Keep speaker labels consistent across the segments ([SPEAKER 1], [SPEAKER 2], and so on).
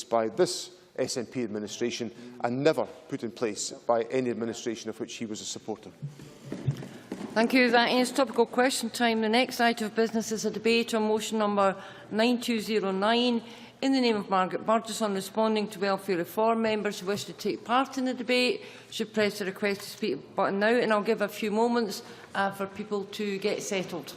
[SPEAKER 1] by this SNP administration and never put in place by any administration of which he was a supporter.
[SPEAKER 2] Thank you. That ends topical question time. The next item of business is a debate on motion number 9209 in the name of Margaret Burgess on responding to welfare reform. Members who wish to take part in the debate should press the request to speak button now, and I'll give a few moments for people to get settled.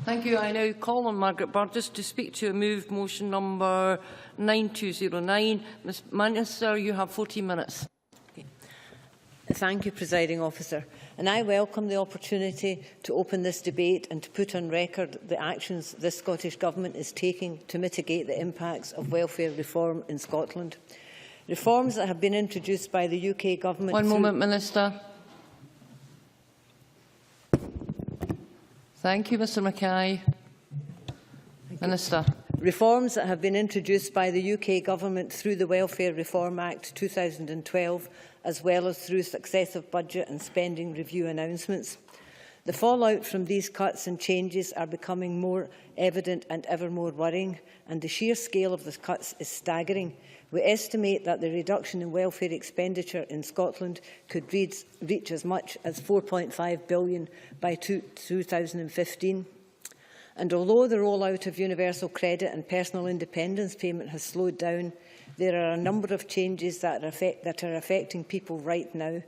[SPEAKER 2] Thank you. I now call on Margaret Burgess to speak to a move motion number 9209. Ms Minister, you have 14 minutes.
[SPEAKER 3] Thank you, Presiding Officer. And I welcome the opportunity to open this debate and to put on record the actions this Scottish Government is taking to mitigate the impacts of welfare reform in Scotland. Reforms that have been introduced by the UK Government...
[SPEAKER 2] One moment, Minister. Thank you, Mr Mackay. Minister.
[SPEAKER 3] Reforms that have been introduced by the UK Government through the Welfare Reform Act 2012, as well as through successive budget and spending review announcements. The fallout from these cuts and changes are becoming more evident and ever more worrying, and the sheer scale of the cuts is staggering. We estimate that the reduction in welfare expenditure in Scotland could reach as much as £4.5 billion by 2015. And although the rollout of universal credit and personal independence payment has slowed down, there are a number of changes that are affecting people right now.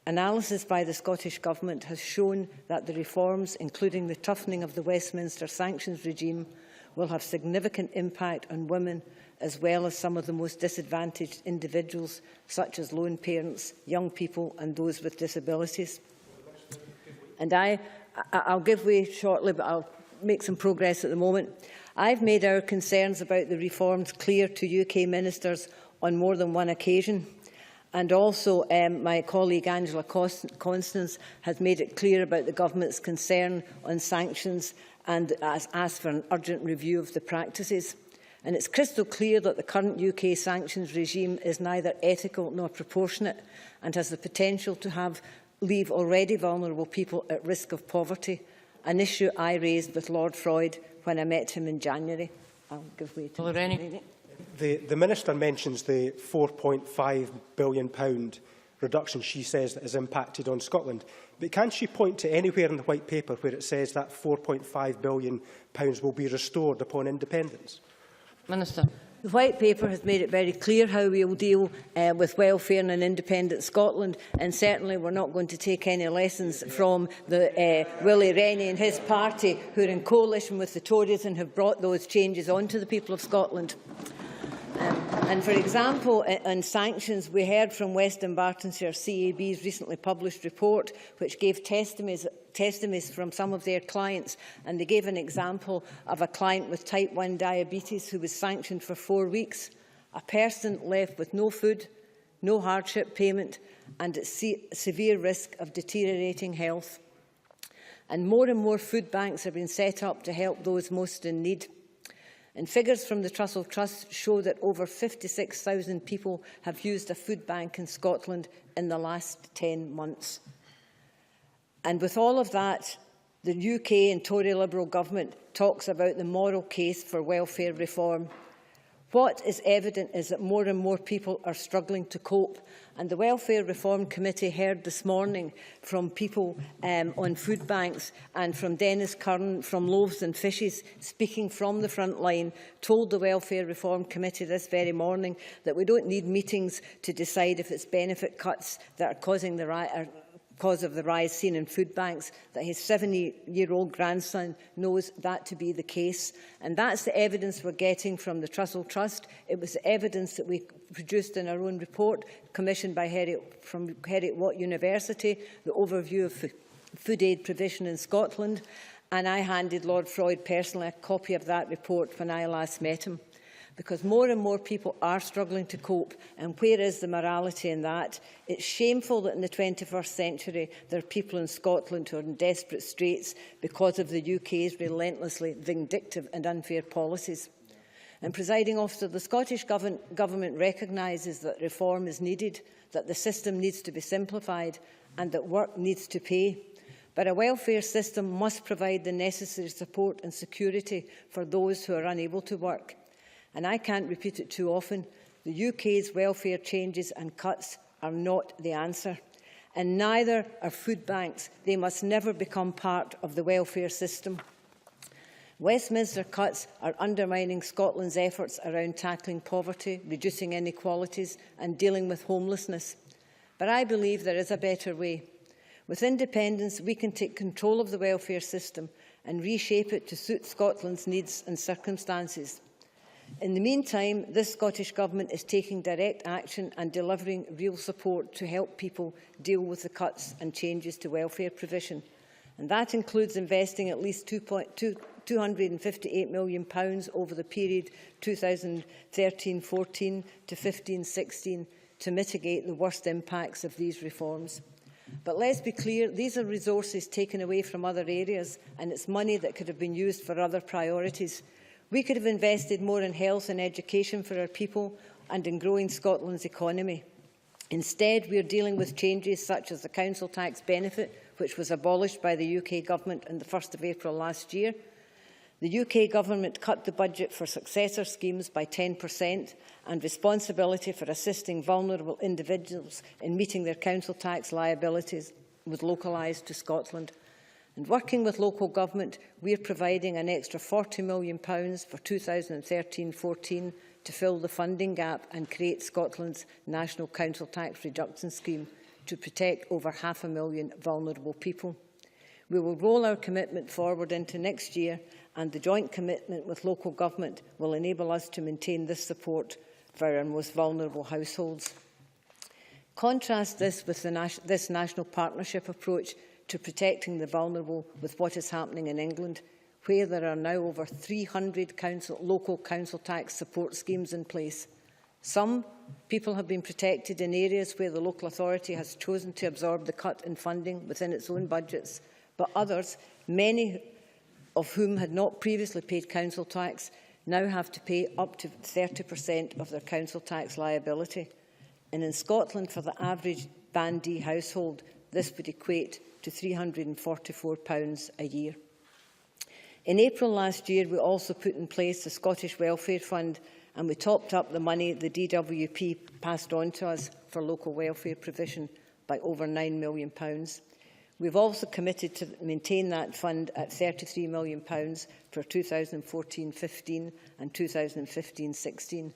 [SPEAKER 3] Analysis by the Scottish Government has shown that the reforms, including the toughening of the Westminster sanctions regime, will have significant impact on women, as well as some of the most disadvantaged individuals, such as lone parents, young people and those with disabilities. And I'll give way shortly, but I'll make some progress at the moment. I've made our concerns about the reforms clear to UK ministers on more than one occasion. And also my colleague Angela Constance has made it clear about the Government's concern on sanctions and has asked for an urgent review of the practices. And it's crystal clear that the current UK sanctions regime is neither ethical nor proportionate and has the potential to leave already vulnerable people at risk of poverty, an issue I raised with Lord Freud when I met him in January. I'll give way to
[SPEAKER 2] Lorraine.
[SPEAKER 4] The Minister mentions the £4.5 billion reduction she says that has impacted on Scotland. But can she point to anywhere in the White Paper where it says that £4.5 billion will be restored upon independence?
[SPEAKER 2] Minister.
[SPEAKER 3] The White Paper has made it very clear how we will deal with welfare in an independent Scotland, and certainly we're not going to take any lessons from Willie Rennie and his party, who are in coalition with the Tories and have brought those changes onto the people of Scotland. And for example, on sanctions, we heard from West Dunbartonshire CAB's recently published report, which gave testimonies from some of their clients, and they gave an example of a client with type 1 diabetes who was sanctioned for 4 weeks, a person left with no food, no hardship payment, and at severe risk of deteriorating health. And more food banks have been set up to help those most in need. And figures from the Trussell Trust show that over 56,000 people have used a food bank in Scotland in the last 10 months. And with all of that, the UK and Tory Liberal government talks about the moral case for welfare reform. What is evident is that more and more people are struggling to cope. And the Welfare Reform Committee heard this morning from people on food banks, and from Dennis Curran from Loaves and Fishes, speaking from the front line, told the Welfare Reform Committee this very morning that we don't need meetings to decide if it's benefit cuts that are causing the cause of the rise seen in food banks, that his 70-year-old grandson knows that to be the case. And that's the evidence we're getting from the Trussell Trust. It was the evidence that we produced in our own report, commissioned by from Heriot-Watt University, the overview of food aid provision in Scotland. And I handed Lord Freud personally a copy of that report when I last met him. Because more and more people are struggling to cope, and where is the morality in that? It's shameful that in the 21st century there are people in Scotland who are in desperate straits because of the UK's relentlessly vindictive and unfair policies. And, Presiding Officer, the Scottish Government recognises that reform is needed, that the system needs to be simplified and that work needs to pay. But a welfare system must provide the necessary support and security for those who are unable to work. And I can't repeat it too often, the UK's welfare changes and cuts are not the answer. And neither are food banks. They must never become part of the welfare system. Westminster cuts are undermining Scotland's efforts around tackling poverty, reducing inequalities and dealing with homelessness. But I believe there is a better way. With independence, we can take control of the welfare system and reshape it to suit Scotland's needs and circumstances. In the meantime, this Scottish Government is taking direct action and delivering real support to help people deal with the cuts and changes to welfare provision. And that includes investing at least £258 million over the period 2013-14 to 15-16 to mitigate the worst impacts of these reforms. But let's be clear, these are resources taken away from other areas, and it's money that could have been used for other priorities. We could have invested more in health and education for our people and in growing Scotland's economy. Instead, we are dealing with changes such as the council tax benefit, which was abolished by the UK Government on the 1st of April last year. The UK Government cut the budget for successor schemes by 10%, and responsibility for assisting vulnerable individuals in meeting their council tax liabilities was localised to Scotland. And working with local government, we are providing an extra £40 million for 2013-14 to fill the funding gap and create Scotland's National Council Tax Reduction Scheme to protect over 500,000 vulnerable people. We will roll our commitment forward into next year, and the joint commitment with local government will enable us to maintain this support for our most vulnerable households. Contrast this with this national partnership approach to protecting the vulnerable with what is happening in England, where there are now over 300 local council tax support schemes in place. Some people have been protected in areas where the local authority has chosen to absorb the cut in funding within its own budgets, but others, many of whom had not previously paid council tax, now have to pay up to 30% of their council tax liability. And in Scotland, for the average Band D household, this would equate to £344 a year. In April last year, we also put in place the Scottish Welfare Fund, and we topped up the money the DWP passed on to us for local welfare provision by over £9 million. We've also committed to maintain that fund at £33 million for 2014-15 and 2015-16.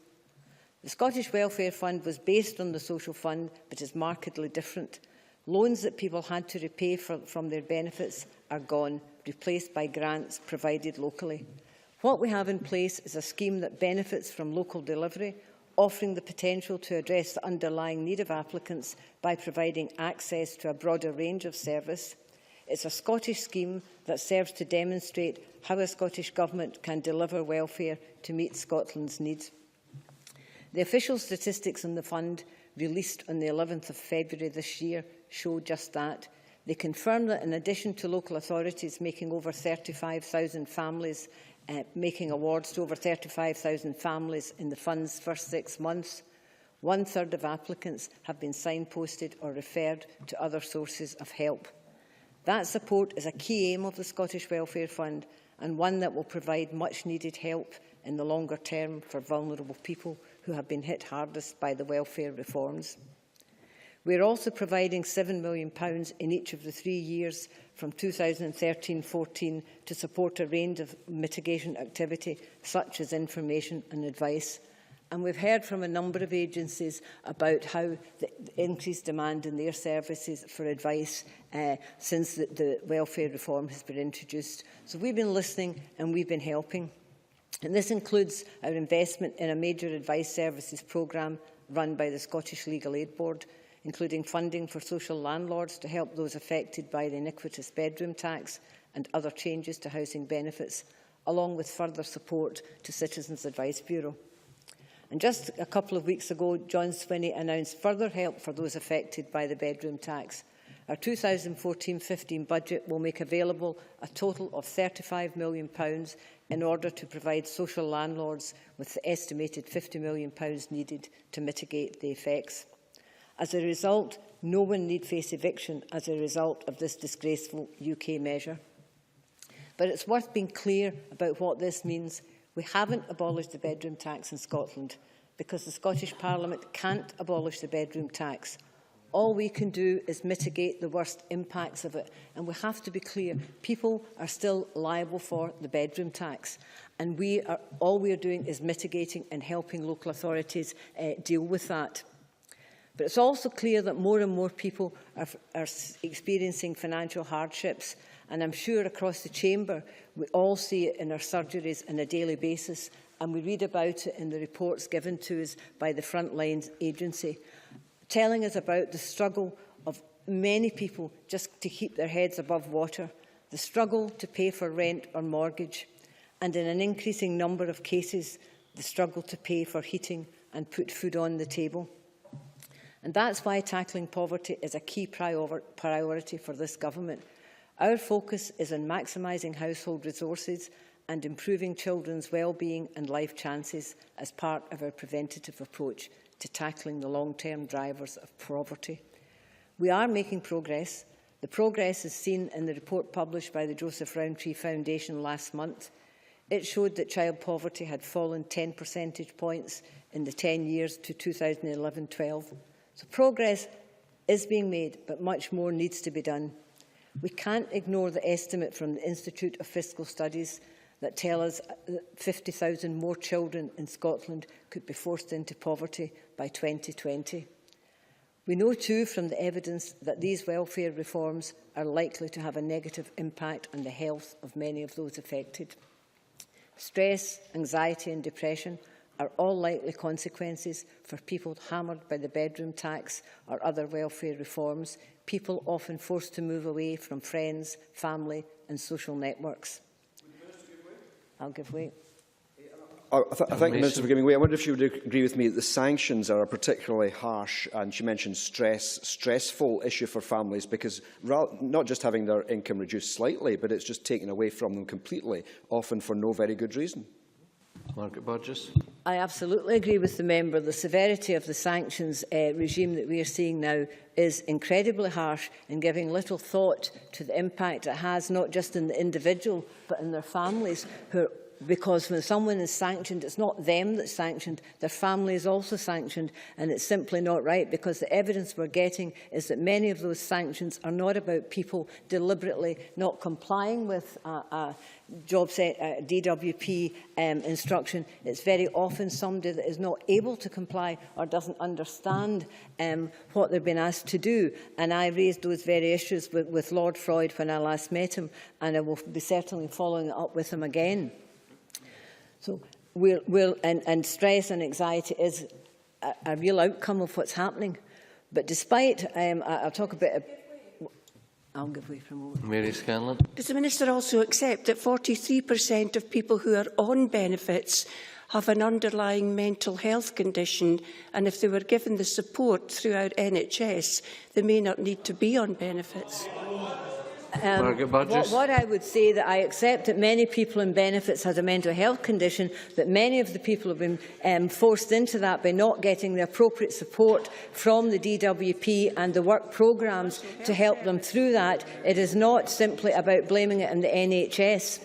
[SPEAKER 3] The Scottish Welfare Fund was based on the Social Fund, but is markedly different. Loans that people had to repay from their benefits are gone, replaced by grants provided locally. What we have in place is a scheme that benefits from local delivery, offering the potential to address the underlying need of applicants by providing access to a broader range of service. It's a Scottish scheme that serves to demonstrate how a Scottish Government can deliver welfare to meet Scotland's needs. The official statistics on the fund, released on the 11th of February this year, show just that. They confirm that in addition to local authorities making over 35,000 families, making awards to over 35,000 families in the fund's first 6 months, 1/3 of applicants have been signposted or referred to other sources of help. That support is a key aim of the Scottish Welfare Fund, and one that will provide much needed help in the longer term for vulnerable people who have been hit hardest by the welfare reforms. We are also providing £7 million in each of the 3 years from 2013-14 to support a range of mitigation activity, such as information and advice. And we've heard from a number of agencies about how the increased demand in their services for advice since the welfare reform has been introduced. So we've been listening and we've been helping. And this includes our investment in a major advice services programme run by the Scottish Legal Aid Board, including funding for social landlords to help those affected by the iniquitous bedroom tax and other changes to housing benefits, along with further support to Citizens Advice Bureau. And just a couple of weeks ago, John Swinney announced further help for those affected by the bedroom tax. Our 2014-15 budget will make available a total of £35 million in order to provide social landlords with the estimated £50 million needed to mitigate the effects. As a result, no one need face eviction as a result of this disgraceful UK measure. But it's worth being clear about what this means. We haven't abolished the bedroom tax in Scotland because the Scottish Parliament can't abolish the bedroom tax. All we can do is mitigate the worst impacts of it. And we have to be clear, people are still liable for the bedroom tax. And all we are doing is mitigating and helping local authorities deal with that. But it's also clear that more and more people are experiencing financial hardships. And I'm sure across the chamber, we all see it in our surgeries on a daily basis. And we read about it in the reports given to us by the Frontline Agency, telling us about the struggle of many people just to keep their heads above water, the struggle to pay for rent or mortgage, and in an increasing number of cases, the struggle to pay for heating and put food on the table. And that's why tackling poverty is a key priority for this government. Our focus is on maximising household resources and improving children's well-being and life chances as part of our preventative approach to tackling the long-term drivers of poverty. We are making progress. The progress is seen in the report published by the Joseph Rowntree Foundation last month. It showed that child poverty had fallen 10 percentage points in the 10 years to 2011-12. So progress is being made, but much more needs to be done. We can't ignore the estimate from the Institute of Fiscal Studies that tell us that 50,000 more children in Scotland could be forced into poverty by 2020. We know too from the evidence that these welfare reforms are likely to have a negative impact on the health of many of those affected. Stress, anxiety and depression are all likely consequences for people hammered by the bedroom tax or other welfare reforms, people often forced to move away from friends, family and social networks. I'll give way.
[SPEAKER 5] I thank the Minister for giving way. I wonder if she would agree with me that the sanctions are a particularly harsh, and she mentioned stressful issue for families, because not just having their income reduced slightly, but it's just taken away from them completely, often for no very good reason.
[SPEAKER 6] Margaret Burgess.
[SPEAKER 3] I absolutely agree with the member. The severity of the sanctions regime that we are seeing now is incredibly harsh and giving little thought to the impact it has, not just in the individual, but in their families, because when someone is sanctioned, it's not them that's sanctioned, their family is also sanctioned, and it's simply not right, because the evidence we're getting is that many of those sanctions are not about people deliberately not complying with DWP instruction. It's very often somebody that is not able to comply or doesn't understand what they've been asked to do. And I raised those very issues with Lord Freud when I last met him, and I will be certainly following it up with him again. So and stress and anxiety is a real outcome of what's happening. But despite, I'll talk a bit. I'll give way for a moment.
[SPEAKER 6] Mary Scanlon.
[SPEAKER 7] Does the Minister also accept that 43% of people who are on benefits have an underlying mental health condition, and if they were given the support throughout NHS, they may not need to be on benefits?
[SPEAKER 3] What I would say, that I accept that many people in benefits have a mental health condition, that many of the people have been forced into that by not getting the appropriate support from the DWP and the work programmes to help them through that. It is not simply about blaming it on the NHS.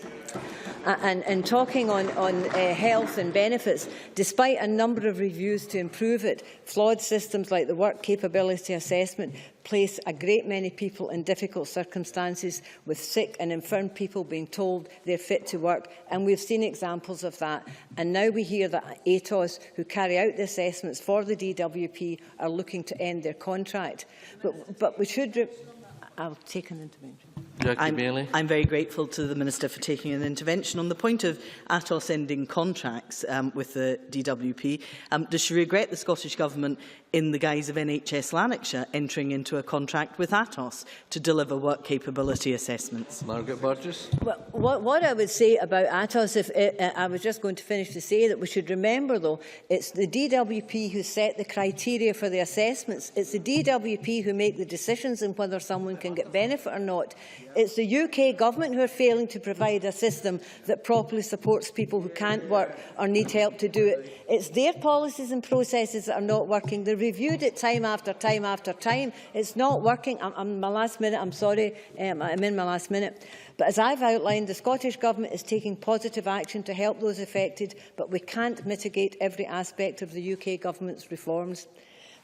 [SPEAKER 3] And talking on health and benefits, despite a number of reviews to improve it, flawed systems like the work capability assessment place a great many people in difficult circumstances, with sick and infirm people being told they're fit to work. And we've seen examples of that. And now we hear that ATOS, who carry out the assessments for the DWP, are looking to end their contract. But we should... I'll take an intervention.
[SPEAKER 8] I'm very grateful to the Minister for taking an intervention. On the point of ATOS ending contracts with the DWP, does she regret the Scottish Government, in the guise of NHS Lanarkshire, entering into a contract with ATOS to deliver work capability assessments?
[SPEAKER 6] Margaret Burgess.
[SPEAKER 3] What I would say about ATOS, I was just going to finish to say that we should remember, though, it's the DWP who set the criteria for the assessments. It's the DWP who make the decisions on whether someone can get benefit or not. It's the UK Government who are failing to provide a system that properly supports people who can't work or need help to do it. It's their policies and processes that are not working. They've reviewed it time after time after time. It's not working. I'm in my last minute. I'm sorry. I'm in my last minute. But as I've outlined, the Scottish Government is taking positive action to help those affected, but we can't mitigate every aspect of the UK Government's reforms.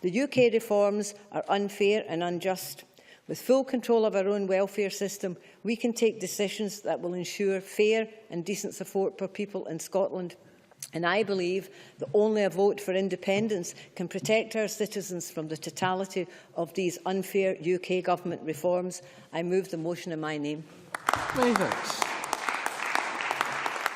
[SPEAKER 3] The UK reforms are unfair and unjust. With full control of our own welfare system, we can take decisions that will ensure fair and decent support for people in Scotland. And I believe that only a vote for independence can protect our citizens from the totality of these unfair UK Government reforms. I move the motion in my name.
[SPEAKER 6] Many thanks.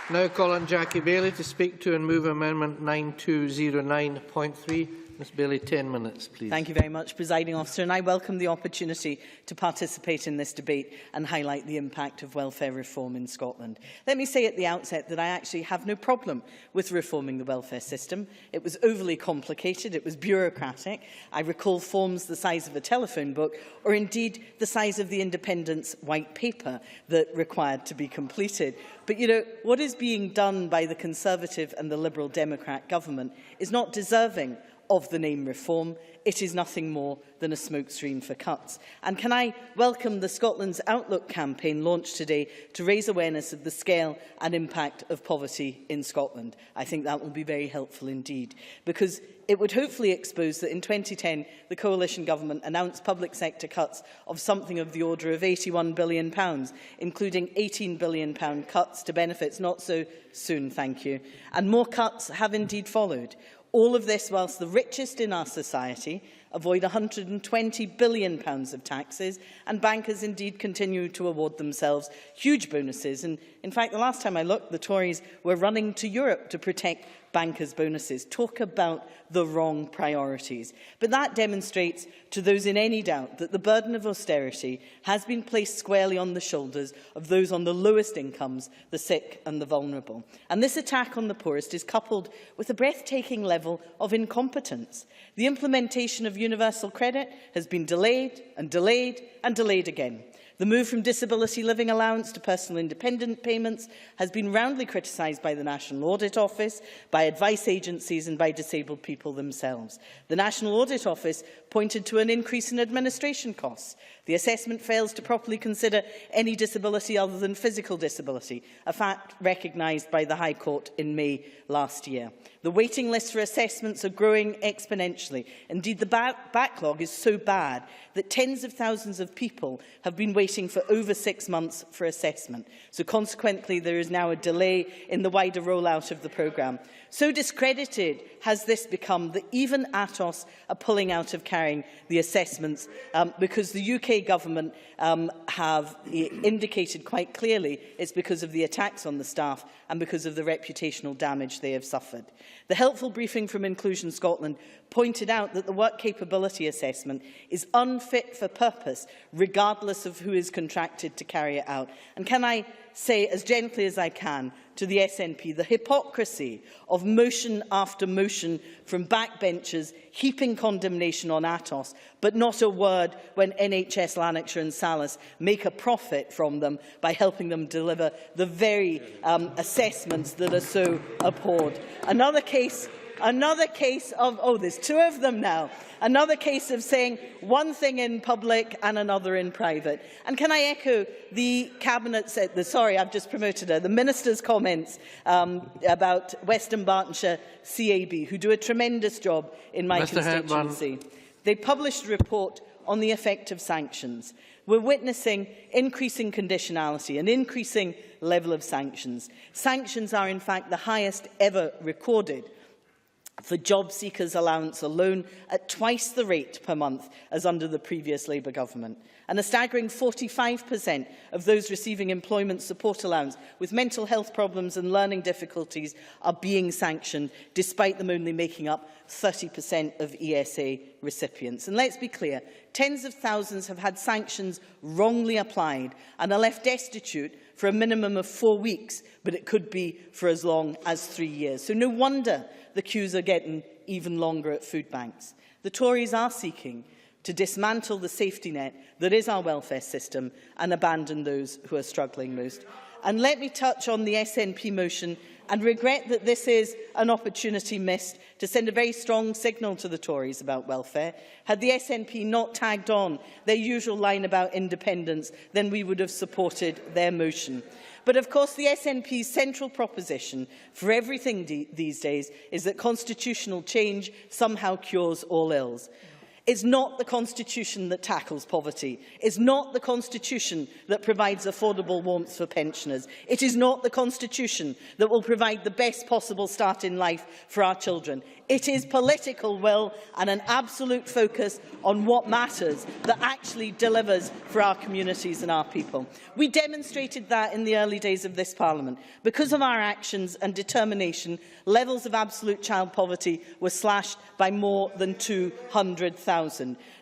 [SPEAKER 6] Now call on Jackie Bailey to speak to and move Amendment 9209.3. Ms Bailey, 10 minutes, please.
[SPEAKER 8] Thank you very much, Presiding Officer, and I welcome the opportunity to participate in this debate and highlight the impact of welfare reform in Scotland. Let me say at the outset that I actually have no problem with reforming the welfare system. It was overly complicated, it was bureaucratic. I recall forms the size of a telephone book, or indeed the size of the Independence white paper that required to be completed. But, you know, what is being done by the Conservative and the Liberal Democrat government is not deserving of the name reform. It is nothing more than a smokescreen for cuts. And can I welcome the Scotland's Outlook campaign launched today to raise awareness of the scale and impact of poverty in Scotland. I think that will be very helpful indeed, because it would hopefully expose that in 2010 the coalition government announced public sector cuts of something of the order of £81 billion, including £18 billion cuts to benefits. Not so soon, thank you. And more cuts have indeed followed. All of this whilst the richest in our society avoid £120 billion of taxes, and bankers indeed continue to award themselves huge bonuses. And in fact, the last time I looked, the Tories were running to Europe to protect bankers' bonuses. Talk about the wrong priorities. But that demonstrates to those in any doubt that the burden of austerity has been placed squarely on the shoulders of those on the lowest incomes, the sick and the vulnerable. And this attack on the poorest is coupled with a breathtaking level of incompetence. The implementation of universal credit has been delayed and delayed and delayed again. The move from disability living allowance to personal independent payments has been roundly criticised by the National Audit Office, by advice agencies and by disabled people themselves. The National Audit Office pointed to an increase in administration costs. The assessment fails to properly consider any disability other than physical disability, a fact recognised by the High Court in May last year. The waiting lists for assessments are growing exponentially. Indeed, the backlog is so bad that tens of thousands of people have been waiting for over 6 months for assessment. So consequently, there is now a delay in the wider rollout of the programme. So discredited has this become that even ATOS are pulling out of carrying the assessments because the UK government have indicated quite clearly it's because of the attacks on the staff and because of the reputational damage they have suffered. The helpful briefing from Inclusion Scotland pointed out that the work capability assessment is unfit for purpose, regardless of who is contracted to carry it out. And can I say, as gently as I can, to the SNP, the hypocrisy of motion after motion from backbenchers heaping condemnation on ATOS, but not a word when NHS Lanarkshire and Salus make a profit from them by helping them deliver the very assessments that are so abhorred. Another case of, oh, there's two of them now. Another case of saying one thing in public and another in private. And can I echo the Cabinet's, sorry, I've just promoted her, the Minister's comments about Western Bartonshire CAB, who do a tremendous job in my constituency. They published a report on the effect of sanctions. We're witnessing increasing conditionality, an increasing level of sanctions. Sanctions are, in fact, the highest ever recorded for job seekers' allowance alone, at twice the rate per month as under the previous Labour government. And a staggering 45% of those receiving employment support allowance with mental health problems and learning difficulties are being sanctioned, despite them only making up 30% of ESA recipients. And let's be clear, tens of thousands have had sanctions wrongly applied and are left destitute for a minimum of 4 weeks, but it could be for as long as 3 years. So no wonder the queues are getting even longer at food banks. The Tories are seeking to dismantle the safety net that is our welfare system and abandon those who are struggling most. And let me touch on the SNP motion and regret that this is an opportunity missed to send a very strong signal to the Tories about welfare. Had the SNP not tagged on their usual line about independence, then we would have supported their motion. But of course, the SNP's central proposition for everything these days is that constitutional change somehow cures all ills. It's not the Constitution that tackles poverty. It's not the Constitution that provides affordable warmth for pensioners. It is not the Constitution that will provide the best possible start in life for our children. It is political will and an absolute focus on what matters that actually delivers for our communities and our people. We demonstrated that in the early days of this Parliament. Because of our actions and determination, levels of absolute child poverty were slashed by more than 200,000.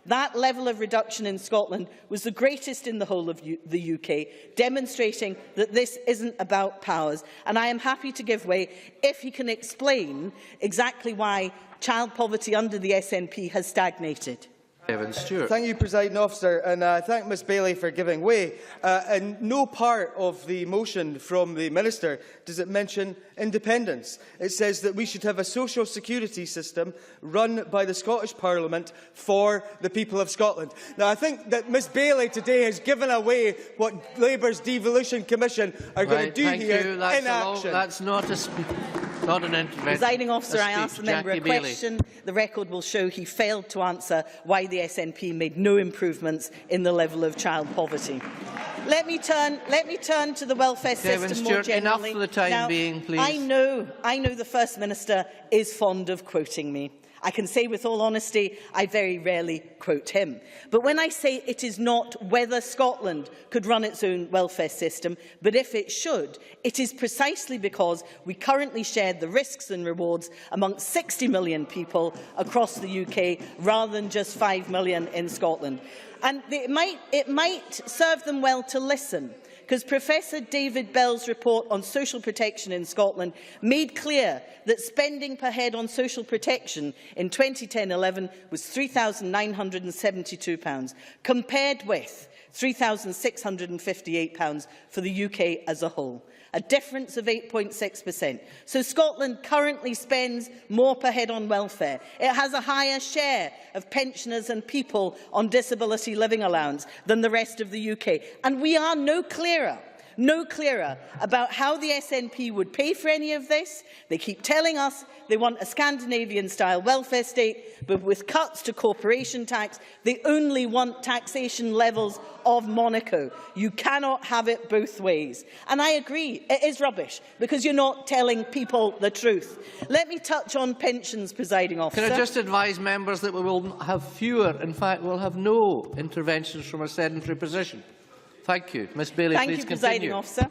[SPEAKER 8] That level of reduction in Scotland was the greatest in the whole of the UK, demonstrating that this isn't about powers. And I am happy to give way if he can explain exactly why child poverty under the SNP has stagnated.
[SPEAKER 9] Thank you, Presiding Officer, and thank Ms Bailey for giving way. In no part of the motion from the Minister does it mention independence. It says that we should have a social security system run by the Scottish Parliament for the people of Scotland. Now, I think that Ms Bailey today has given away what Labour's Devolution Commission are going to do here in action.
[SPEAKER 6] That's not an intervention.
[SPEAKER 8] Presiding Officer, I asked the member a question. The record will show he failed to answer why the SNP made no improvements in the level of child poverty. Let me turn to the welfare system more generally.
[SPEAKER 6] Enough for the time being, please.
[SPEAKER 8] I know the First Minister is fond of quoting me. I can say with all honesty, I very rarely quote him. But when I say it is not whether Scotland could run its own welfare system, but if it should, it is precisely because we currently share the risks and rewards amongst 60 million people across the UK, rather than just 5 million in Scotland. And it might serve them well to listen, because Professor David Bell's report on social protection in Scotland made clear that spending per head on social protection in 2010-11 was £3,972, compared with £3,658 for the UK as a whole, a difference of 8.6%. So Scotland currently spends more per head on welfare. It has a higher share of pensioners and people on disability living allowance than the rest of the UK. And we are no clearer about how the SNP would pay for any of this. They keep telling us they want a Scandinavian-style welfare state, but with cuts to corporation tax, they only want taxation levels of Monaco. You cannot have it both ways. And I agree, it is rubbish, because you're not telling people the truth. Let me touch on pensions, Presiding Officer.
[SPEAKER 6] Can I just advise members that we will have fewer, in fact, we'll have no interventions from a sedentary position. Thank you. Ms Bailey,
[SPEAKER 8] Thank
[SPEAKER 6] please
[SPEAKER 8] you,
[SPEAKER 6] continue.
[SPEAKER 8] Presiding Officer.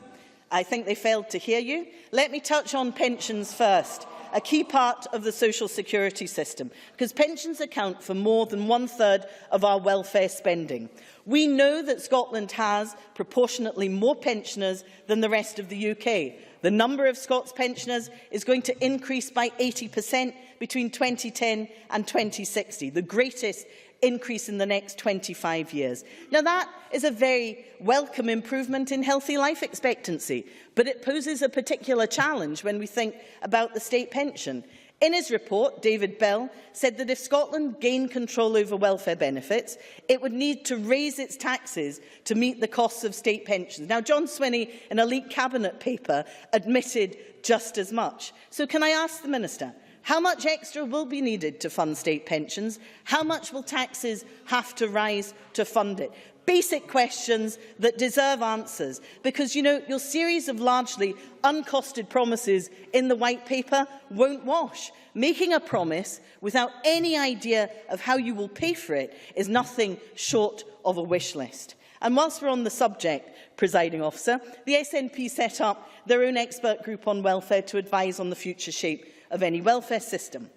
[SPEAKER 8] I think they failed to hear you. Let me touch on pensions first, a key part of the social security system, because pensions account for more than 1/3 of our welfare spending. We know that Scotland has proportionately more pensioners than the rest of the UK. The number of Scots pensioners is going to increase by 80% between 2010 and 2060, the greatest increase in the next 25 years. Now, that is a very welcome improvement in healthy life expectancy, but it poses a particular challenge when we think about the state pension. In his report, David Bell said that if Scotland gained control over welfare benefits, it would need to raise its taxes to meet the costs of state pensions. Now, John Swinney, in a leaked cabinet paper, admitted just as much. So can I ask the Minister, how much extra will be needed to fund state pensions? How much will taxes have to rise to fund it? Basic questions that deserve answers, because, you know, your series of largely uncosted promises in the White Paper won't wash. Making a promise without any idea of how you will pay for it is nothing short of a wish list. And whilst we're on the subject, Presiding Officer, the SNP set up their own expert group on welfare to advise on the future shape of any welfare system.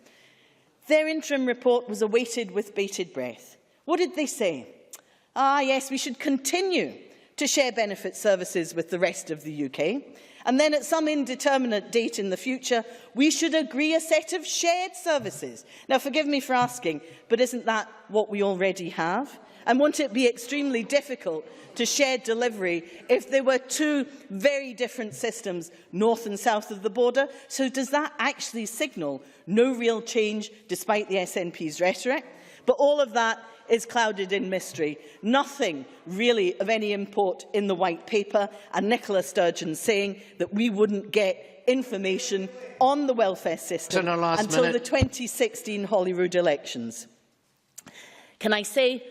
[SPEAKER 8] Their interim report was awaited with bated breath. What did they say? Yes, we should continue to share benefit services with the rest of the UK. And then at some indeterminate date in the future, we should agree a set of shared services. Now, forgive me for asking, but isn't that what we already have? And won't it be extremely difficult to share delivery if there were two very different systems, north and south of the border? So does that actually signal no real change despite the SNP's rhetoric? But all of that is clouded in mystery. Nothing really of any import in the White Paper, and Nicola Sturgeon saying that we wouldn't get information on the welfare system until the 2016 Holyrood elections. Can I say,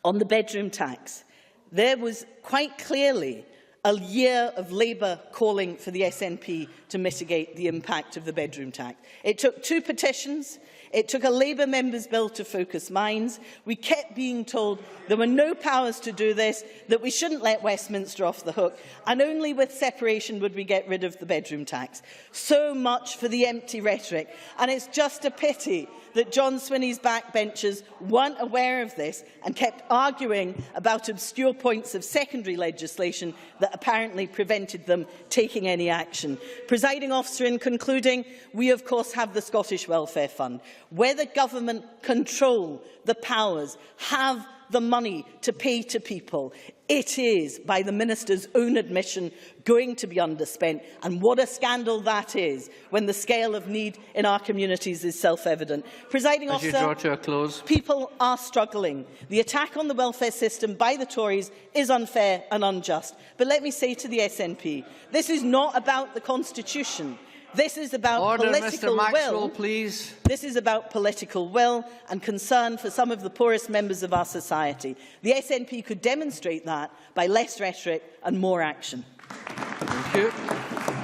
[SPEAKER 8] on the bedroom tax, there was quite clearly a year of Labour calling for the SNP to mitigate the impact of the bedroom tax. It took 2 petitions. It took a Labour member's bill to focus minds. We kept being told there were no powers to do this, that we shouldn't let Westminster off the hook, and only with separation would we get rid of the bedroom tax. So much for the empty rhetoric. And it's just a pity that John Swinney's backbenchers weren't aware of this and kept arguing about obscure points of secondary legislation that apparently prevented them taking any action. Presiding Officer, in concluding, we of course have the Scottish Welfare Fund. Whether government control the powers, have the money to pay to people, it is, by the Minister's own admission, going to be underspent. And what a scandal that is, when the scale of need in our communities is self-evident. Presiding Officer,
[SPEAKER 6] draw to a close.
[SPEAKER 8] People are struggling. The attack on the welfare system by the Tories is unfair and unjust. But let me say to the SNP, this is not about the Constitution. This is about political will.
[SPEAKER 6] Please.
[SPEAKER 8] This is about political will and concern for some of the poorest members of our society. The SNP could demonstrate that by less rhetoric and more action.
[SPEAKER 6] Thank you.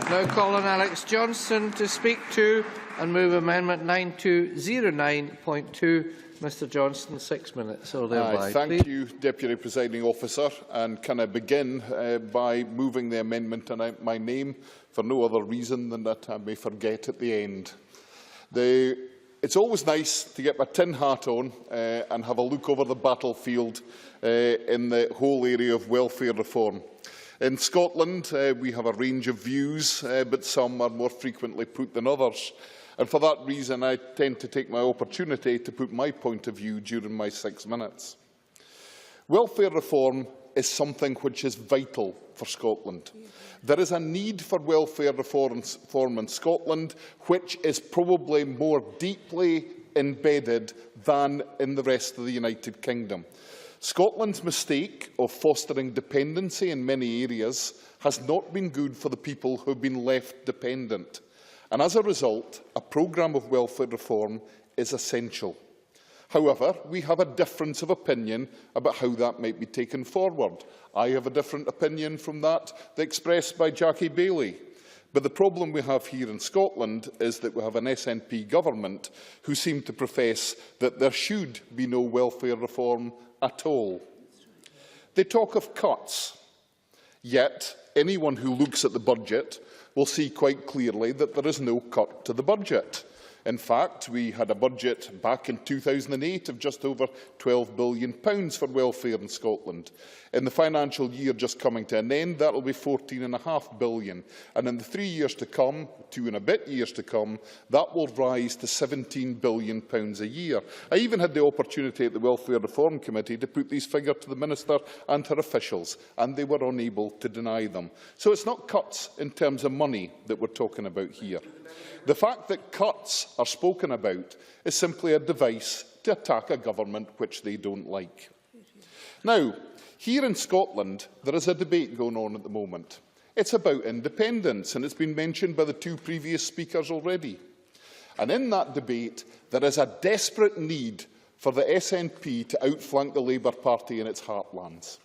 [SPEAKER 6] Now call on Alex Johnson to speak to and move Amendment 9209.2. Mr Johnson, 6 minutes or thereby.
[SPEAKER 10] Thank you, Deputy Presiding Officer. And can I begin by moving the amendment in my name for no other reason than that I may forget at the end. It's always nice to get my tin hat on and have a look over the battlefield in the whole area of welfare reform. In Scotland, we have a range of views, but some are more frequently put than others. And for that reason, I tend to take my opportunity to put my point of view during my 6 minutes. Welfare reform is something which is vital for Scotland. There is a need for welfare reform in Scotland, which is probably more deeply embedded than in the rest of the United Kingdom. Scotland's mistake of fostering dependency in many areas has not been good for the people who have been left dependent. And as a result, a programme of welfare reform is essential. However, we have a difference of opinion about how that might be taken forward. I have a different opinion from that expressed by Jackie Baillie. But the problem we have here in Scotland is that we have an SNP government who seem to profess that there should be no welfare reform at all. They talk of cuts, yet anyone who looks at the budget will see quite clearly that there is no cut to the budget. In fact, we had a budget back in 2008 of just over £12 billion for welfare in Scotland. In the financial year just coming to an end, that will be £14.5 billion. And in the 3 years to come, 2 and a bit years to come, that will rise to £17 billion a year. I even had the opportunity at the Welfare Reform Committee to put these figures to the Minister and her officials, and they were unable to deny them. So it's not cuts in terms of money that we're talking about here. The fact that cuts are spoken about is simply a device to attack a government which they don't like. Now, here in Scotland, there is a debate going on at the moment. It's about independence, and it's been mentioned by the 2 previous speakers already. And in that debate, there is a desperate need for the SNP to outflank the Labour Party in its heartlands.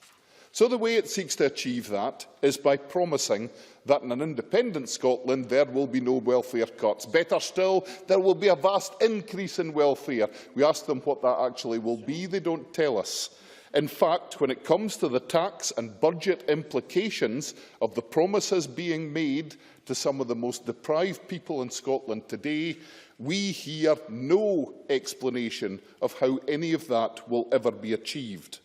[SPEAKER 10] So the way it seeks to achieve that is by promising that in an independent Scotland there will be no welfare cuts. Better still, there will be a vast increase in welfare. We ask them what that actually will be. They don't tell us. In fact, when it comes to the tax and budget implications of the promises being made to some of the most deprived people in Scotland today, we hear no explanation of how any of that will ever be achieved.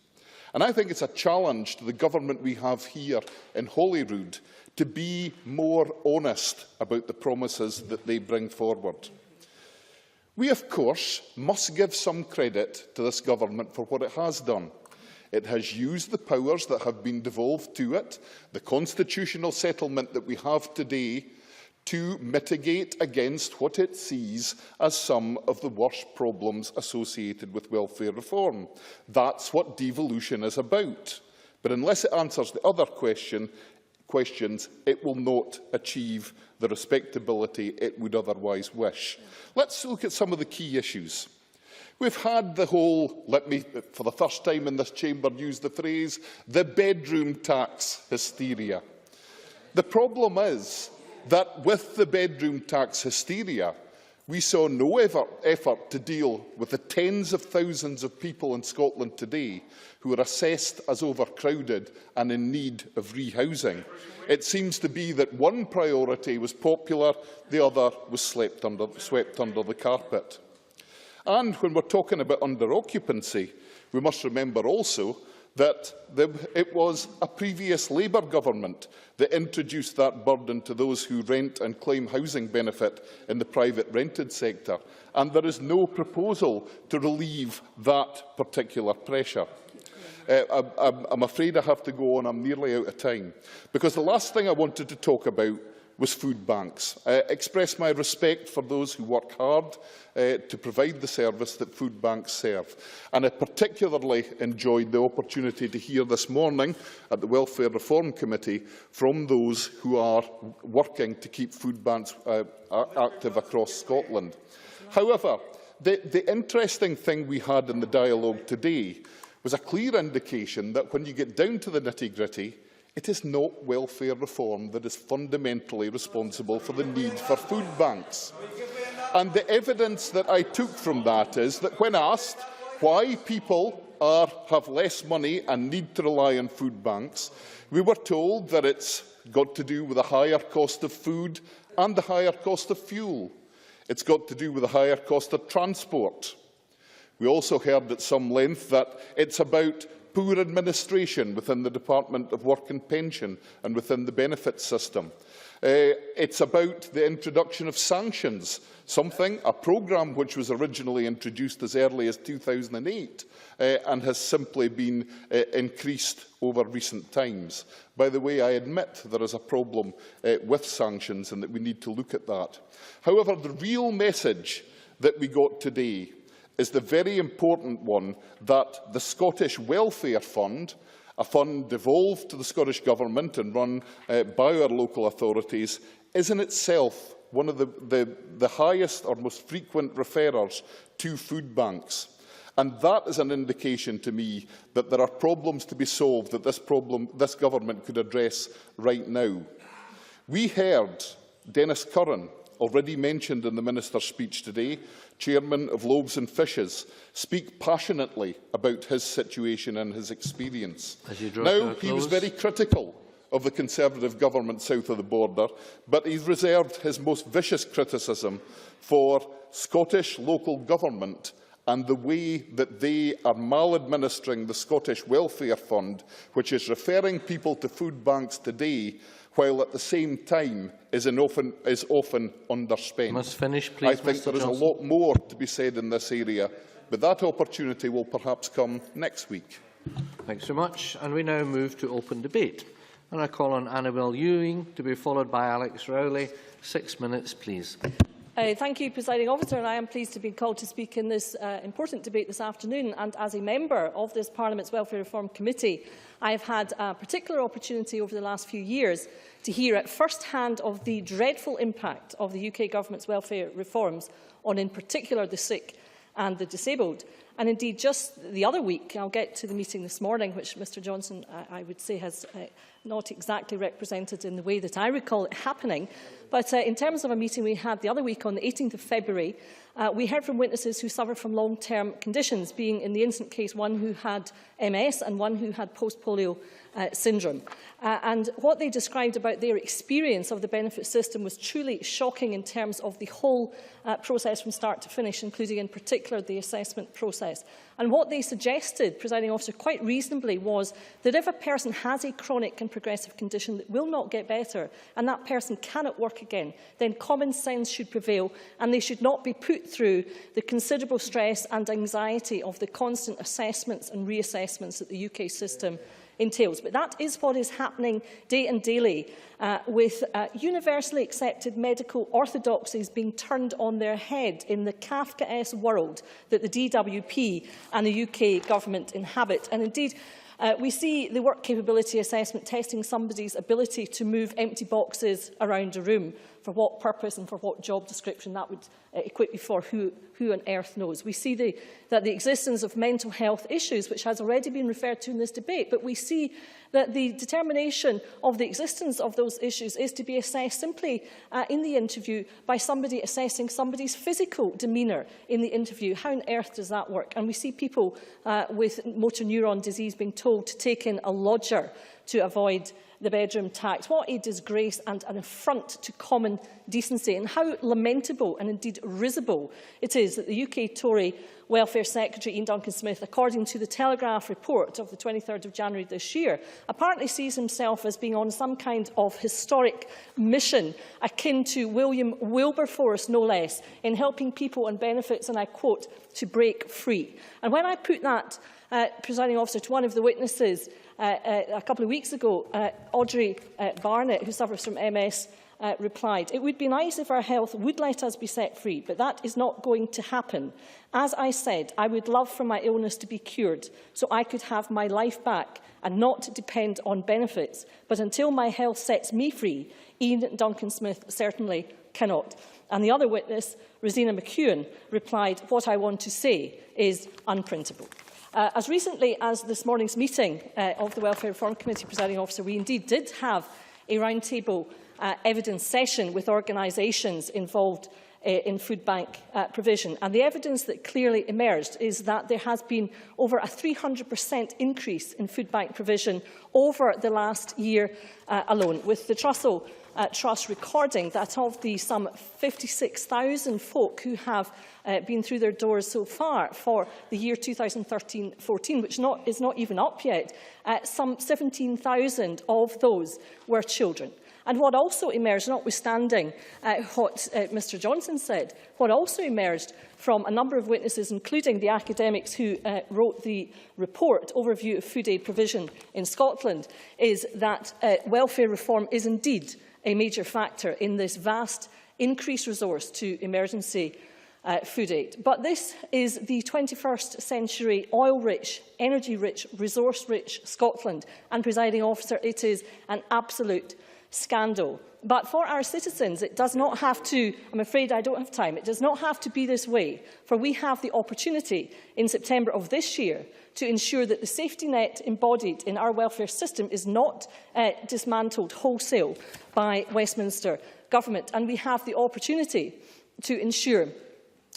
[SPEAKER 10] And I think it's a challenge to the government we have here in Holyrood to be more honest about the promises that they bring forward. We, of course, must give some credit to this government for what it has done. It has used the powers that have been devolved to it, the constitutional settlement that we have today, to mitigate against what it sees as some of the worst problems associated with welfare reform. That's what devolution is about. But unless it answers the other questions, it will not achieve the respectability it would otherwise wish. Let's look at some of the key issues. We've had the whole, let me, for the first time in this chamber, use the phrase, the bedroom tax hysteria. The problem is that with the bedroom tax hysteria, we saw no effort to deal with the tens of thousands of people in Scotland today who are assessed as overcrowded and in need of rehousing. It seems to be that one priority was popular, the other was swept under the carpet. And when we're talking about under-occupancy, we must remember also that it was a previous Labour government that introduced that burden to those who rent and claim housing benefit in the private rented sector, and there is no proposal to relieve that particular pressure. I'm afraid I have to go on. I'm nearly out of time, because the last thing I wanted to talk about was food banks. Express my respect for those who work hard to provide the service that food banks serve. And I particularly enjoyed the opportunity to hear this morning at the Welfare Reform Committee from those who are working to keep food banks active across Scotland. However, the interesting thing we had in the dialogue today was a clear indication that when you get down to the nitty-gritty, it is not welfare reform that is fundamentally responsible for the need for food banks. And the evidence that I took from that is that when asked why people have less money and need to rely on food banks, we were told that it's got to do with a higher cost of food and the higher cost of fuel. It's got to do with a higher cost of transport. We also heard at some length that it's about poor administration within the Department of Work and Pension and within the benefits system. It's about the introduction of sanctions, a programme which was originally introduced as early as 2008 and has simply been increased over recent times. By the way, I admit there is a problem with sanctions and that we need to look at that. However, the real message that we got today is the very important one that the Scottish Welfare Fund, a fund devolved to the Scottish Government and run by our local authorities, is in itself one of the highest or most frequent referrers to food banks. And that is an indication to me that there are problems to be solved that this government could address right now. We heard Dennis Curran, already mentioned in the Minister's speech today, Chairman of Loaves and Fishes, speak passionately about his situation and his experience. Now, he was very critical of the Conservative government south of the border, but he reserved his most vicious criticism for Scottish local government and the way that they are maladministering the Scottish Welfare Fund, which is referring people to food banks today, while at the same time is often underspent.
[SPEAKER 6] Must finish, please,
[SPEAKER 10] I think there is a lot more to be said in this area, but that opportunity will perhaps come next week.
[SPEAKER 6] Thanks so much. And we now move to open debate. And I call on Annabel Ewing to be followed by Alex Rowley. 6 minutes, please.
[SPEAKER 11] Thank you, Presiding Officer, and I am pleased to be called to speak in this important debate this afternoon. And as a member of this Parliament's Welfare Reform Committee, I have had a particular opportunity over the last few years to hear at first hand of the dreadful impact of the UK Government's welfare reforms on, in particular, the sick and the disabled. And indeed, just the other week, I'll get to the meeting this morning, which Mr Johnson, I would say, has not exactly represented in the way that I recall it happening. But in terms of a meeting we had the other week on the 18th of February, we heard from witnesses who suffer from long-term conditions, being in the instant case one who had MS and one who had post-polio syndrome. And what they described about their experience of the benefit system was truly shocking in terms of the whole process from start to finish, including in particular the assessment process. And what they suggested, Presiding Officer, quite reasonably was that if a person has a chronic and progressive condition that will not get better and that person cannot work again, then common sense should prevail and they should not be put through the considerable stress and anxiety of the constant assessments and reassessments that the UK system entails. But that is what is happening day and daily, with universally accepted medical orthodoxies being turned on their head in the Kafkaesque world that the DWP and the UK government inhabit. And indeed, we see the work capability assessment testing somebody's ability to move empty boxes around a room. For what purpose and for what job description that would equip you for, who on earth knows. We see that the existence of mental health issues, which has already been referred to in this debate, but we see that the determination of the existence of those issues is to be assessed simply in the interview by somebody assessing somebody's physical demeanour in the interview. How on earth does that work? And we see people with motor neuron disease being told to take in a lodger to avoid the bedroom tax. What a disgrace and an affront to common decency, and how lamentable and indeed risible it is that the UK Tory Welfare Secretary Ian Duncan-Smith, according to the Telegraph report of the 23rd of January this year, apparently sees himself as being on some kind of historic mission akin to William Wilberforce, no less, in helping people on benefits, and I quote, to break free. And when I put that, Presiding Officer, to one of the witnesses a couple of weeks ago, Audrey Barnett, who suffers from MS, replied, "It would be nice if our health would let us be set free, but that is not going to happen. As I said, I would love for my illness to be cured so I could have my life back and not depend on benefits. But until my health sets me free, Ian Duncan-Smith certainly cannot." And the other witness, Rosina McEwen, replied, "What I want to say is unprintable." As recently as this morning's meeting of the Welfare Reform Committee, Presiding Officer, we indeed did have a roundtable evidence session with organisations involved in food bank provision. And the evidence that clearly emerged is that there has been over a 300% increase in food bank provision over the last year alone, with the Trussell Trust recording that of the some 56,000 folk who have been through their doors so far for the year 2013-14, which is not even up yet, some 17,000 of those were children. And what also emerged, notwithstanding what Mr Johnson said, what also emerged from a number of witnesses, including the academics who wrote the report, Overview of Food Aid Provision in Scotland, is that welfare reform is indeed a major factor in this vast increased resource to emergency food aid. But this is the 21st century oil-rich, energy-rich, resource-rich Scotland. And, Presiding Officer, it is an absolute scandal. But for our citizens, it does not have to, I'm afraid I don't have time, it does not have to be this way, for we have the opportunity in September of this year to ensure that the safety net embodied in our welfare system is not dismantled wholesale by Westminster Government. And we have the opportunity to ensure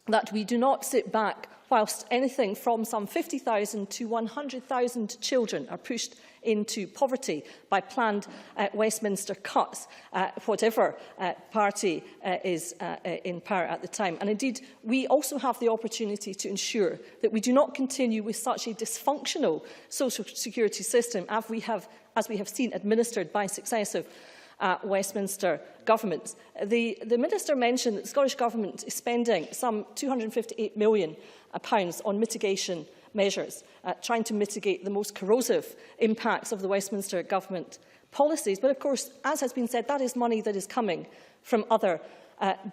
[SPEAKER 11] that we do not sit back whilst anything from some 50,000 to 100,000 children are pushed into poverty by planned Westminster cuts, whatever party is in power at the time. And indeed, we also have the opportunity to ensure that we do not continue with such a dysfunctional social security system as we have seen administered by successive Westminster governments. The Minister mentioned that the Scottish Government is spending some £258 million on mitigation measures, trying to mitigate the most corrosive impacts of the Westminster Government policies. But of course, as has been said, that is money that is coming from other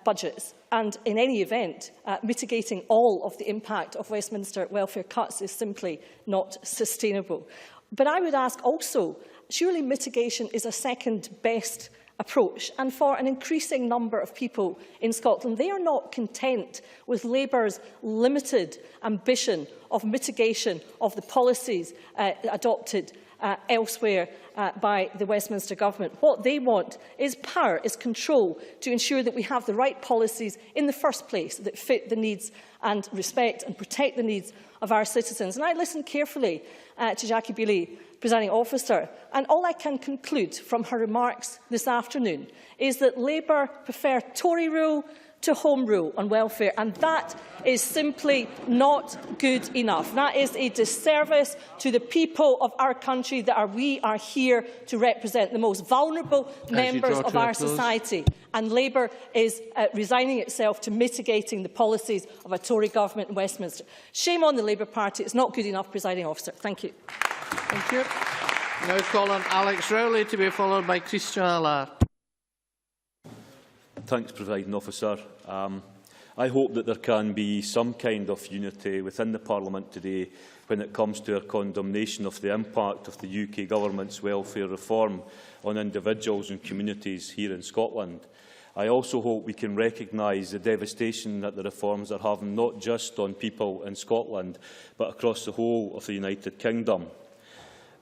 [SPEAKER 11] budgets. And in any event, mitigating all of the impact of Westminster welfare cuts is simply not sustainable. But I would ask also, surely mitigation is a second best approach, and for an increasing number of people in Scotland, they are not content with Labour's limited ambition of mitigation of the policies adopted elsewhere by the Westminster Government. What they want is power, is control, to ensure that we have the right policies in the first place that fit the needs and respect and protect the needs of our citizens. And I listened carefully to Jackie Bailey, Presiding Officer, and all I can conclude from her remarks this afternoon is that Labour prefer Tory rule to Home Rule on welfare, and that is simply not good enough. That is a disservice to the people of our country that we are here to represent, the most vulnerable members of our society. And Labour is resigning itself to mitigating the policies of a Tory government in Westminster. Shame on the Labour Party. It's not good enough, Presiding Officer. Thank you.
[SPEAKER 6] Thank you. Now call on Alex Rowley to be followed by Christian Allard.
[SPEAKER 12] Thanks, Presiding Officer. I hope that there can be some kind of unity within the Parliament today when it comes to our condemnation of the impact of the UK Government's welfare reform on individuals and communities here in Scotland. I also hope we can recognise the devastation that the reforms are having not just on people in Scotland, but across the whole of the United Kingdom.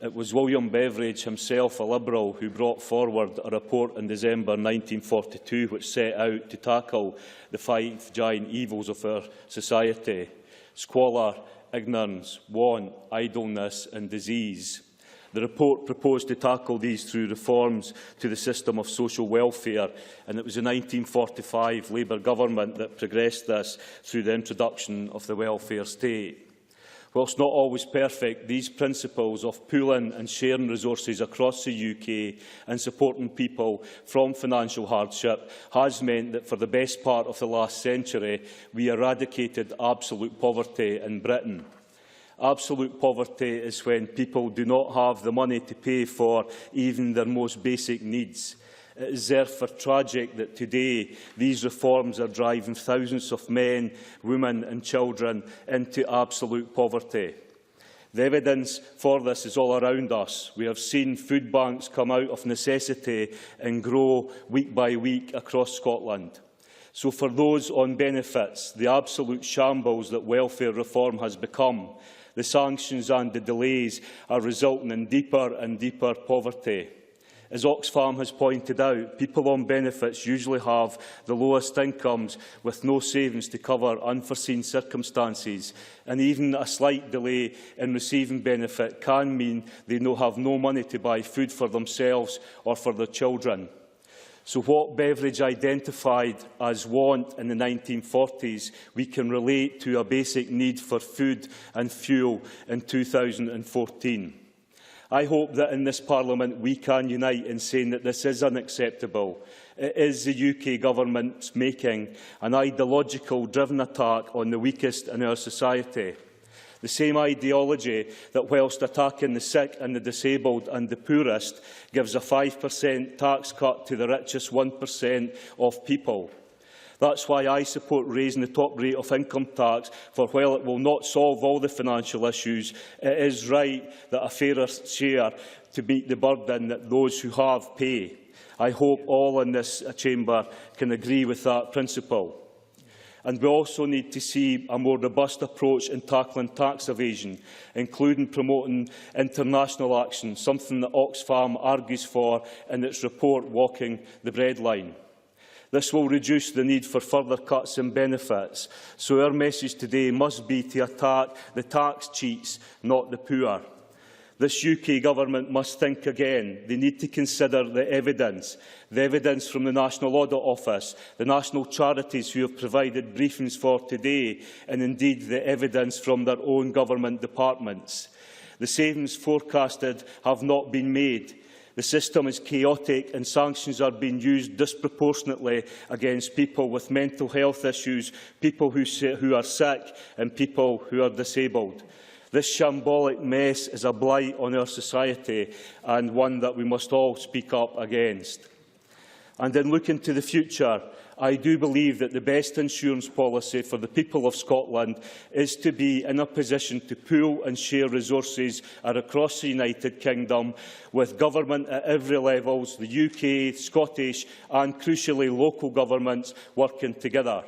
[SPEAKER 12] It was William Beveridge himself, a Liberal, who brought forward a report in December 1942 which set out to tackle the 5 giant evils of our society: squalor, ignorance, want, idleness and disease. The report proposed to tackle these through reforms to the system of social welfare, and it was the 1945 Labour government that progressed this through the introduction of the welfare state. Whilst not always perfect, these principles of pooling and sharing resources across the UK and supporting people from financial hardship has meant that for the best part of the last century we eradicated absolute poverty in Britain. Absolute poverty is when people do not have the money to pay for even their most basic needs. It is therefore tragic that today these reforms are driving thousands of men, women and children into absolute poverty. The evidence for this is all around us. We have seen food banks come out of necessity and grow week by week across Scotland. So for those on benefits, the absolute shambles that welfare reform has become, the sanctions and the delays are resulting in deeper and deeper poverty. As Oxfam has pointed out, people on benefits usually have the lowest incomes with no savings to cover unforeseen circumstances, and even a slight delay in receiving benefit can mean they have no money to buy food for themselves or for their children. So what Beveridge identified as want in the 1940s, we can relate to a basic need for food and fuel in 2014. I hope that in this Parliament we can unite in saying that this is unacceptable. It is the UK Government's making an ideological-driven attack on the weakest in our society. The same ideology that, whilst attacking the sick and the disabled and the poorest, gives a 5% tax cut to the richest 1% of people. That's why I support raising the top rate of income tax, for while it will not solve all the financial issues, it is right that a fairer share to beat the burden that those who have pay. I hope all in this chamber can agree with that principle. And we also need to see a more robust approach in tackling tax evasion, including promoting international action, something that Oxfam argues for in its report Walking the Breadline. This will reduce the need for further cuts in benefits, so our message today must be to attack the tax cheats, not the poor. This UK Government must think again. They need to consider the evidence from the National Audit Office, the national charities who have provided briefings for today, and indeed the evidence from their own government departments. The savings forecasted have not been made. The system is chaotic and sanctions are being used disproportionately against people with mental health issues, people who are sick and people who are disabled. This shambolic mess is a blight on our society and one that we must all speak up against. And in looking to the future, I do believe that the best insurance policy for the people of Scotland is to be in a position to pool and share resources across the United Kingdom, with government at every level, the UK, Scottish and, crucially, local governments working together.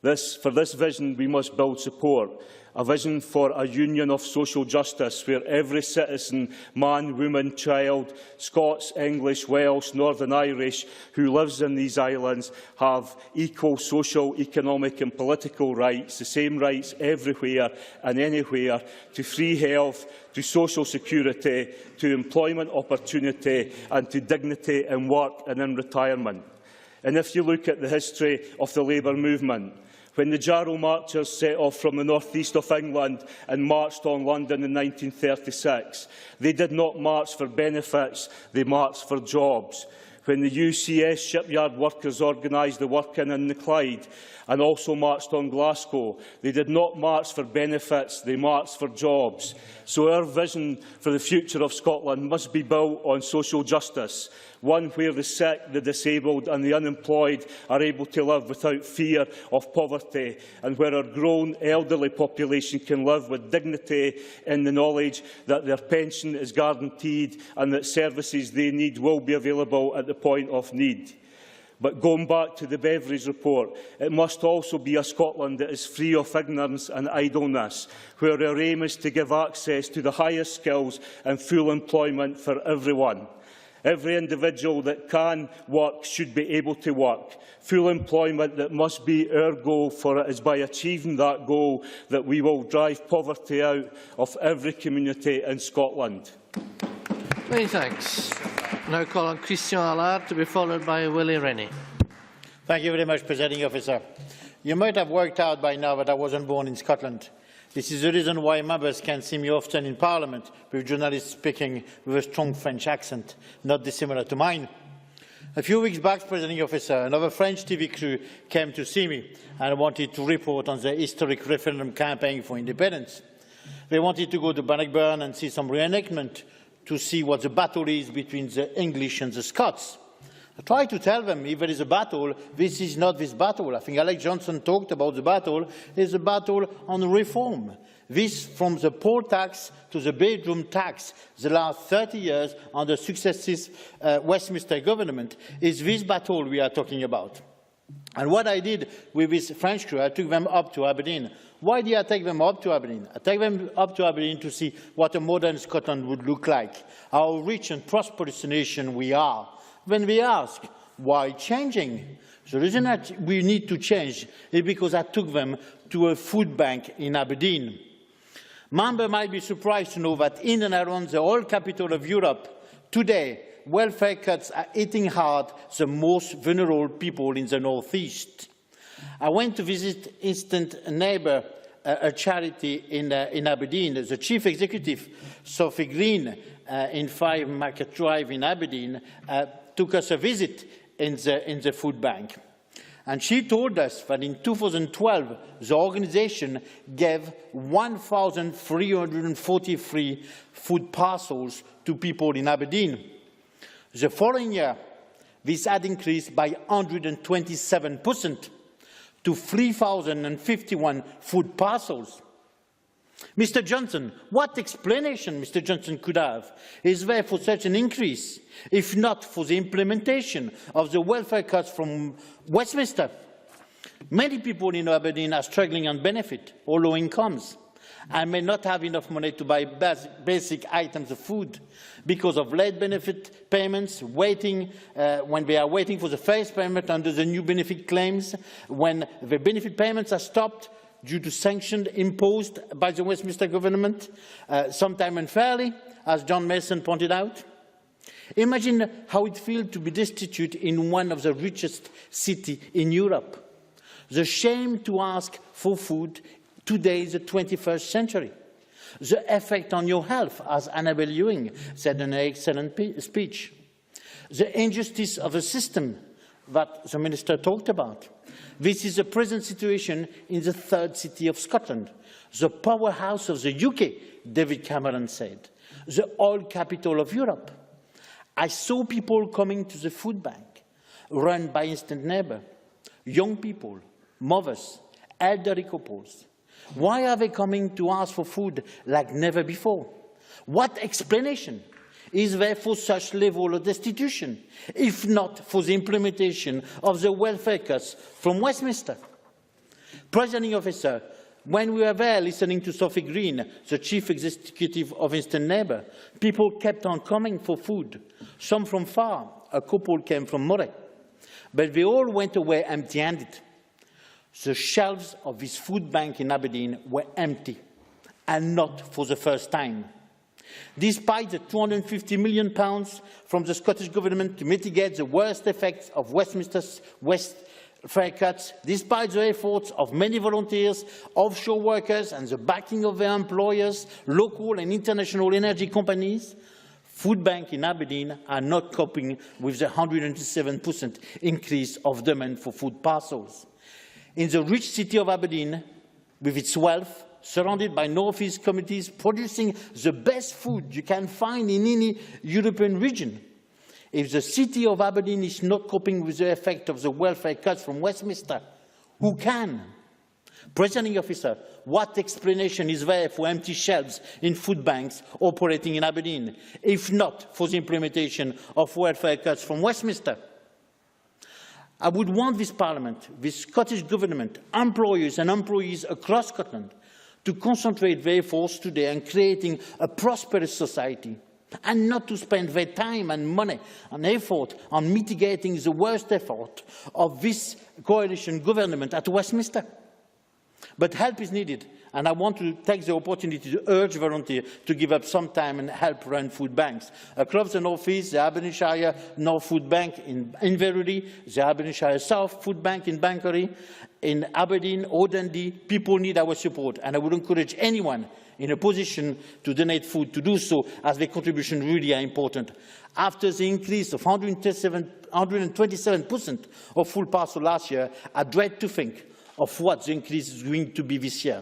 [SPEAKER 12] For this vision we must build support, a vision for a union of social justice where every citizen, man, woman, child, Scots, English, Welsh, Northern Irish, who lives in these islands have equal social, economic and political rights, the same rights everywhere and anywhere, to free health, to social security, to employment opportunity and to dignity in work and in retirement. And if you look at the history of the Labour movement, when the Jarrow marchers set off from the north-east of England and marched on London in 1936, they did not march for benefits, they marched for jobs. When the UCS shipyard workers organised the work-in the Clyde and also marched on Glasgow, they did not march for benefits, they marched for jobs. So our vision for the future of Scotland must be built on social justice, one where the sick, the disabled and the unemployed are able to live without fear of poverty, and where our grown elderly population can live with dignity in the knowledge that their pension is guaranteed and that services they need will be available at the point of need. But going back to the Beveridge report, it must also be a Scotland that is free of ignorance and idleness, where our aim is to give access to the highest skills and full employment for everyone. Every individual that can work should be able to work. Full employment that must be our goal, for it is by achieving that goal that we will drive poverty out of every community in Scotland.
[SPEAKER 6] Many thanks. Now call on Christian Allard to be followed by Willie Rennie.
[SPEAKER 13] Thank you very much, Presiding Officer. You might have worked out by now that I wasn't born in Scotland. This is the reason why members can see me often in Parliament with journalists speaking with a strong French accent, not dissimilar to mine. A few weeks back, Presiding Officer, another French TV crew came to see me and wanted to report on the historic referendum campaign for independence. They wanted to go to Bannockburn and see some reenactment to see what the battle is between the English and the Scots. I tried to tell them, if there is a battle, this is not this battle. I think Alex Johnson talked about the battle. It's a battle on reform. This, from the poll tax to the bedroom tax, the last 30 years under successive Westminster government, is this battle we are talking about. And what I did with this French crew, I took them up to Aberdeen. Why did I take them up to Aberdeen? I take them up to Aberdeen to see what a modern Scotland would look like, how rich and prosperous a nation we are. When we ask, why changing? The reason that we need to change is because I took them to a food bank in Aberdeen. Members might be surprised to know that in and around the oil capital of Europe, today, welfare cuts are hitting hard the most vulnerable people in the northeast. I went to visit Instant Neighbour, a charity in Aberdeen. The chief executive, Sophie Green, in 5 Market Drive in Aberdeen, took us a visit in the food bank. And she told us that in 2012, the organisation gave 1,343 food parcels to people in Aberdeen. The following year, this had increased by 127% to 3,051 food parcels. Mr. Johnson, what explanation Mr. Johnson could have is there for such an increase, if not for the implementation of the welfare cuts from Westminster? Many people in Aberdeen are struggling on benefit or low incomes and may not have enough money to buy basic items of food because of late benefit payments, when they are waiting for the first payment under the new benefit claims, when the benefit payments are stopped due to sanctions imposed by the Westminster government, sometimes unfairly, as John Mason pointed out. Imagine how it feels to be destitute in one of the richest cities in Europe. The shame to ask for food today is the 21st century. The effect on your health, as Annabel Ewing said in her excellent speech. The injustice of the system that the Minister talked about. This is the present situation in the 3rd city of Scotland, the powerhouse of the UK, David Cameron said, the oil capital of Europe. I saw people coming to the food bank, run by Instant Neighbour, young people, mothers, elderly couples. Why are they coming to ask for food like never before? What explanation is there for such level of destitution, if not for the implementation of the welfare cuts from Westminster? Presiding Officer, When we were there listening to Sophie Green, the chief executive of Instant Neighbour, people kept on coming for food, some from far. A couple came from Moray. But they all went away empty-handed. The shelves of this food bank in Aberdeen were empty, and not for the first time. Despite the £250 million from the Scottish Government to mitigate the worst effects of Westminster's welfare cuts, despite the efforts of many volunteers, offshore workers and the backing of their employers, local and international energy companies, food banks in Aberdeen are not coping with the 107% increase of demand for food parcels. In the rich city of Aberdeen, with its wealth, surrounded by North East communities producing the best food you can find in any European region, if the city of Aberdeen is not coping with the effect of the welfare cuts from Westminster, who can? Presiding Officer, what explanation is there for empty shelves in food banks operating in Aberdeen, if not for the implementation of welfare cuts from Westminster? I would want this Parliament, the Scottish Government, employers and employees across Scotland to concentrate their efforts today on creating a prosperous society and not to spend their time and money and effort on mitigating the worst effort of this coalition government at Westminster. But help is needed, and I want to take the opportunity to urge volunteers to give up some time and help run food banks. Across the North East, the Aberdeenshire North Food Bank in Inverurie, the Aberdeenshire South Food Bank in Banchory, in Aberdeen or Dundee, people need our support, and I would encourage anyone in a position to donate food to do so, as their contribution really are important. After the increase of 127% of food parcel last year, I dread to think of what the increase is going to be this year.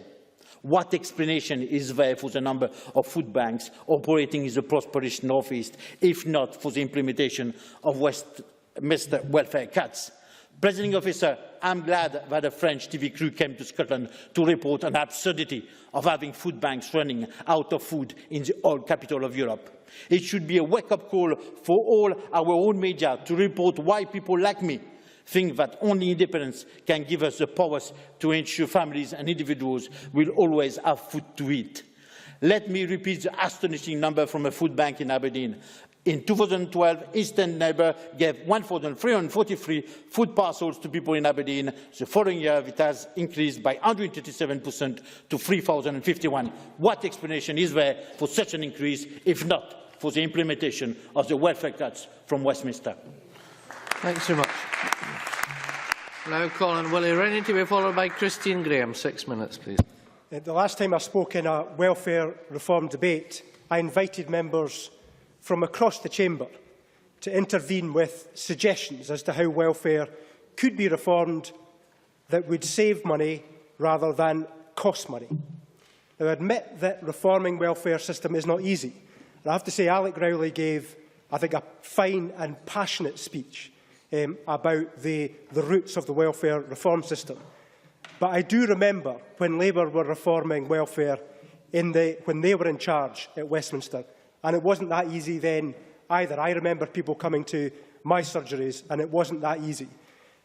[SPEAKER 13] What explanation is there for the number of food banks operating in the prosperous North East, if not for the implementation of Westminster welfare cuts? Presiding Officer, I'm glad that a French TV crew came to Scotland to report on the absurdity of having food banks running out of food in the old capital of Europe. It should be a wake-up call for all our own media to report why people like me think that only independence can give us the powers to ensure families and individuals will always have food to eat. Let me repeat the astonishing number from a food bank in Aberdeen. In 2012, Instant Neighbour gave 1,343 food parcels to people in Aberdeen. The following year, it has increased by 137% to 3,051. What explanation is there for such an increase, if not for the implementation of the welfare cuts from Westminster?
[SPEAKER 6] Thanks so much. Now call on Willie Rennie to be followed by Christine Graham. 6 minutes, please.
[SPEAKER 4] The last time I spoke in a welfare reform debate, I invited members from across the chamber to intervene with suggestions as to how welfare could be reformed that would save money rather than cost money. Now, I admit that reforming welfare system is not easy. And I have to say, Alec Rowley gave, I think, a fine and passionate speech about the roots of the welfare reform system. But I do remember when Labour were reforming welfare when they were in charge at Westminster, and it wasn't that easy then either. I remember people coming to my surgeries, and it wasn't that easy.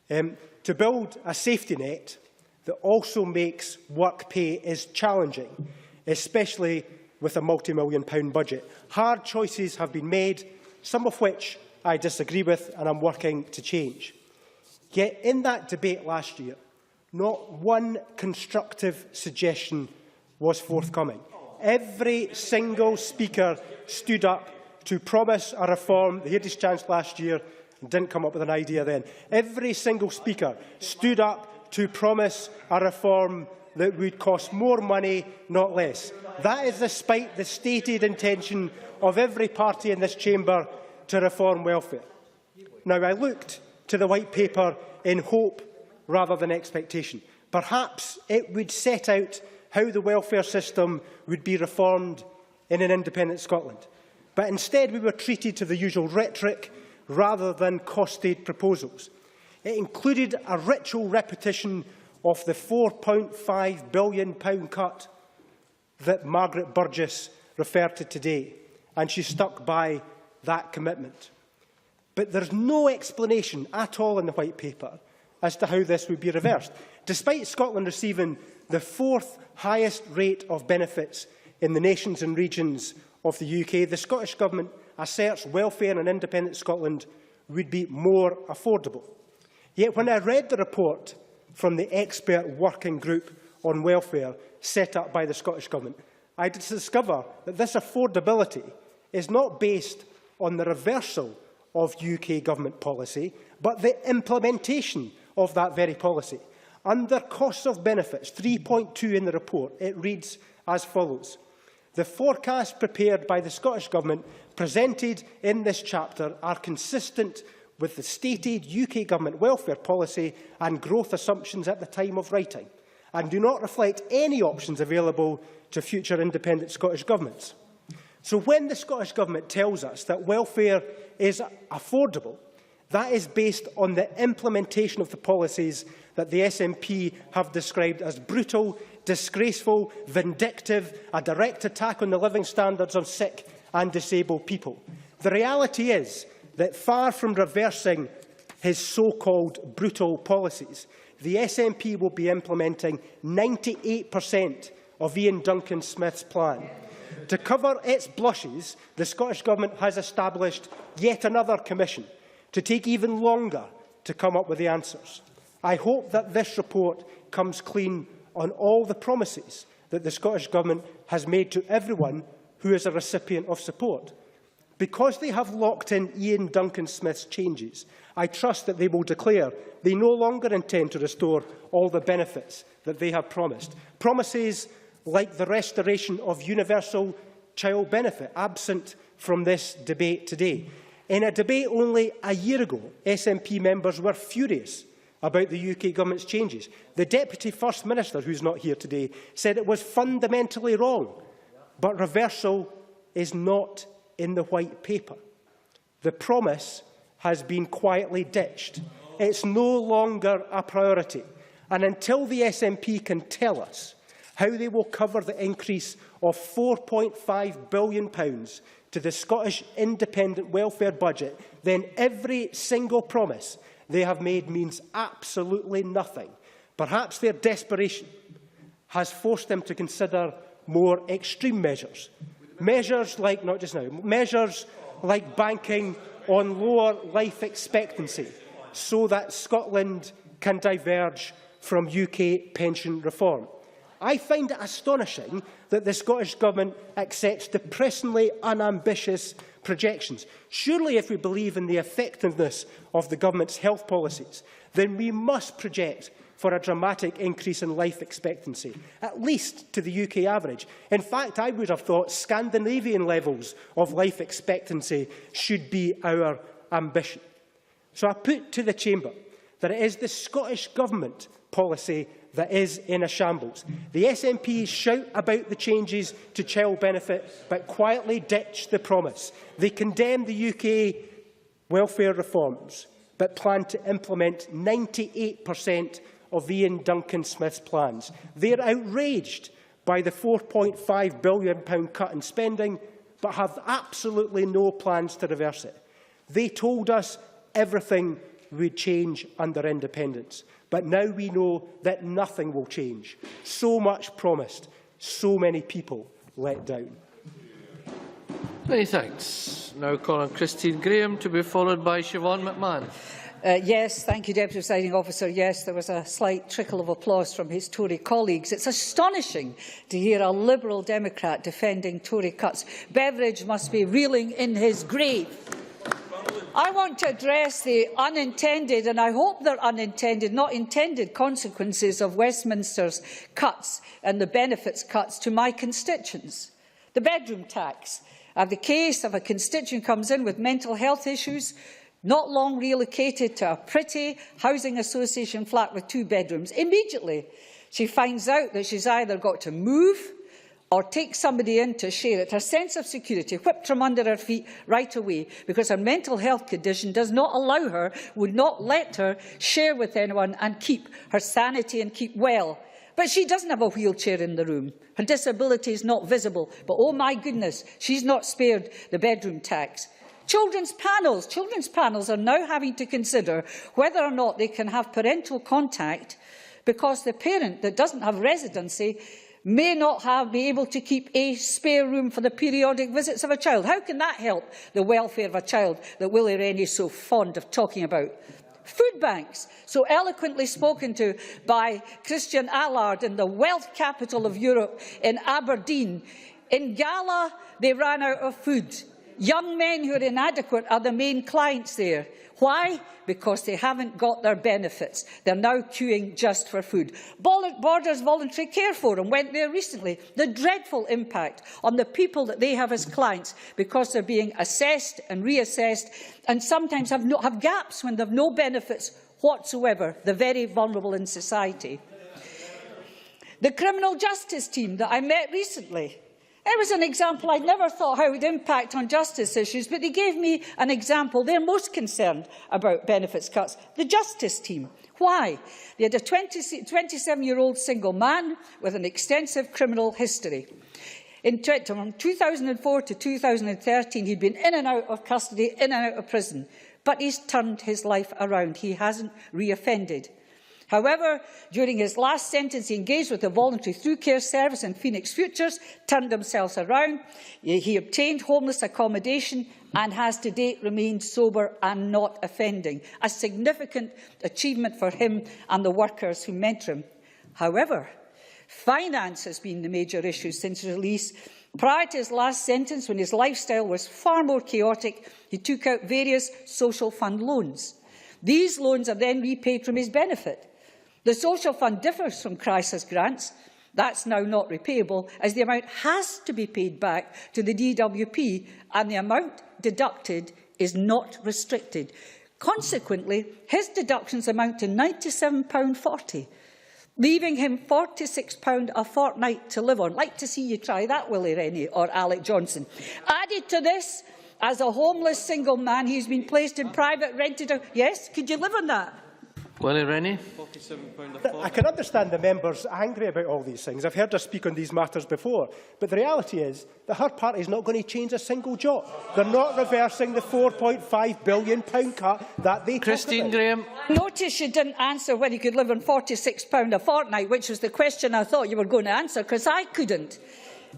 [SPEAKER 4] To build a safety net that also makes work pay is challenging, especially with a multi-million-pound budget. Hard choices have been made, some of which I disagree with and I'm working to change. Yet in that debate last year, not one constructive suggestion was forthcoming. Every single speaker stood up to promise a reform. They had his chance last year and didn't come up with an idea then. Every single speaker stood up to promise a reform that would cost more money, not less. That is despite the stated intention of every party in this chamber to reform welfare. Now, I looked to the White Paper in hope rather than expectation. Perhaps it would set out how the welfare system would be reformed in an independent Scotland. But instead, we were treated to the usual rhetoric rather than costed proposals. It included a ritual repetition of the £4.5 billion cut that Margaret Burgess referred to today, and she stuck by that commitment. But there's no explanation at all in the White Paper as to how this would be reversed. Despite Scotland receiving the fourth highest rate of benefits in the nations and regions of the UK, the Scottish Government asserts welfare in independent Scotland would be more affordable. Yet when I read the report from the expert working group on welfare set up by the Scottish Government, I discover that this affordability is not based on the reversal of UK Government policy, but the implementation of that very policy. Under costs of benefits 3.2 in the report, it reads as follows. The forecasts prepared by the Scottish Government presented in this chapter are consistent with the stated UK Government welfare policy and growth assumptions at the time of writing, and do not reflect any options available to future independent Scottish governments. So when the Scottish Government tells us that welfare is affordable, that is based on the implementation of the policies that the SNP have described as brutal, disgraceful, vindictive, a direct attack on the living standards of sick and disabled people. The reality is that far from reversing his so-called brutal policies, the SNP will be implementing 98% of Ian Duncan Smith's plan. To cover its blushes, the Scottish Government has established yet another commission to take even longer to come up with the answers. I hope that this report comes clean on all the promises that the Scottish Government has made to everyone who is a recipient of support. Because they have locked in Ian Duncan Smith's changes, I trust that they will declare they no longer intend to restore all the benefits that they have promised. Promises like the restoration of universal child benefit, absent from this debate today. In a debate only a year ago, SNP members were furious about the UK Government's changes. The Deputy First Minister, who is not here today, said it was fundamentally wrong. But reversal is not in the white paper. The promise has been quietly ditched. It's no longer a priority. And until the SNP can tell us how they will cover the increase of £4.5 billion to the Scottish independent welfare budget, then every single promise they have made means absolutely nothing. Perhaps their desperation has forced them to consider more extreme measures. Measures like, not just now, measures like banking on lower life expectancy so that Scotland can diverge from UK pension reform. I find it astonishing that the Scottish Government accepts depressingly unambitious projections. Surely, if we believe in the effectiveness of the Government's health policies, then we must project for a dramatic increase in life expectancy, at least to the UK average. In fact, I would have thought Scandinavian levels of life expectancy should be our ambition. So I put to the Chamber that it is the Scottish Government policy that is in a shambles. The SNP shout about the changes to child benefit, but quietly ditch the promise. They condemn the UK welfare reforms, but plan to implement 98% of Ian Duncan Smith's plans. They're outraged by the £4.5 billion cut in spending, but have absolutely no plans to reverse it. They told us everything would change under independence. But now we know that nothing will change. So much promised, so many people let down.
[SPEAKER 6] Many thanks. Now call on Christine Graham to be followed by Siobhan McMahon.
[SPEAKER 14] Yes, thank you, Deputy Presiding Officer. Yes, there was a slight trickle of applause from his Tory colleagues. It's astonishing to hear a Liberal Democrat defending Tory cuts. Beveridge must be reeling in his grave. I want to address the unintended, and I hope they're unintended, not intended, consequences of Westminster's cuts and the benefits cuts to my constituents. The bedroom tax. I have the case of a constituent comes in with mental health issues, not long relocated to a pretty housing association flat with 2 bedrooms. Immediately, she finds out that she's either got to move or take somebody in to share it. Her sense of security whipped from under her feet right away because her mental health condition does not allow her, would not let her share with anyone and keep her sanity and keep well. But she doesn't have a wheelchair in the room. Her disability is not visible. But oh my goodness, she's not spared the bedroom tax. Children's panels are now having to consider whether or not they can have parental contact because the parent that doesn't have residency may not be able to keep a spare room for the periodic visits of a child. How can that help the welfare of a child that Willie Rennie is so fond of talking about? Food banks, so eloquently spoken to by Christian Allard in the wealth capital of Europe in Aberdeen. In Gala, they ran out of food. Young men who are inadequate are the main clients there. Why? Because they haven't got their benefits. They're now queuing just for food. Borders Voluntary Care Forum went there recently. The dreadful impact on the people that they have as clients because they're being assessed and reassessed and sometimes have gaps when they have no benefits whatsoever, the very vulnerable in society. The criminal justice team that I met recently, it was an example. I'd never thought how it would impact on justice issues, but they gave me an example. They're most concerned about benefits cuts. The justice team. Why? They had a 27-year-old single man with an extensive criminal history. From 2004 to 2013, he'd been in and out of custody, in and out of prison. But he's turned his life around. He hasn't reoffended. However, during his last sentence, he engaged with the voluntary through care service in Phoenix Futures, turned himself around. He obtained homeless accommodation and has to date remained sober and not offending. A significant achievement for him and the workers who mentor him. However, finance has been the major issue since release. Prior to his last sentence, when his lifestyle was far more chaotic, he took out various social fund loans. These loans are then repaid from his benefit. The social fund differs from crisis grants. That's now not repayable, as the amount has to be paid back to the DWP, and the amount deducted is not restricted. Consequently, his deductions amount to £97.40, leaving him £46 a fortnight to live on. I'd like to see you try that, Willie Rennie or Alec Johnson. Added to this, as a homeless single man, he's been placed in private rented... Yes, could you live on that?
[SPEAKER 6] Willie Rennie.
[SPEAKER 4] I can understand the members angry about all these things. I've heard her speak on these matters before. But the reality is that her party is not going to change a single jot. They're not reversing the £4.5 billion cut that they
[SPEAKER 6] Christine Graham.
[SPEAKER 14] Notice you didn't answer whether you could live on £46 a fortnight, which was the question I thought you were going to answer, because I couldn't.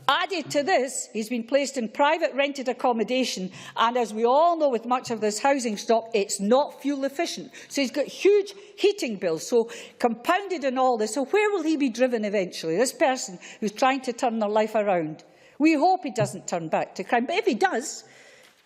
[SPEAKER 14] Added to this, he's been placed in private rented accommodation, and as we all know with much of this housing stock, it's not fuel efficient. So he's got huge heating bills, so compounded in all this. So where will he be driven eventually, this person who's trying to turn their life around? We hope he doesn't turn back to crime, but if he does,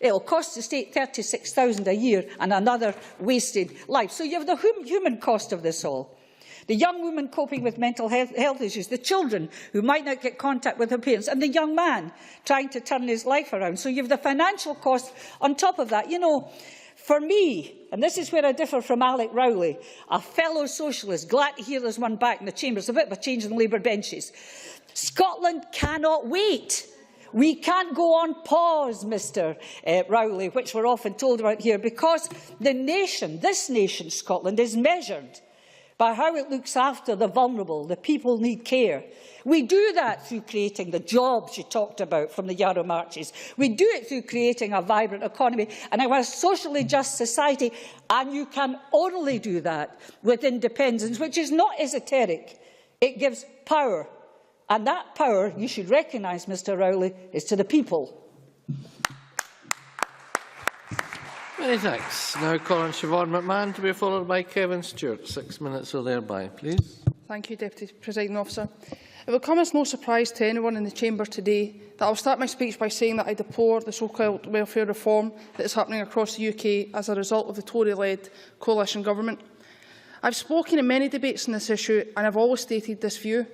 [SPEAKER 14] it will cost the state £36,000 a year and another wasted life. So you have the human cost of this all. The young woman coping with mental health issues, the children who might not get contact with their parents, and the young man trying to turn his life around. So you have the financial cost on top of that. You know, for me, and this is where I differ from Alec Rowley, a fellow socialist, glad to hear there's one back in the chamber. It's a bit of a change in the Labour benches. Scotland cannot wait. We can't go on pause, Mr Rowley, which we're often told about here, because the nation, this nation, Scotland, is measured by how it looks after the vulnerable, the people need care. We do that through creating the jobs you talked about from the Yarrow marches. We do it through creating a vibrant economy and a socially just society, and you can only do that with independence, which is not esoteric. It gives power, and that power, you should recognise, Mr Rowley, is to the people.
[SPEAKER 6] Many thanks. Now call on Siobhan McMahon to be followed by Kevin Stewart. 6 minutes or thereby, please.
[SPEAKER 15] Thank you, Deputy Presiding Officer. It will come as no surprise to anyone in the Chamber today that I will start my speech by saying that I deplore the so-called welfare reform that is happening across the UK as a result of the Tory-led coalition government. I have spoken in many debates on this issue and have always stated this view.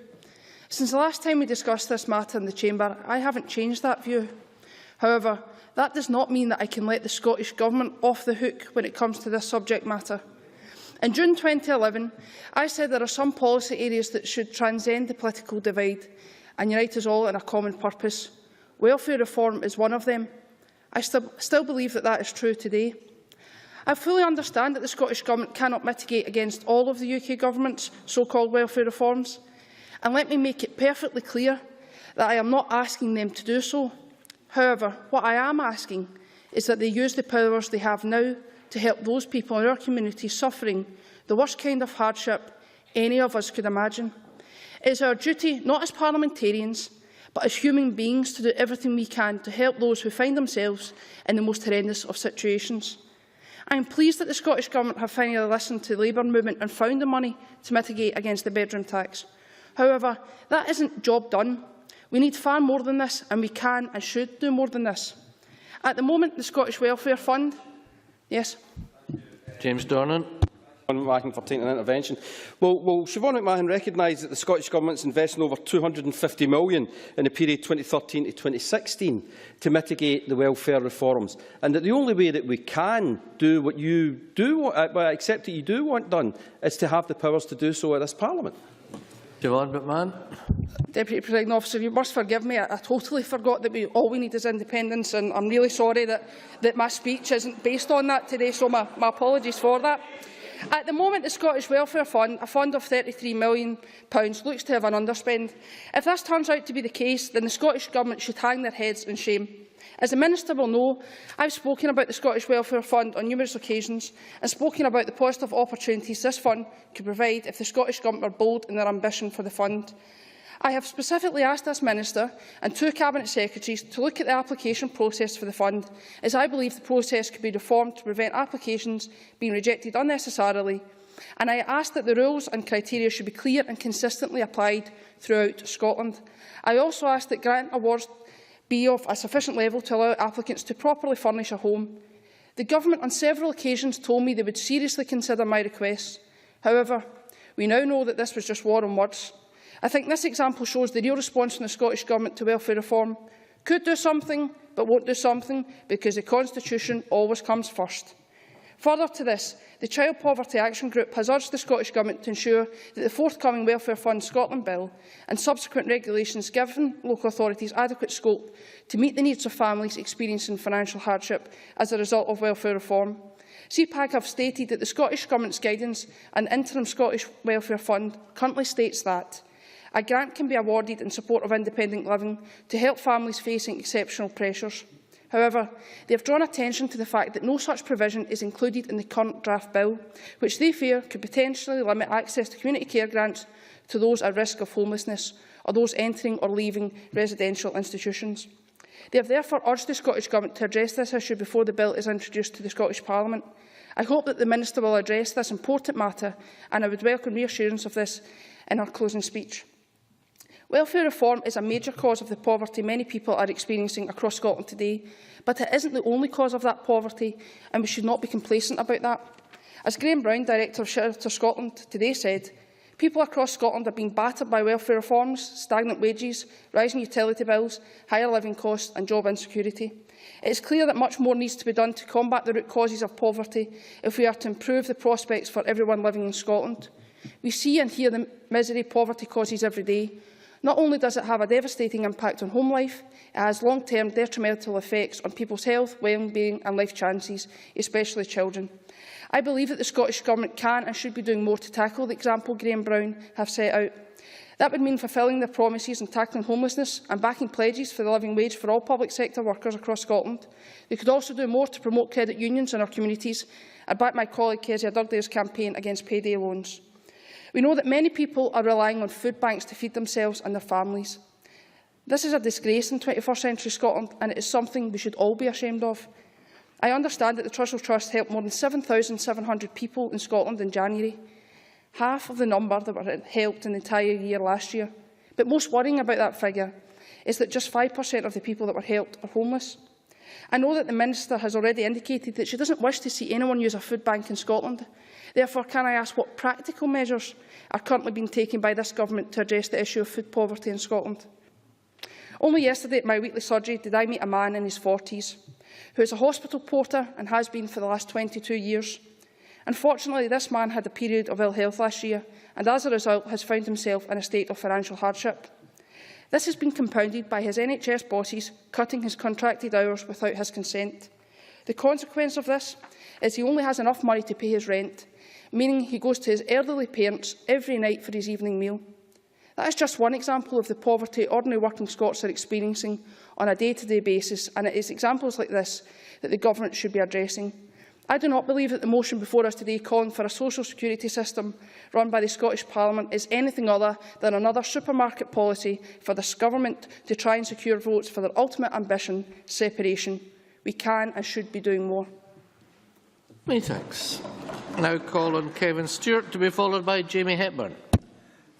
[SPEAKER 15] Since the last time we discussed this matter in the Chamber, I haven't changed that view. However, that does not mean that I can let the Scottish Government off the hook when it comes to this subject matter. In June 2011, I said there are some policy areas that should transcend the political divide and unite us all in a common purpose. Welfare reform is one of them. I still believe that that is true today. I fully understand that the Scottish Government cannot mitigate against all of the UK Government's so-called welfare reforms. And let me make it perfectly clear that I am not asking them to do so. However, what I am asking is that they use the powers they have now to help those people in our community suffering the worst kind of hardship any of us could imagine. It is our duty, not as parliamentarians, but as human beings, to do everything we can to help those who find themselves in the most horrendous of situations. I am pleased that the Scottish Government have finally listened to the Labour movement and found the money to mitigate against the bedroom tax. However, that isn't job done. We need far more than this, and we can and should do more than this. At the moment, the Scottish Welfare Fund... Yes?
[SPEAKER 6] James Dornan.
[SPEAKER 16] McMahon for taking an intervention. Well, Siobhan McMahon recognised that the Scottish Government is investing over £250 million in the period 2013 to 2016 to mitigate the welfare reforms, and that the only way that we can do what you do, I accept that you do want done, is to have the powers to do so at this Parliament.
[SPEAKER 6] Siobhan McMahon.
[SPEAKER 15] Deputy Presiding Officer, you must forgive me. I totally forgot that all we need is independence, and I'm really sorry that my speech isn't based on that today, so my apologies for that. At the moment, the Scottish Welfare Fund, a fund of £33 million, looks to have an underspend. If this turns out to be the case, then the Scottish Government should hang their heads in shame. As the Minister will know, I have spoken about the Scottish Welfare Fund on numerous occasions and spoken about the positive opportunities this fund could provide if the Scottish Government were bold in their ambition for the fund. I have specifically asked this Minister and 2 Cabinet Secretaries to look at the application process for the fund, as I believe the process could be reformed to prevent applications being rejected unnecessarily, and I ask that the rules and criteria should be clear and consistently applied throughout Scotland. I also ask that grant awards be of a sufficient level to allow applicants to properly furnish a home. The Government on several occasions told me they would seriously consider my requests. However, we now know that this was just war on words. I think this example shows the real response from the Scottish Government to welfare reform. Could do something, but won't do something, because the Constitution always comes first. Further to this, the Child Poverty Action Group has urged the Scottish Government to ensure that the forthcoming Welfare Fund Scotland Bill and subsequent regulations give local authorities adequate scope to meet the needs of families experiencing financial hardship as a result of welfare reform. CPAG have stated that the Scottish Government's guidance and interim Scottish Welfare Fund currently states that a grant can be awarded in support of independent living to help families facing exceptional pressures. However, they have drawn attention to the fact that no such provision is included in the current draft bill, which they fear could potentially limit access to community care grants to those at risk of homelessness or those entering or leaving residential institutions. They have therefore urged the Scottish Government to address this issue before the bill is introduced to the Scottish Parliament. I hope that the Minister will address this important matter, and I would welcome reassurance of this in her closing speech. Welfare reform is a major cause of the poverty many people are experiencing across Scotland today, but it isn't the only cause of that poverty, and we should not be complacent about that. As Graham Brown, Director of Shelter Scotland, today said, people across Scotland are being battered by welfare reforms, stagnant wages, rising utility bills, higher living costs and job insecurity. It is clear that much more needs to be done to combat the root causes of poverty if we are to improve the prospects for everyone living in Scotland. We see and hear the misery poverty causes every day. Not only does it have a devastating impact on home life, it has long-term detrimental effects on people's health, well-being and life chances, especially children. I believe that the Scottish Government can and should be doing more to tackle the example Graham Brown have set out. That would mean fulfilling their promises and tackling homelessness and backing pledges for the living wage for all public sector workers across Scotland. They could also do more to promote credit unions in our communities and back my colleague Kezia Dugdale's campaign against payday loans. We know that many people are relying on food banks to feed themselves and their families. This is a disgrace in 21st century Scotland, and it is something we should all be ashamed of. I understand that the Trussell Trust helped more than 7,700 people in Scotland in January, half of the number that were helped in the entire year last year. But most worrying about that figure is that just 5% of the people that were helped are homeless. I know that the Minister has already indicated that she doesn't wish to see anyone use a food bank in Scotland. Therefore, can I ask what practical measures are currently being taken by this Government to address the issue of food poverty in Scotland? Only yesterday at my weekly surgery did I meet a man in his 40s who is a hospital porter and has been for the last 22 years. Unfortunately, this man had a period of ill health last year and as a result has found himself in a state of financial hardship. This has been compounded by his NHS bosses cutting his contracted hours without his consent. The consequence of this is he only has enough money to pay his rent, meaning he goes to his elderly parents every night for his evening meal. That is just one example of the poverty ordinary working Scots are experiencing on a day-to-day basis, and it is examples like this that the Government should be addressing. I do not believe that the motion before us today calling for a social security system run by the Scottish Parliament is anything other than another supermarket policy for this government to try and secure votes for their ultimate ambition, separation. We can and should be doing more.
[SPEAKER 6] Many thanks. I now call on Kevin Stewart to be followed by Jamie Hepburn.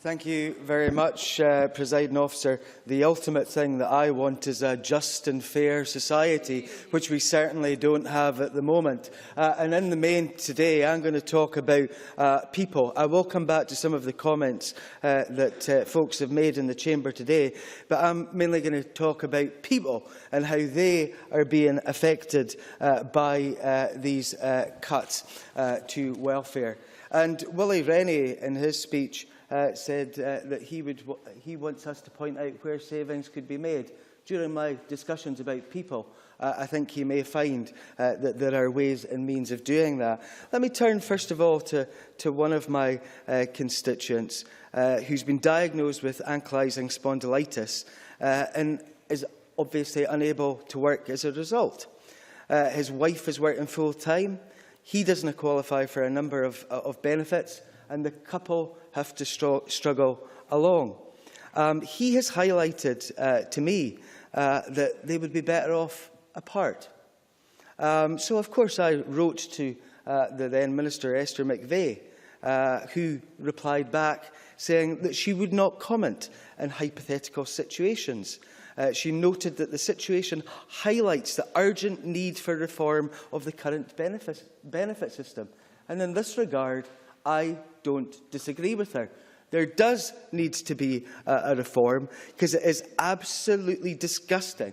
[SPEAKER 9] Thank you very much, Presiding Officer. The ultimate thing that I want is a just and fair society, which we certainly don't have at the moment. And in the main today, I'm going to talk about people. I will come back to some of the comments that folks have made in the Chamber today, but I'm mainly going to talk about people and how they are being affected by these cuts to welfare. And Willie Rennie, in his speech, said that he wants us to point out where savings could be made. During my discussions about people, I think he may find that there are ways and means of doing that. Let me turn first of all to one of my constituents who's been diagnosed with ankylosing spondylitis and is obviously unable to work as a result. His wife is working full-time. He doesn't qualify for a number of benefits, and the couple have to struggle along. He has highlighted to me that they would be better off apart. So, of course, I wrote to the then Minister Esther McVey, who replied back saying that she would not comment on hypothetical situations. She noted that the situation highlights the urgent need for reform of the current benefit system. And in this regard, I don't disagree with her. There does need to be a reform, because it is absolutely disgusting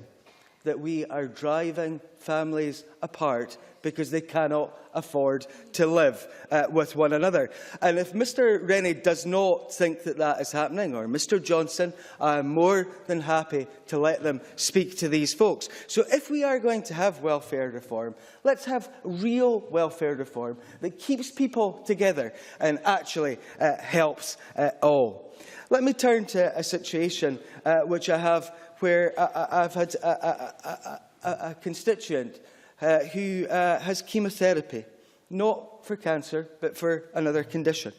[SPEAKER 9] that we are driving families apart because they cannot afford to live with one another. And if Mr Rennie does not think that that is happening, or Mr Johnson, I am more than happy to let them speak to these folks. So if we are going to have welfare reform, let's have real welfare reform that keeps people together and actually helps all. Let me turn to a situation which I have where I've had a constituent who has chemotherapy, not for cancer, but for another condition.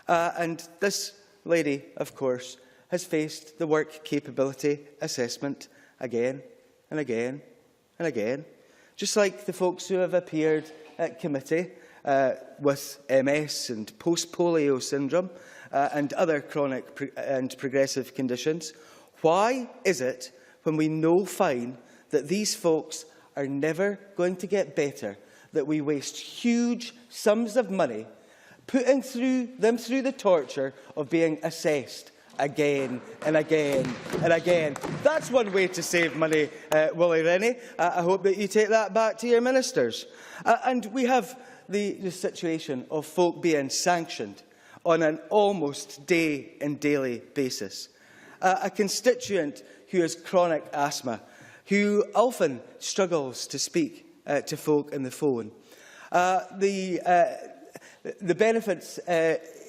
[SPEAKER 9] And this lady, of course, has faced the work capability assessment again and again and again, just like the folks who have appeared at committee with MS and post-polio syndrome and other chronic and progressive conditions. Why is it, when we know fine that these folks are never going to get better, that we waste huge sums of money putting them through the torture of being assessed again and again and again? That's one way to save money, Willie Rennie. I hope that you take that back to your ministers. And we have the situation of folk being sanctioned on an almost day and daily basis. A constituent who has chronic asthma, who often struggles to speak to folk on the phone. The benefits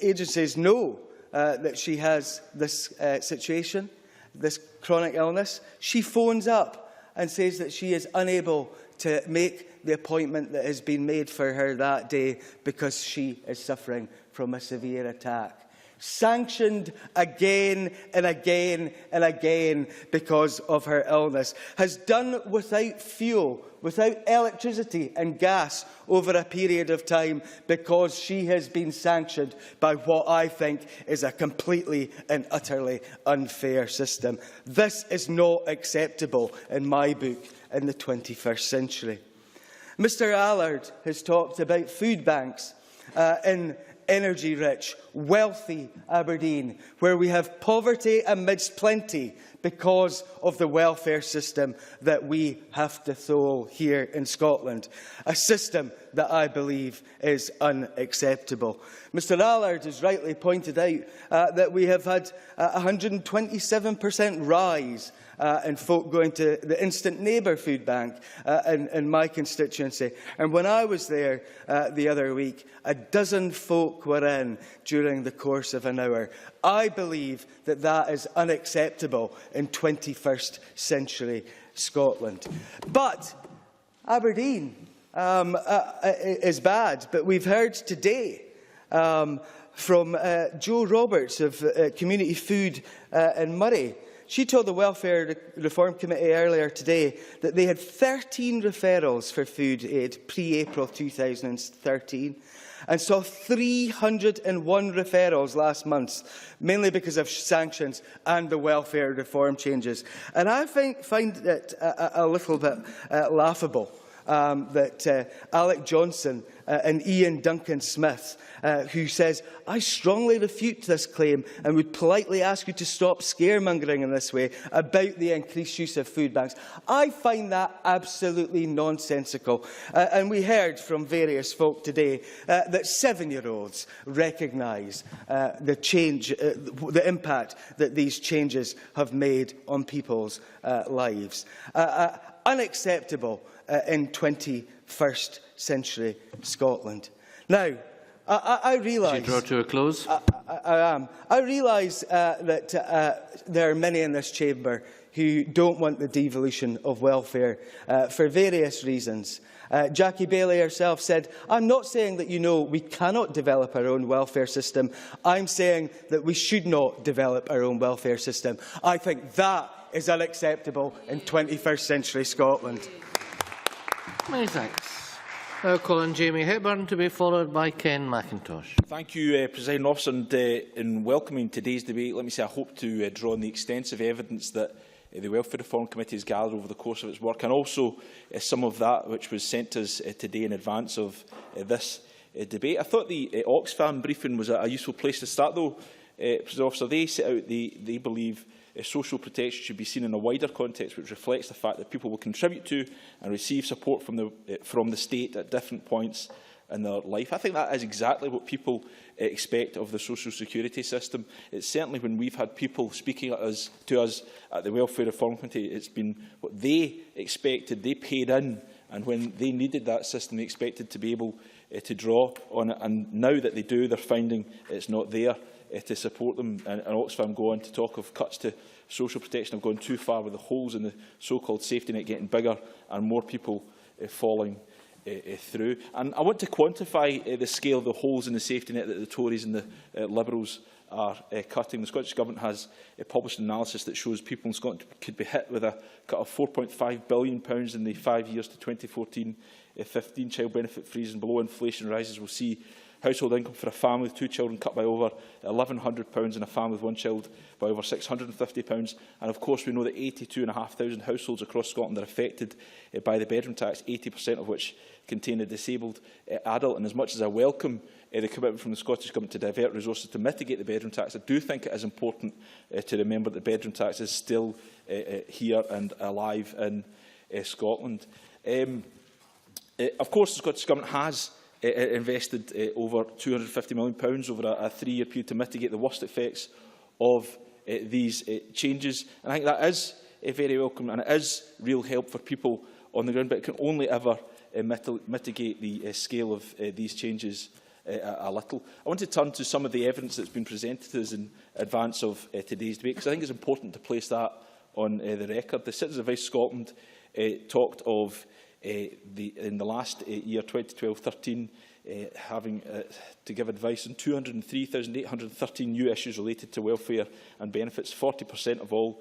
[SPEAKER 9] agencies know that she has this situation, this chronic illness. She phones up and says that she is unable to make the appointment that has been made for her that day because she is suffering from a severe attack. Sanctioned again and again and again because of her illness, has done without fuel, without electricity and gas over a period of time because she has been sanctioned by what I think is a completely and utterly unfair system. This is not acceptable in my book in the 21st century. Mr Allard has talked about food banks in energy-rich, wealthy Aberdeen, where we have poverty amidst plenty because of the welfare system that we have to throw here in Scotland, a system that I believe is unacceptable. Mr Allard has rightly pointed out that we have had a 127% rise in folk going to the Instant Neighbour food bank in my constituency. And when I was there the other week, a dozen folk were in during the course of an hour. I believe that that is unacceptable in 21st century Scotland. But Aberdeen is bad, but we've heard today from Jo Roberts of Community Food in Murray. She told the Welfare Reform Committee earlier today that they had 13 referrals for food aid pre-April 2013 and saw 301 referrals last month, mainly because of sanctions and the welfare reform changes. And I find it a little bit laughable that Alec Johnson and Ian Duncan-Smith, who says, "I strongly refute this claim and would politely ask you to stop scaremongering in this way about the increased use of food banks." I find that absolutely nonsensical. And we heard from various folk today that 7-year-olds recognise the change, the impact that these changes have made on people's lives. Unacceptable in 21st century Scotland. Now, I realise...
[SPEAKER 6] Draw to a close.
[SPEAKER 9] I realise that there are many in this chamber who don't want the devolution of welfare for various reasons. Jackie Bailey herself said, "I'm not saying that we cannot develop our own welfare system. I'm saying that we should not develop our own welfare system." I think that is unacceptable in 21st century Scotland.
[SPEAKER 6] Many thanks. Now call on Jamie Hepburn to be followed by Ken McIntosh.
[SPEAKER 17] Thank you, Presiding Officer. And in welcoming today's debate, let me say I hope to draw on the extensive evidence that the Welfare Reform Committee has gathered over the course of its work, and also some of that which was sent to us today in advance of this debate. I thought the Oxfam briefing was a useful place to start, though. Presiding Officer, they set out they believe social protection should be seen in a wider context, which reflects the fact that people will contribute to and receive support from the state at different points in their life. I think that is exactly what people expect of the social security system. It's certainly when we've had people speaking to us at the Welfare Reform Committee, it's been what they expected. They paid in, and when they needed that system, they expected to be able to draw on it. And now that they do, they're finding it's not there to support them. And Oxfam go on to talk of cuts to social protection have gone too far, with the holes in the so-called safety net getting bigger and more people falling through. And I want to quantify the scale of the holes in the safety net that the Tories and the Liberals are cutting. The Scottish Government has published an analysis that shows people in Scotland could be hit with a cut of £4.5 billion in the 5 years to 2014-15. Child benefit freeze and below inflation rises will see household income for a family with 2 children cut by over £1,100 and a family with 1 child by over £650. And of course we know that 82,500 households across Scotland are affected by the bedroom tax, 80% of which contain a disabled adult. And as much as I welcome the commitment from the Scottish Government to divert resources to mitigate the bedroom tax, I do think it is important to remember that the bedroom tax is still here and alive in Scotland. Of course, the Scottish Government has invested over £250 million over a 3-year period to mitigate the worst effects of these changes. And I think that is very welcome, and it is real help for people on the ground, but it can only ever mitigate the scale of these changes a little. I want to turn to some of the evidence that's been presented to us in advance of today's debate, because I think it's important to place that on the record. The Citizens Advice Scotland talked of in the last year, 2012-13, having to give advice on 203,813 new issues related to welfare and benefits, 40% of all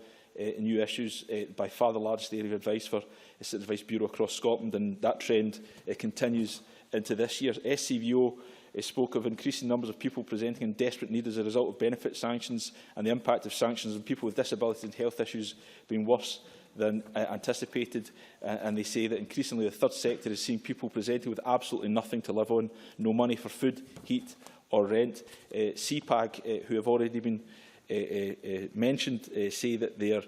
[SPEAKER 17] new issues, by far the largest area of advice for the Citizens Advice Bureau across Scotland, and that trend continues into this year. SCVO spoke of increasing numbers of people presenting in desperate need as a result of benefit sanctions, and the impact of sanctions on people with disabilities and health issues being worse than anticipated, and they say that increasingly the third sector is seeing people presenting with absolutely nothing to live on, no money for food, heat or rent. CPAG, who have already been mentioned, say that their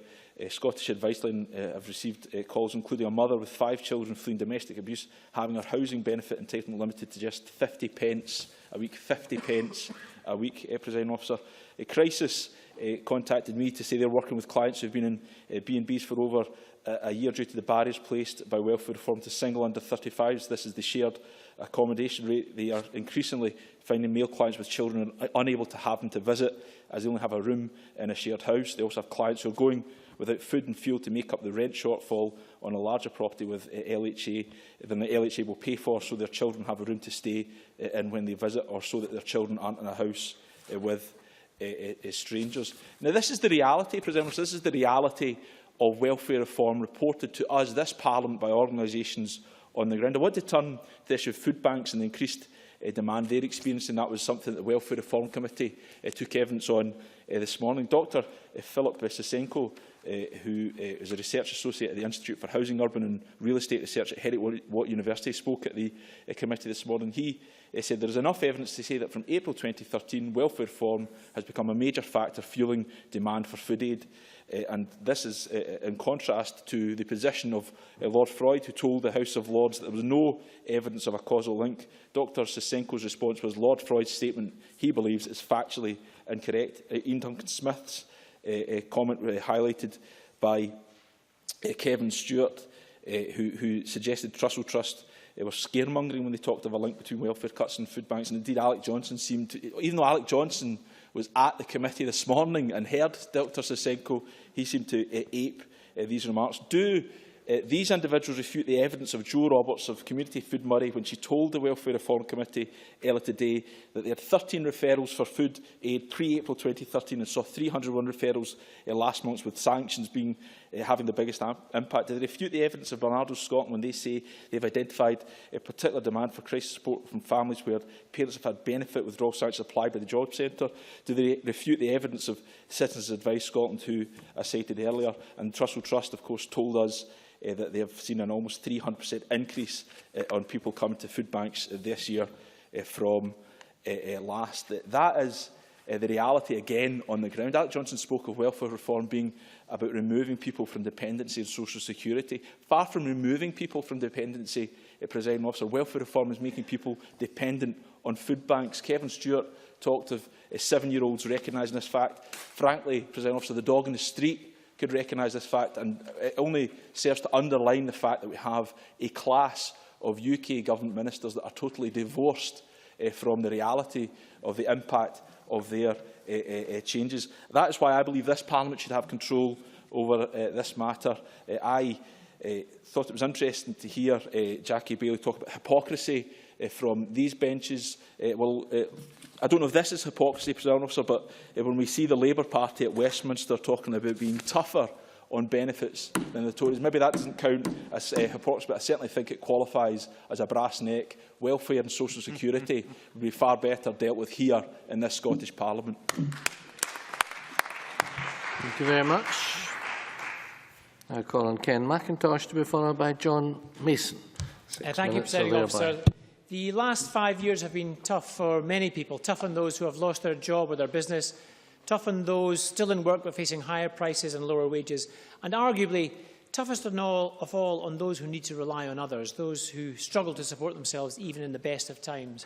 [SPEAKER 17] Scottish Advice Line have received calls including a mother with 5 children fleeing domestic abuse having her housing benefit entitlement limited to just 50 pence a week. 50 pence a week, Presiding Officer. Crisis contacted me to say they're working with clients who have been in B&Bs for over a year due to the barriers placed by welfare reform to single under 35s. This is the shared accommodation rate. They are increasingly finding male clients with children unable to have them to visit, as they only have a room in a shared house. They also have clients who are going without food and fuel to make up the rent shortfall on a larger property with LHA than the LHA will pay for, so their children have a room to stay in when they visit, or so that their children aren't in a house with strangers. Now, this is the reality, President. This is the reality of welfare reform reported to us, this Parliament, by organisations on the ground. I want to turn to the issue of food banks and the increased demand they're experiencing. That was something that the Welfare Reform Committee took evidence on this morning. Dr. Philip Sisenko, who is a research associate at the Institute for Housing, Urban and Real Estate Research at Heriot-Watt University, spoke at the committee this morning. He said there is enough evidence to say that from April 2013, welfare reform has become a major factor fuelling demand for food aid. And this is in contrast to the position of Lord Freud, who told the House of Lords that there was no evidence of a causal link. Dr. Sisenko's response was Lord Freud's statement, he believes, is factually incorrect. Ian Duncan-Smith's comment highlighted by Kevin Stewart, who suggested Trussell Trust were scaremongering when they talked of a link between welfare cuts and food banks. And indeed, Alec Johnson seemed to, even though Alec Johnson was at the committee this morning and heard Dr. Sisenko, he seemed to ape these remarks. Do these individuals refute the evidence of Jo Roberts of Community Food Murray when she told the Welfare Reform Committee earlier today that they had 13 referrals for food aid pre-April 2013 and saw 301 referrals last month, with sanctions being having the biggest impact? Do they refute the evidence of Bernardo Scotland when they say they've identified a particular demand for crisis support from families where parents have had benefit withdrawal sanctions applied by the Job Centre? Do they refute the evidence of Citizens Advice Scotland, who I cited earlier? And Trussell Trust, of course, told us that they have seen an almost 300% increase on people coming to food banks this year from last. That is the reality again on the ground. Alec Johnson spoke of welfare reform being about removing people from dependency and social security. Far from removing people from dependency, Presiding Officer, welfare reform is making people dependent on food banks. Kevin Stewart talked of 7-year-olds recognising this fact. Frankly, Presiding Officer, the dog in the street could recognise this fact, and it only serves to underline the fact that we have a class of UK government ministers that are totally divorced from the reality of the impact of their changes. That is why I believe this Parliament should have control over this matter. I thought it was interesting to hear Jackie Baillie talk about hypocrisy from these benches. I don't know if this is hypocrisy, President Officer, but when we see the Labour Party at Westminster talking about being tougher on benefits than the Tories, maybe that doesn't count as hypocrisy, but I certainly think it qualifies as a brass neck. Welfare and social security would be far better dealt with here in this Scottish Parliament.
[SPEAKER 6] Thank you very much. I call on Ken McIntosh to be followed by John Mason.
[SPEAKER 18] Thank you, Presiding Officer. The last 5 years have been tough for many people, tough on those who have lost their job or their business, tough on those still in work but facing higher prices and lower wages, and arguably toughest of all on those who need to rely on others, those who struggle to support themselves even in the best of times.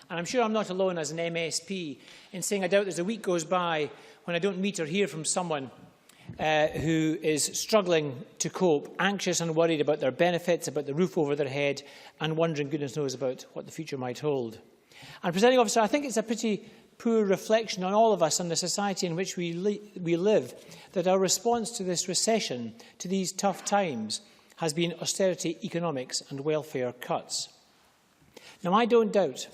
[SPEAKER 18] And I'm sure I'm not alone as an MSP in saying I doubt there's a week goes by when I don't meet or hear from someone who is struggling to cope, anxious and worried about their benefits, about the roof over their head, and wondering, goodness knows, about what the future might hold. And, Presiding Officer, I think it's a pretty poor reflection on all of us and the society in which we live that our response to this recession, to these tough times, has been austerity economics and welfare cuts. Now, I don't doubt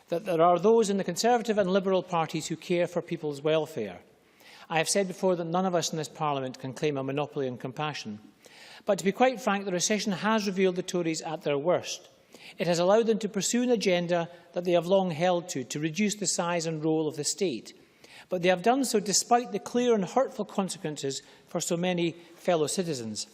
[SPEAKER 18] that there are those in the Conservative and Liberal parties who care for people's welfare. I have said before that none of us in this Parliament can claim a monopoly on compassion. But to be quite frank, the recession has revealed the Tories at their worst. It has allowed them to pursue an agenda that they have long held to reduce the size and role of the state. But they have done so despite the clear and hurtful consequences for so many fellow citizens.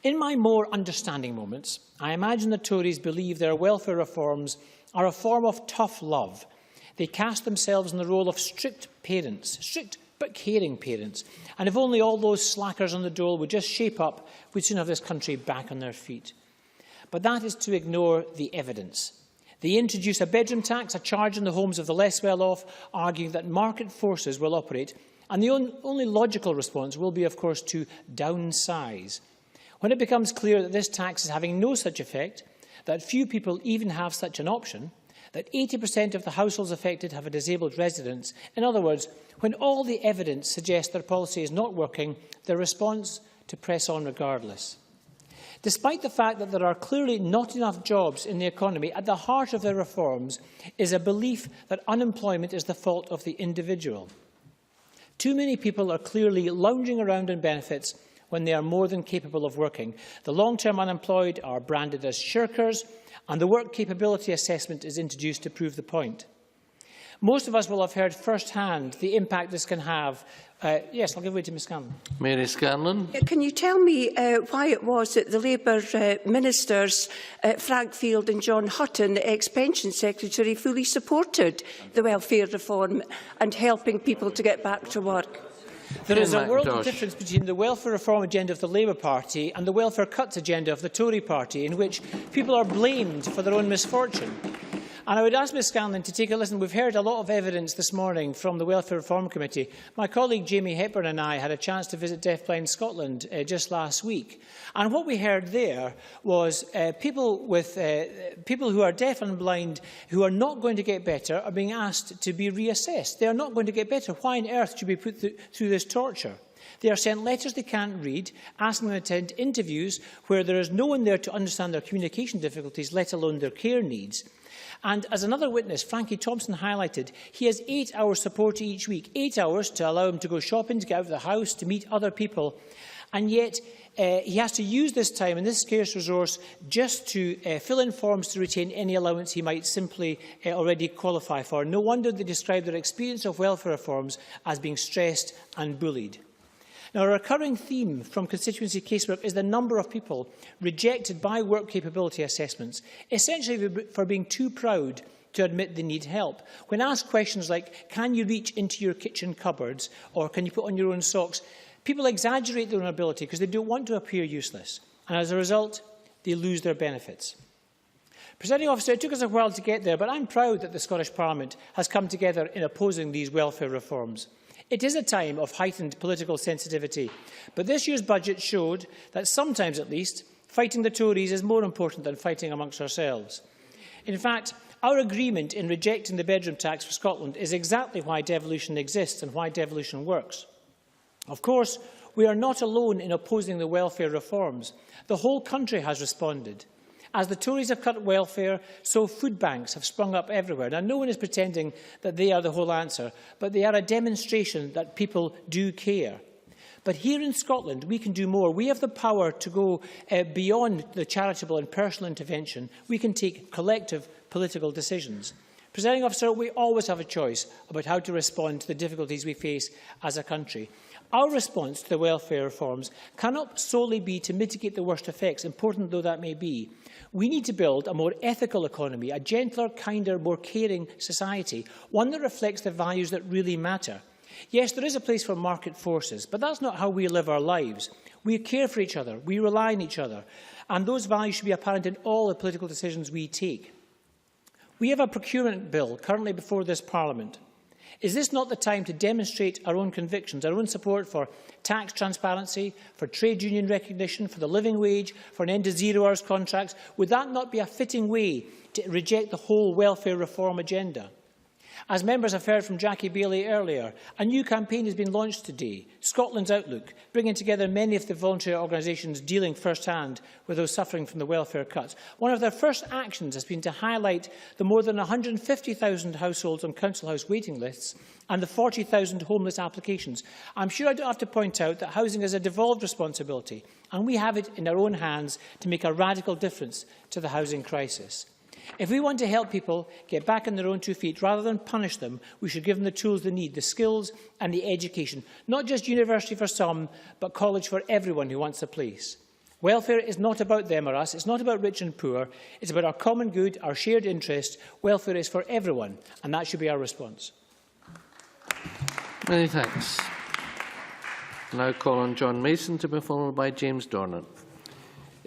[SPEAKER 18] In my more understanding moments, I imagine the Tories believe their welfare reforms are a form of tough love. They cast themselves in the role of strict parents, strict but caring parents. And if only all those slackers on the dole would just shape up, we'd soon have this country back on their feet. But that is to ignore the evidence. They introduce a bedroom tax, a charge on the homes of the less well-off, arguing that market forces will operate. And the only logical response will be, of course, to downsize. When it becomes clear that this tax is having no such effect, that few people even have such an option, that 80% of the households affected have a disabled residence. In other words, when all the evidence suggests their policy is not working, their response to press on regardless. Despite the fact that there are clearly not enough jobs in the economy, at the heart of the reforms is a belief that unemployment is the fault of the individual. Too many people are clearly lounging around on benefits when they are more than capable of working. The long-term unemployed are branded as shirkers, and the work capability assessment is introduced to prove the point. Most of us will have heard firsthand the impact this can have. Yes, I'll give way to Ms Scanlon.
[SPEAKER 6] Mary Scanlon.
[SPEAKER 7] Can you tell me why it was that the Labour ministers, Frank Field and John Hutton, the ex-pension secretary, fully supported the welfare reform and helping people to get back to work?
[SPEAKER 18] There is a world of difference between the welfare reform agenda of the Labour Party and the welfare cuts agenda of the Tory Party, in which people are blamed for their own misfortune. And I would ask Ms Scanlon to take a listen. We've heard a lot of evidence this morning from the Welfare Reform Committee. My colleague Jamie Hepburn and I had a chance to visit Deafblind Scotland just last week. And what we heard there was people who are deaf and blind who are not going to get better are being asked to be reassessed. They are not going to get better. Why on earth should we put through this torture? They are sent letters they can't read, asking them to attend interviews where there is no one there to understand their communication difficulties, let alone their care needs. And as another witness, Frankie Thompson, highlighted, he has 8 hours support each week, 8 hours to allow him to go shopping, to get out of the house, to meet other people. And yet he has to use this time and this scarce resource just to fill in forms to retain any allowance he might simply already qualify for. No wonder they describe their experience of welfare reforms as being stressed and bullied. Now, a recurring theme from constituency casework is the number of people rejected by work capability assessments, essentially for being too proud to admit they need help. When asked questions like, can you reach into your kitchen cupboards, or can you put on your own socks, people exaggerate their own ability because they don't want to appear useless. And as a result, they lose their benefits. Presiding Officer, it took us a while to get there, but I'm proud that the Scottish Parliament has come together in opposing these welfare reforms. It is a time of heightened political sensitivity, but this year's budget showed that sometimes, at least, fighting the Tories is more important than fighting amongst ourselves. In fact, our agreement in rejecting the bedroom tax for Scotland is exactly why devolution exists and why devolution works. Of course, we are not alone in opposing the welfare reforms. The whole country has responded. As the Tories have cut welfare, so food banks have sprung up everywhere. Now, no one is pretending that they are the whole answer, but they are a demonstration that people do care. But here in Scotland, we can do more. We have the power to go beyond the charitable and personal intervention. We can take collective political decisions. Presiding Officer, we always have a choice about how to respond to the difficulties we face as a country. Our response to the welfare reforms cannot solely be to mitigate the worst effects, important though that may be. We need to build a more ethical economy, a gentler, kinder, more caring society, one that reflects the values that really matter. Yes, there is a place for market forces, but that's not how we live our lives. We care for each other, we rely on each other, and those values should be apparent in all the political decisions we take. We have a procurement bill currently before this Parliament. Is this not the time to demonstrate our own convictions, our own support for tax transparency, for trade union recognition, for the living wage, for an end to zero-hours contracts? Would that not be a fitting way to reject the whole welfare reform agenda? As members have heard from Jackie Bailey earlier, a new campaign has been launched today, Scotland's Outlook, bringing together many of the voluntary organisations dealing first-hand with those suffering from the welfare cuts. One of their first actions has been to highlight the more than 150,000 households on council house waiting lists and the 40,000 homeless applications. I'm sure I don't have to point out that housing is a devolved responsibility, and we have it in our own hands to make a radical difference to the housing crisis. If we want to help people get back on their own 2 feet, rather than punish them, we should give them the tools they need, the skills and the education. Not just university for some, but college for everyone who wants a place. Welfare is not about them or us. It's not about rich and poor. It's about our common good, our shared interest. Welfare is for everyone, and that should be our response.
[SPEAKER 6] Many thanks. I now call on John Mason to be followed by James Dornan.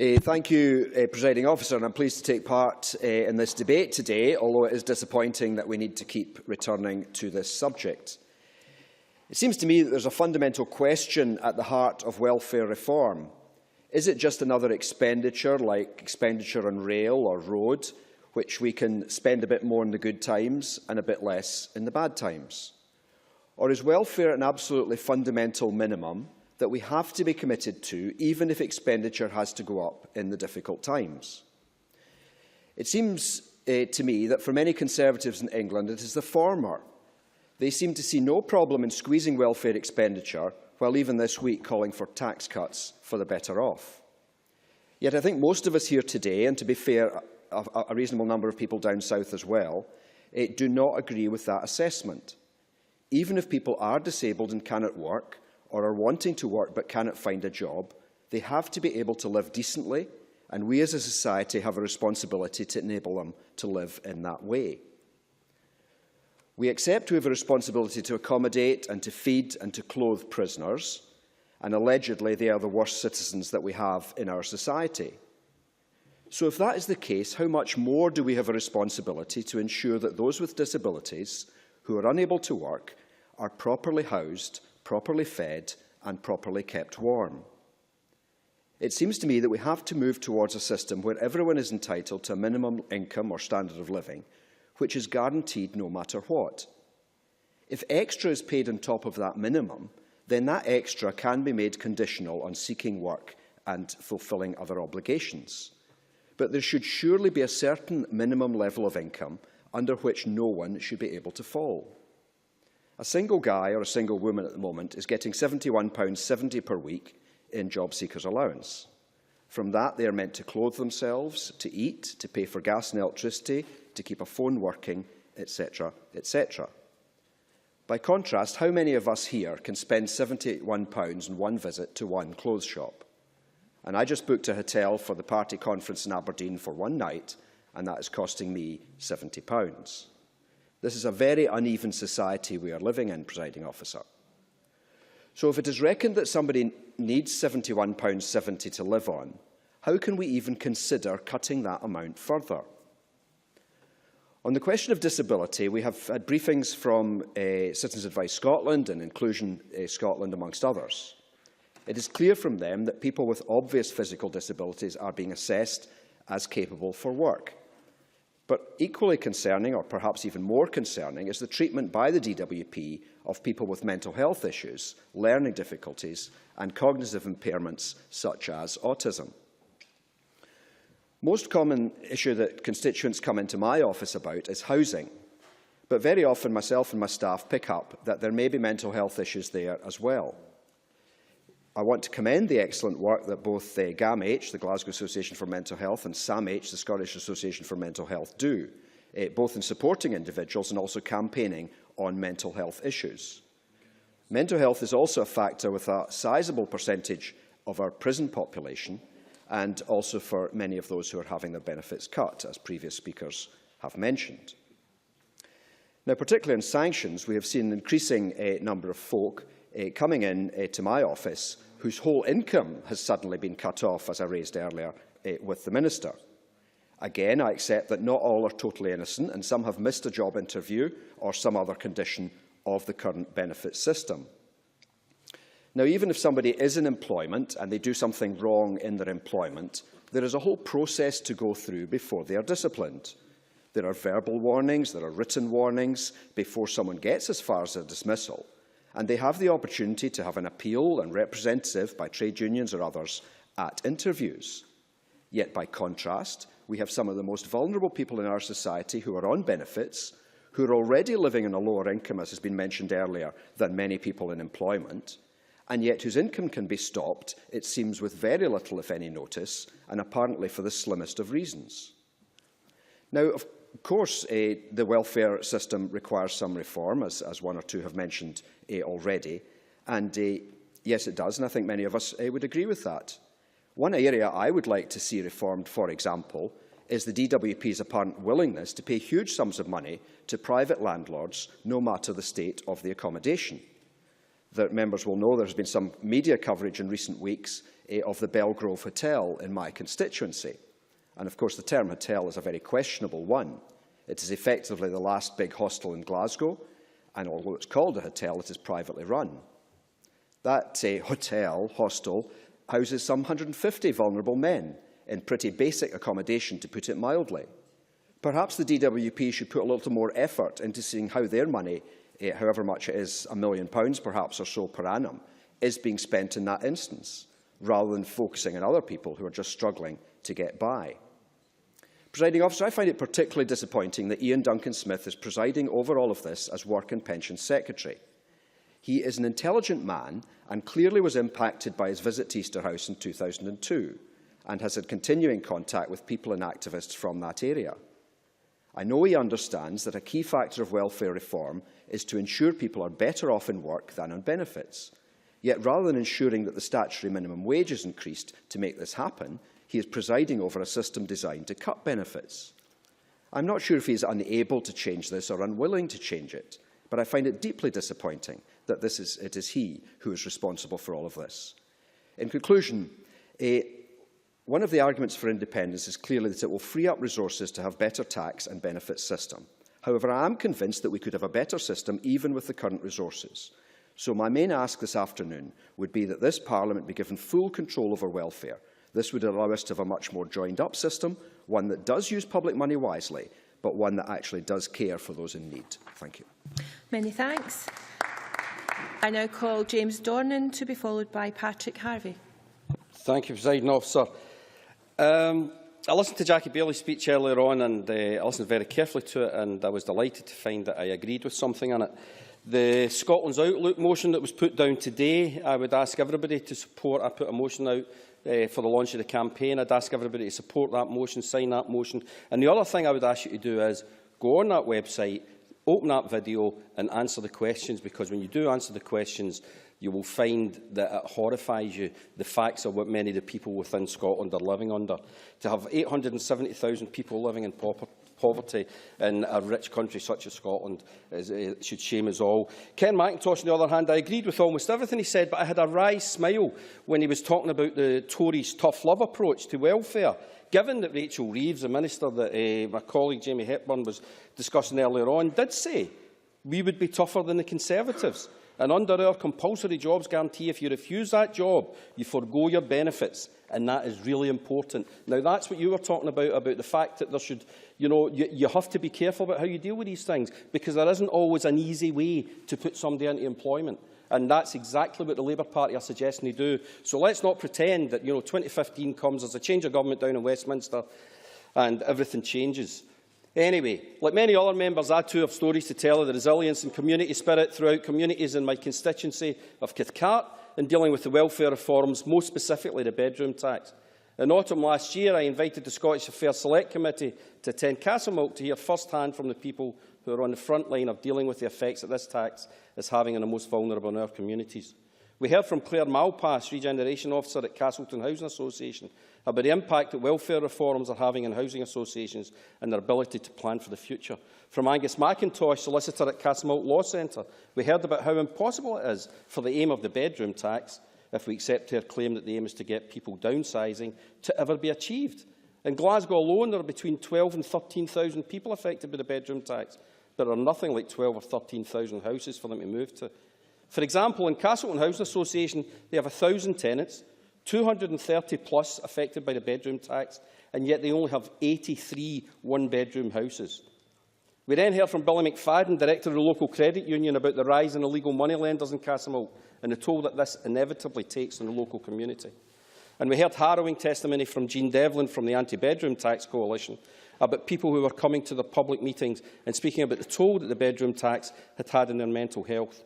[SPEAKER 5] Thank you, Presiding Officer, and I'm pleased to take part in this debate today, although it is disappointing that we need to keep returning to this subject. It seems to me that there's a fundamental question at the heart of welfare reform. Is it just another expenditure, like expenditure on rail or road, which we can spend a bit more in the good times and a bit less in the bad times? Or is welfare an absolutely fundamental minimum that we have to be committed to, even if expenditure has to go up in the difficult times. It seems to me that for many Conservatives in England it is the former. They seem to see no problem in squeezing welfare expenditure, while even this week calling for tax cuts for the better off. Yet I think most of us here today, and to be fair, a reasonable number of people down south as well, do not agree with that assessment. Even if people are disabled and cannot work, or are wanting to work but cannot find a job, they have to be able to live decently, and we as a society have a responsibility to enable them to live in that way. We accept we have a responsibility to accommodate and to feed and to clothe prisoners, and allegedly they are the worst citizens that we have in our society. So if that is the case, how much more do we have a responsibility to ensure that those with disabilities who are unable to work are properly housed, properly fed and properly kept warm? It seems to me that we have to move towards a system where everyone is entitled to a minimum income or standard of living, which is guaranteed no matter what. If extra is paid on top of that minimum, then that extra can be made conditional on seeking work and fulfilling other obligations. But there should surely be a certain minimum level of income under which no one should be able to fall. A single guy or a single woman at the moment is getting £71.70 per week in job seekers' allowance. From that, they are meant to clothe themselves, to eat, to pay for gas and electricity, to keep a phone working, etc., etc. By contrast, how many of us here can spend £71 on one visit to one clothes shop? And I just booked a hotel for the party conference in Aberdeen for one night, and that is costing me £70. This is a very uneven society we are living in, Presiding Officer. So if it is reckoned that somebody needs £71.70 to live on, how can we even consider cutting that amount further? On the question of disability, we have had briefings from Citizens Advice Scotland and Inclusion Scotland, amongst others. It is clear from them that people with obvious physical disabilities are being assessed as capable for work. But equally concerning, or perhaps even more concerning, is the treatment by the DWP of people with mental health issues, learning difficulties and cognitive impairments such as autism. Most common issue that constituents come into my office about is housing, but very often myself and my staff pick up that there may be mental health issues there as well. I want to commend the excellent work that both GAMH, the Glasgow Association for Mental Health, and SAMH, the Scottish Association for Mental Health, do, both in supporting individuals and also campaigning on mental health issues. Mental health is also a factor with a sizable percentage of our prison population, and also for many of those who are having their benefits cut, as previous speakers have mentioned. Now, particularly in sanctions, we have seen an increasing number of folk coming in to my office whose whole income has suddenly been cut off, as I raised earlier with the Minister. Again, I accept that not all are totally innocent, and some have missed a job interview or some other condition of the current benefits system. Now, even if somebody is in employment and they do something wrong in their employment, there is a whole process to go through before they are disciplined. There are verbal warnings, there are written warnings before someone gets as far as a dismissal, and they have the opportunity to have an appeal and representative by trade unions or others at interviews. Yet, by contrast, we have some of the most vulnerable people in our society who are on benefits, who are already living on a lower income, as has been mentioned earlier, than many people in employment, and yet whose income can be stopped, it seems, with very little, if any, notice, and apparently for the slimmest of reasons. Now, of course, the welfare system requires some reform, as one or two have mentioned already, and yes, it does, and I think many of us would agree with that. One area I would like to see reformed, for example, is the DWP's apparent willingness to pay huge sums of money to private landlords, no matter the state of the accommodation. The members will know there has been some media coverage in recent weeks of the Belgrove Hotel in my constituency. And of course, the term hotel is a very questionable one. It is effectively the last big hostel in Glasgow, and although it's called a hotel, it is privately run. That hostel, houses some 150 vulnerable men in pretty basic accommodation, to put it mildly. Perhaps the DWP should put a little more effort into seeing how their money, however much it is, £1 million perhaps or so per annum, is being spent in that instance, rather than focusing on other people who are just struggling to get by. Presiding Officer, I find it particularly disappointing that Ian Duncan-Smith is presiding over all of this as Work and Pensions Secretary. He is an intelligent man and clearly was impacted by his visit to Easter House in 2002 and has had continuing contact with people and activists from that area. I know he understands that a key factor of welfare reform is to ensure people are better off in work than on benefits. Yet rather than ensuring that the statutory minimum wage is increased to make this happen, he is presiding over a system designed to cut benefits. I'm not sure if he is unable to change this or unwilling to change it, but I find it deeply disappointing that it is he who is responsible for all of this. In conclusion, one of the arguments for independence is clearly that it will free up resources to have better tax and benefits system. However, I am convinced that we could have a better system even with the current resources. So my main ask this afternoon would be that this Parliament be given full control over welfare. This would allow us to have a much more joined-up system, one that does use public money wisely, but one that actually does care for those in need. Thank you.
[SPEAKER 19] Many thanks. I now call James Dornan to be followed by Patrick Harvey.
[SPEAKER 16] Thank you, Presiding Officer. I listened to Jackie Bailey's speech earlier on, and I listened very carefully to it, and I was delighted to find that I agreed with something in it. The Scotland's Outlook motion that was put down today, I would ask everybody to support. I put a motion out for the launch of the campaign. I'd ask everybody to support that motion, sign that motion. And the other thing I would ask you to do is go on that website, open that video and answer the questions, because when you do answer the questions, you will find that it horrifies you, the facts of what many of the people within Scotland are living under. To have 870,000 people living in poverty in a rich country such as Scotland should shame us all. Ken McIntosh, on the other hand, I agreed with almost everything he said, but I had a wry smile when he was talking about the Tories' tough love approach to welfare. Given that Rachel Reeves, the minister that my colleague Jamie Hepburn was discussing earlier on, did say we would be tougher than the Conservatives. And under our compulsory jobs guarantee, if you refuse that job, you forgo your benefits, and that is really important. Now, that's what you were talking about the fact that there should, you have to be careful about how you deal with these things, because there isn't always an easy way to put somebody into employment. And that's exactly what the Labour Party are suggesting they do. So let's not pretend that 2015 comes, there's a change of government down in Westminster, and everything changes. Anyway, like many other members, I too have stories to tell of the resilience and community spirit throughout communities in my constituency of Cathcart in dealing with the welfare reforms, most specifically the bedroom tax. In autumn last year, I invited the Scottish Affairs Select Committee to attend Castlemilk to hear first-hand from the people who are on the front line of dealing with the effects that this tax is having on the most vulnerable in our communities. We heard from Claire Malpass, Regeneration Officer at Castleton Housing Association, about the impact that welfare reforms are having on housing associations and their ability to plan for the future. From Angus McIntosh, solicitor at Castlemilk Law Centre, we heard about how impossible it is for the aim of the bedroom tax, if we accept her claim that the aim is to get people downsizing, to ever be achieved. In Glasgow alone, there are between 12 and 13,000 people affected by the bedroom tax. There are nothing like 12 or 13,000 houses for them to move to. For example, in Castleton Housing Association, they have 1,000 tenants, 230 plus affected by the bedroom tax, and yet they only have 83 one-bedroom houses. We then heard from Billy McFadden, Director of the Local Credit Union, about the rise in illegal moneylenders in Castlemilk and the toll that this inevitably takes on the local community. And we heard harrowing testimony from Jean Devlin from the Anti-Bedroom Tax Coalition about people who were coming to the public meetings and speaking about the toll that the bedroom tax had had on their mental health.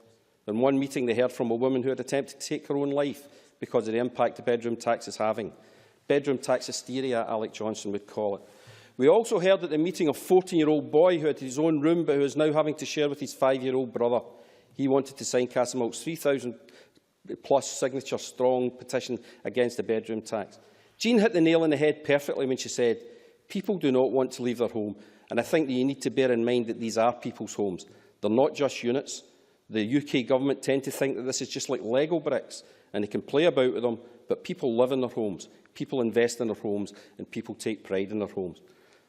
[SPEAKER 16] In one meeting, they heard from a woman who had attempted to take her own life because of the impact the bedroom tax is having. Bedroom tax hysteria, Alec Johnson would call it. We also heard at the meeting of a 14-year-old boy who had his own room but who is now having to share with his 5-year-old brother. He wanted to sign Castlemilk's 3,000-plus signature-strong petition against the bedroom tax. Jean hit the nail on the head perfectly when she said, people do not want to leave their home, and I think that you need to bear in mind that these are people's homes. They're not just units. The UK government tend to think that this is just like Lego bricks, and they can play about with them, but people live in their homes, people invest in their homes, and people take pride in their homes.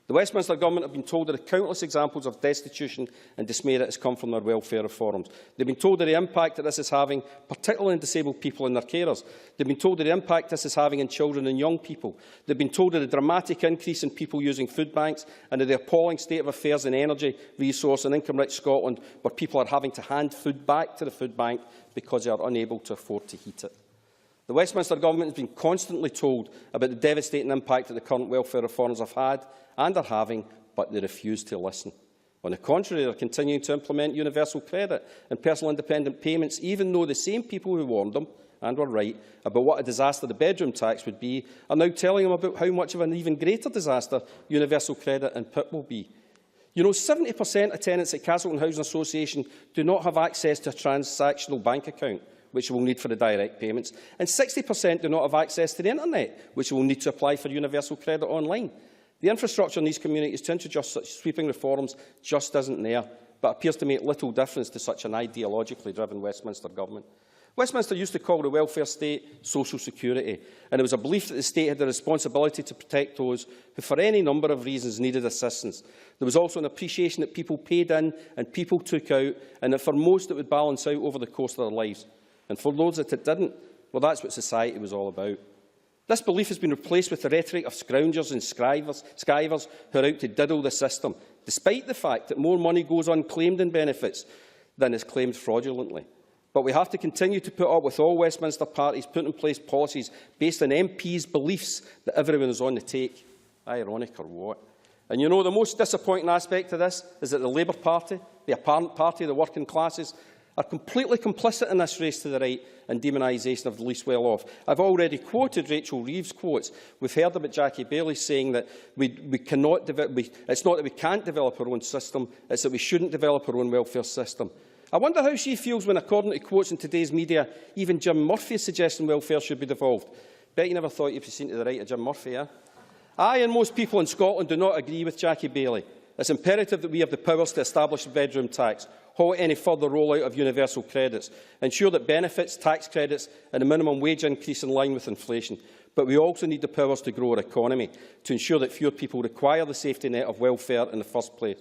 [SPEAKER 16] The Westminster Government have been told of the countless examples of destitution and dismay that has come from their welfare reforms. They've been told of the impact that this is having, particularly on disabled people and their carers. They've been told of the impact this is having on children and young people. They've been told of the dramatic increase in people using food banks and of the appalling state of affairs in energy, resource and income-rich Scotland, where people are having to hand food back to the food bank because they are unable to afford to heat it. The Westminster Government has been constantly told about the devastating impact that the current welfare reforms have had and are having, but they refuse to listen. On the contrary, they are continuing to implement universal credit and personal independent payments, even though the same people who warned them, and were right, about what a disaster the bedroom tax would be, are now telling them about how much of an even greater disaster universal credit and PIP will be. You know, 70% of tenants at Castleton Housing Association do not have access to a transactional bank account, which we will need for the direct payments, and 60% do not have access to the internet, which we will need to apply for universal credit online. The infrastructure in these communities to introduce such sweeping reforms just isn't there, but appears to make little difference to such an ideologically driven Westminster Government. Westminster used to call the welfare state social security, and there was a belief that the state had the responsibility to protect those who, for any number of reasons, needed assistance. There was also an appreciation that people paid in and people took out, and that for most it would balance out over the course of their lives. And for those that it didn't, well, that's what society was all about. This belief has been replaced with the rhetoric of scroungers and skivers who are out to diddle the system, despite the fact that more money goes unclaimed in benefits than is claimed fraudulently. But we have to continue to put up with all Westminster parties putting in place policies based on MPs' beliefs that everyone is on the take. Ironic or what? And you know, the most disappointing aspect of this is that the Labour Party, the apparent party of the working classes, are completely complicit in this race to the right and demonisation of the least well-off. I've already quoted Rachel Reeves' quotes. We've heard about Jackie Baillie saying that it's not that we can't develop our own system, it's that we shouldn't develop our own welfare system. I wonder how she feels when, according to quotes in today's media, even Jim Murphy is suggesting welfare should be devolved. Bet you never thought you'd be seen to the right of Jim Murphy, eh? I and most people in Scotland do not agree with Jackie Baillie. It's imperative that we have the powers to establish a bedroom tax, halt any further rollout of universal credits, ensure that benefits, tax credits and a minimum wage increase in line with inflation. But we also need the powers to grow our economy, to ensure that fewer people require the safety net of welfare in the first place.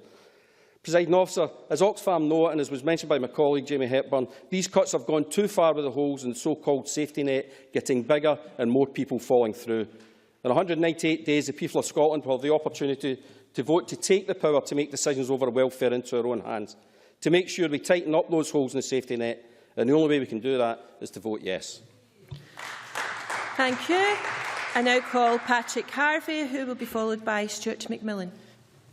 [SPEAKER 16] Presiding Officer, as Oxfam know, and as was mentioned by my colleague Jamie Hepburn, these cuts have gone too far with the holes in the so-called safety net getting bigger and more people falling through. In 198 days, the people of Scotland will have the opportunity to vote to take the power to make decisions over welfare into our own hands, to make sure we tighten up those holes in the safety net, and the only way we can do that is to vote yes.
[SPEAKER 19] Thank you. I now call Patrick Harvey, who will be followed by Stuart McMillan.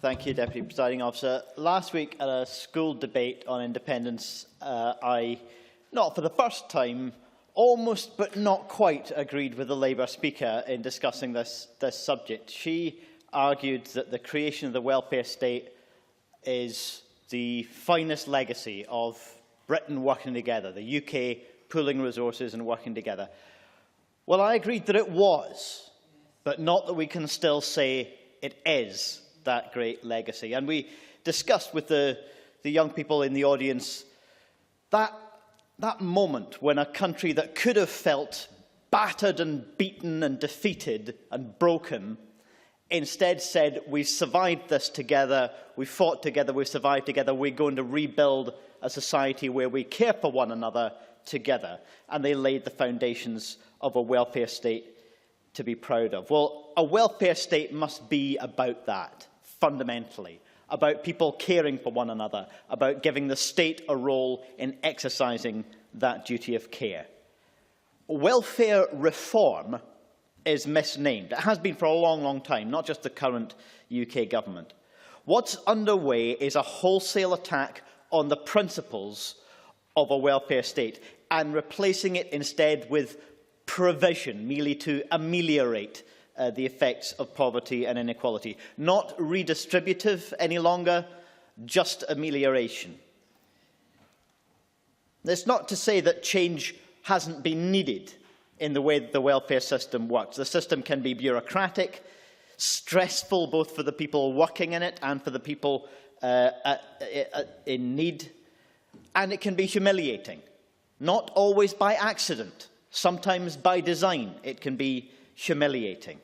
[SPEAKER 20] Thank you, Deputy Presiding Officer. Last week at a school debate on independence, I, not for the first time, almost but not quite agreed with the Labour Speaker in discussing this subject. She argued that the creation of the welfare state is the finest legacy of Britain working together, the UK pooling resources and working together. Well, I agreed that it was, but not that we can still say it is that great legacy. And we discussed with the young people in the audience that moment when a country that could have felt battered and beaten and defeated and broken instead said, we've survived this together, we've fought together, we've survived together, we're going to rebuild a society where we care for one another together. And they laid the foundations of a welfare state to be proud of. Well, a welfare state must be about that, fundamentally, about people caring for one another, about giving the state a role in exercising that duty of care. Welfare reform is misnamed. It has been for a long, long time, not just the current UK government. What's underway is a wholesale attack on the principles of a welfare state and replacing it instead with provision, merely to ameliorate the effects of poverty and inequality. Not redistributive any longer, just amelioration. That's not to say that change hasn't been needed in the way that the welfare system works. The system can be bureaucratic, stressful both for the people working in it and for the people in need, and it can be humiliating. Not always by accident, sometimes by design it can be humiliating.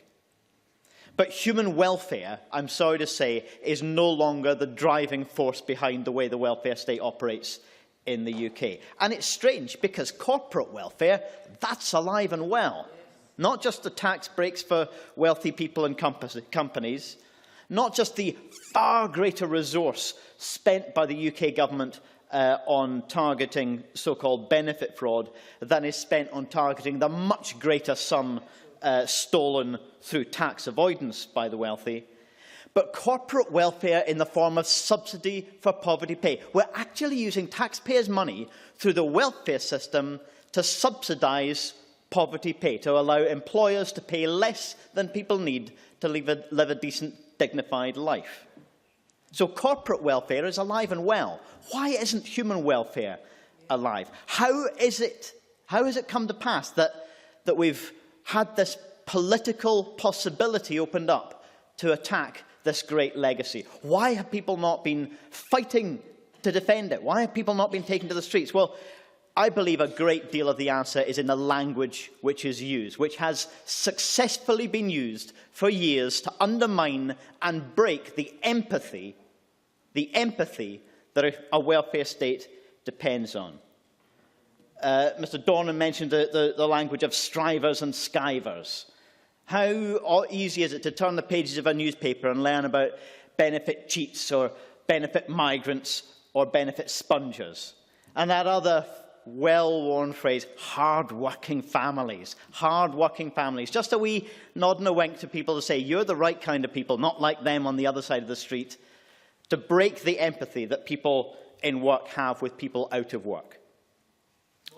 [SPEAKER 20] But human welfare, I'm sorry to say, is no longer the driving force behind the way the welfare state operates in the UK. And it's strange, because corporate welfare, that's alive and well. Not just the tax breaks for wealthy people and companies, not just the far greater resource spent by the UK government on targeting so-called benefit fraud than is spent on targeting the much greater sum stolen through tax avoidance by the wealthy, but corporate welfare in the form of subsidy for poverty pay. We're actually using taxpayers' money through the welfare system to subsidise poverty pay, to allow employers to pay less than people need to live a decent, dignified life. So corporate welfare is alive and well. Why isn't human welfare alive? How has it come to pass that we've had this political possibility opened up to attack this great legacy? Why have people not been fighting to defend it? Why have people not been taken to the streets? Well, I believe a great deal of the answer is in the language which is used, which has successfully been used for years to undermine and break the empathy that a welfare state depends on. Mr Dornan mentioned the language of strivers and skivers. How easy is it to turn the pages of a newspaper and learn about benefit cheats or benefit migrants or benefit spongers? And that other well-worn phrase, hard-working families. Hard-working families. Just a wee nod and a wink to people to say, you're the right kind of people, not like them on the other side of the street, to break the empathy that people in work have with people out of work.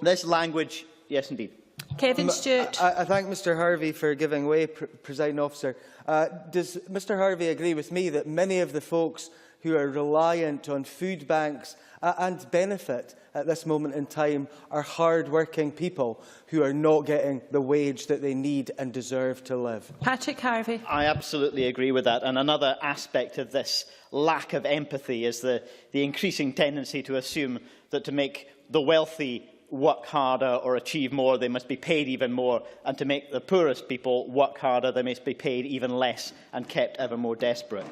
[SPEAKER 20] This language, yes indeed.
[SPEAKER 19] Kevin Stewart.
[SPEAKER 9] I thank Mr Harvey for giving way, Presiding Officer. Does Mr Harvey agree with me that many of the folks who are reliant on food banks and benefit at this moment in time are hard-working people who are not getting the wage that they need and deserve to live?
[SPEAKER 19] Patrick Harvey.
[SPEAKER 20] I absolutely agree with that. And another aspect of this lack of empathy is the increasing tendency to assume that to make the wealthy work harder or achieve more, they must be paid even more, and to make the poorest people work harder, they must be paid even less and kept ever more desperate.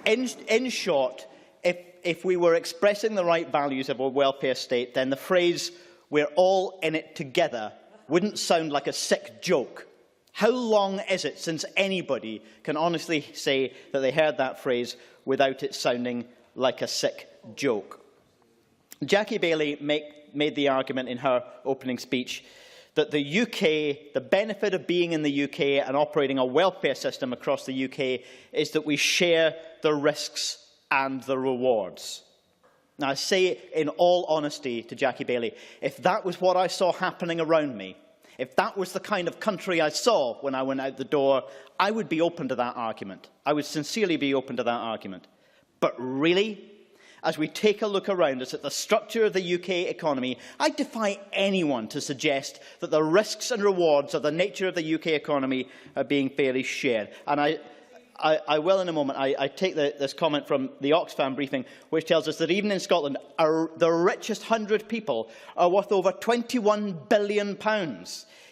[SPEAKER 20] In short, if we were expressing the right values of a welfare state, then the phrase, "we're all in it together," wouldn't sound like a sick joke. How long is it since anybody can honestly say that they heard that phrase without it sounding like a sick joke? Jackie Baillie made the argument in her opening speech that the UK, the benefit of being in the UK and operating a welfare system across the UK is that we share the risks and the rewards. Now, I say in all honesty to Jackie Baillie, if that was what I saw happening around me, if that was the kind of country I saw when I went out the door, I would be open to that argument. I would sincerely be open to that argument. But really, as we take a look around us at the structure of the UK economy, I defy anyone to suggest that the risks and rewards of the nature of the UK economy are being fairly shared. And I will in a moment. I take this comment from the Oxfam briefing, which tells us that even in Scotland, the richest 100 people are worth over £21 billion,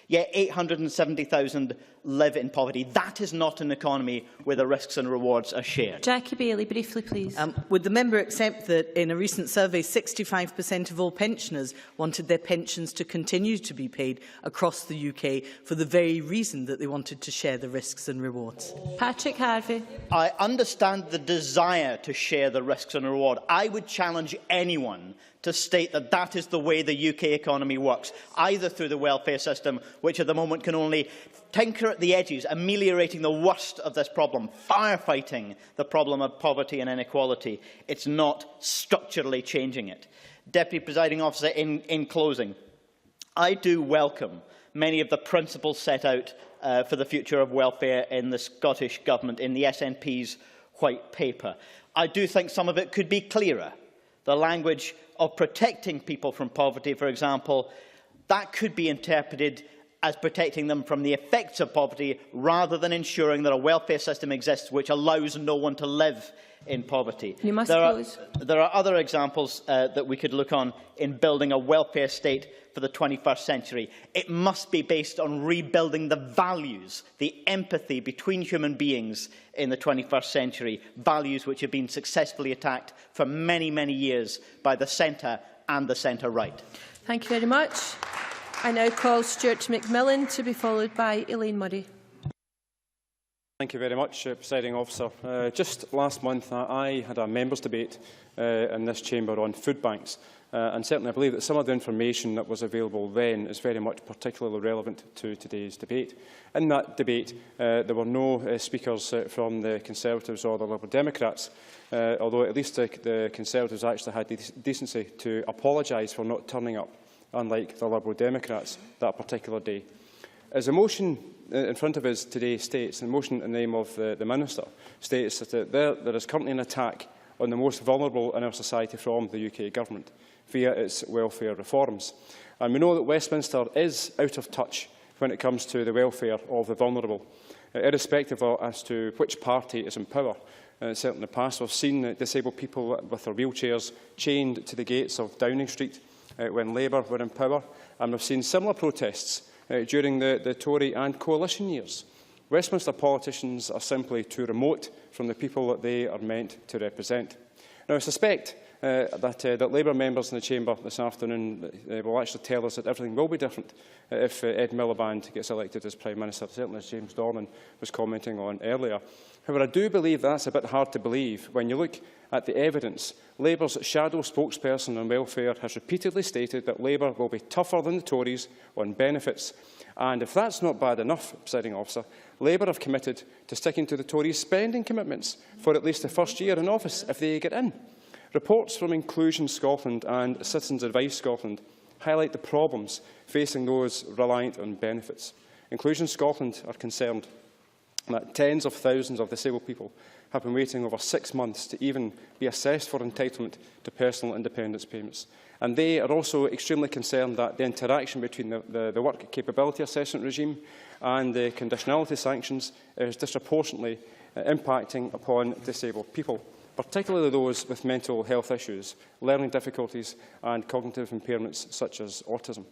[SPEAKER 20] yet 870,000 live in poverty. That is not an economy where the risks and rewards are shared.
[SPEAKER 19] Jackie Baillie, briefly, please.
[SPEAKER 8] Would the member accept that in a recent survey, 65% of all pensioners wanted their pensions to continue to be paid across the UK for the very reason that they wanted to share the risks and rewards?
[SPEAKER 19] Patrick Harvey.
[SPEAKER 20] I understand the desire to share the risks and reward. I would challenge anyone to state that that is the way the UK economy works, either through the welfare system, which at the moment can only tinker at the edges, ameliorating the worst of this problem, firefighting the problem of poverty and inequality. It's not structurally changing it. Deputy Presiding Officer, in closing, I do welcome many of the principles set out for the future of welfare in the Scottish Government, in the SNP's White Paper. I do think some of it could be clearer. The language of protecting people from poverty, for example, that could be interpreted as protecting them from the effects of poverty, rather than ensuring that a welfare system exists which allows no one to live in poverty.
[SPEAKER 19] You must
[SPEAKER 20] close. There are other examples that we could look on in building a welfare state for the 21st century. It must be based on rebuilding the values, the empathy between human beings in the 21st century, values which have been successfully attacked for many, many years by the centre and the centre-right.
[SPEAKER 19] Thank you very much. I now call Stuart McMillan to be followed by Elaine Murray.
[SPEAKER 21] Thank you very much, Presiding Officer. Just last month, I had a members' debate in this chamber on food banks. And certainly I believe that some of the information that was available then is very much particularly relevant to today's debate. In that debate, there were no speakers from the Conservatives or the Liberal Democrats, although at least the Conservatives actually had the decency to apologise for not turning up, unlike the Liberal Democrats that particular day. As the motion in front of us today states, the motion in the name of the Minister states that there is currently an attack on the most vulnerable in our society from the UK Government via its welfare reforms. And we know that Westminster is out of touch when it comes to the welfare of the vulnerable, irrespective as to which party is in power. Certainly in the past we've seen disabled people with their wheelchairs chained to the gates of Downing Street when Labour were in power, and we've seen similar protests during the Tory and coalition years. Westminster politicians are simply too remote from the people that they are meant to represent. Now, I suspect that Labour members in the chamber this afternoon will actually tell us that everything will be different if Ed Miliband gets elected as Prime Minister, certainly as James Dornan was commenting on earlier. However, I do believe that's a bit hard to believe when you look at the evidence. Labour's shadow spokesperson on welfare has repeatedly stated that Labour will be tougher than the Tories on benefits. And if that's not bad enough, Presiding Officer, Labour have committed to sticking to the Tories' spending commitments for at least the first year in office if they get in. Reports from Inclusion Scotland and Citizens Advice Scotland highlight the problems facing those reliant on benefits. Inclusion Scotland are concerned that tens of thousands of disabled people have been waiting over 6 months to even be assessed for entitlement to personal independence payments. And they are also extremely concerned that the interaction between the work capability assessment regime and the conditionality sanctions is disproportionately impacting upon disabled people, particularly those with mental health issues, learning difficulties and cognitive impairments such as autism.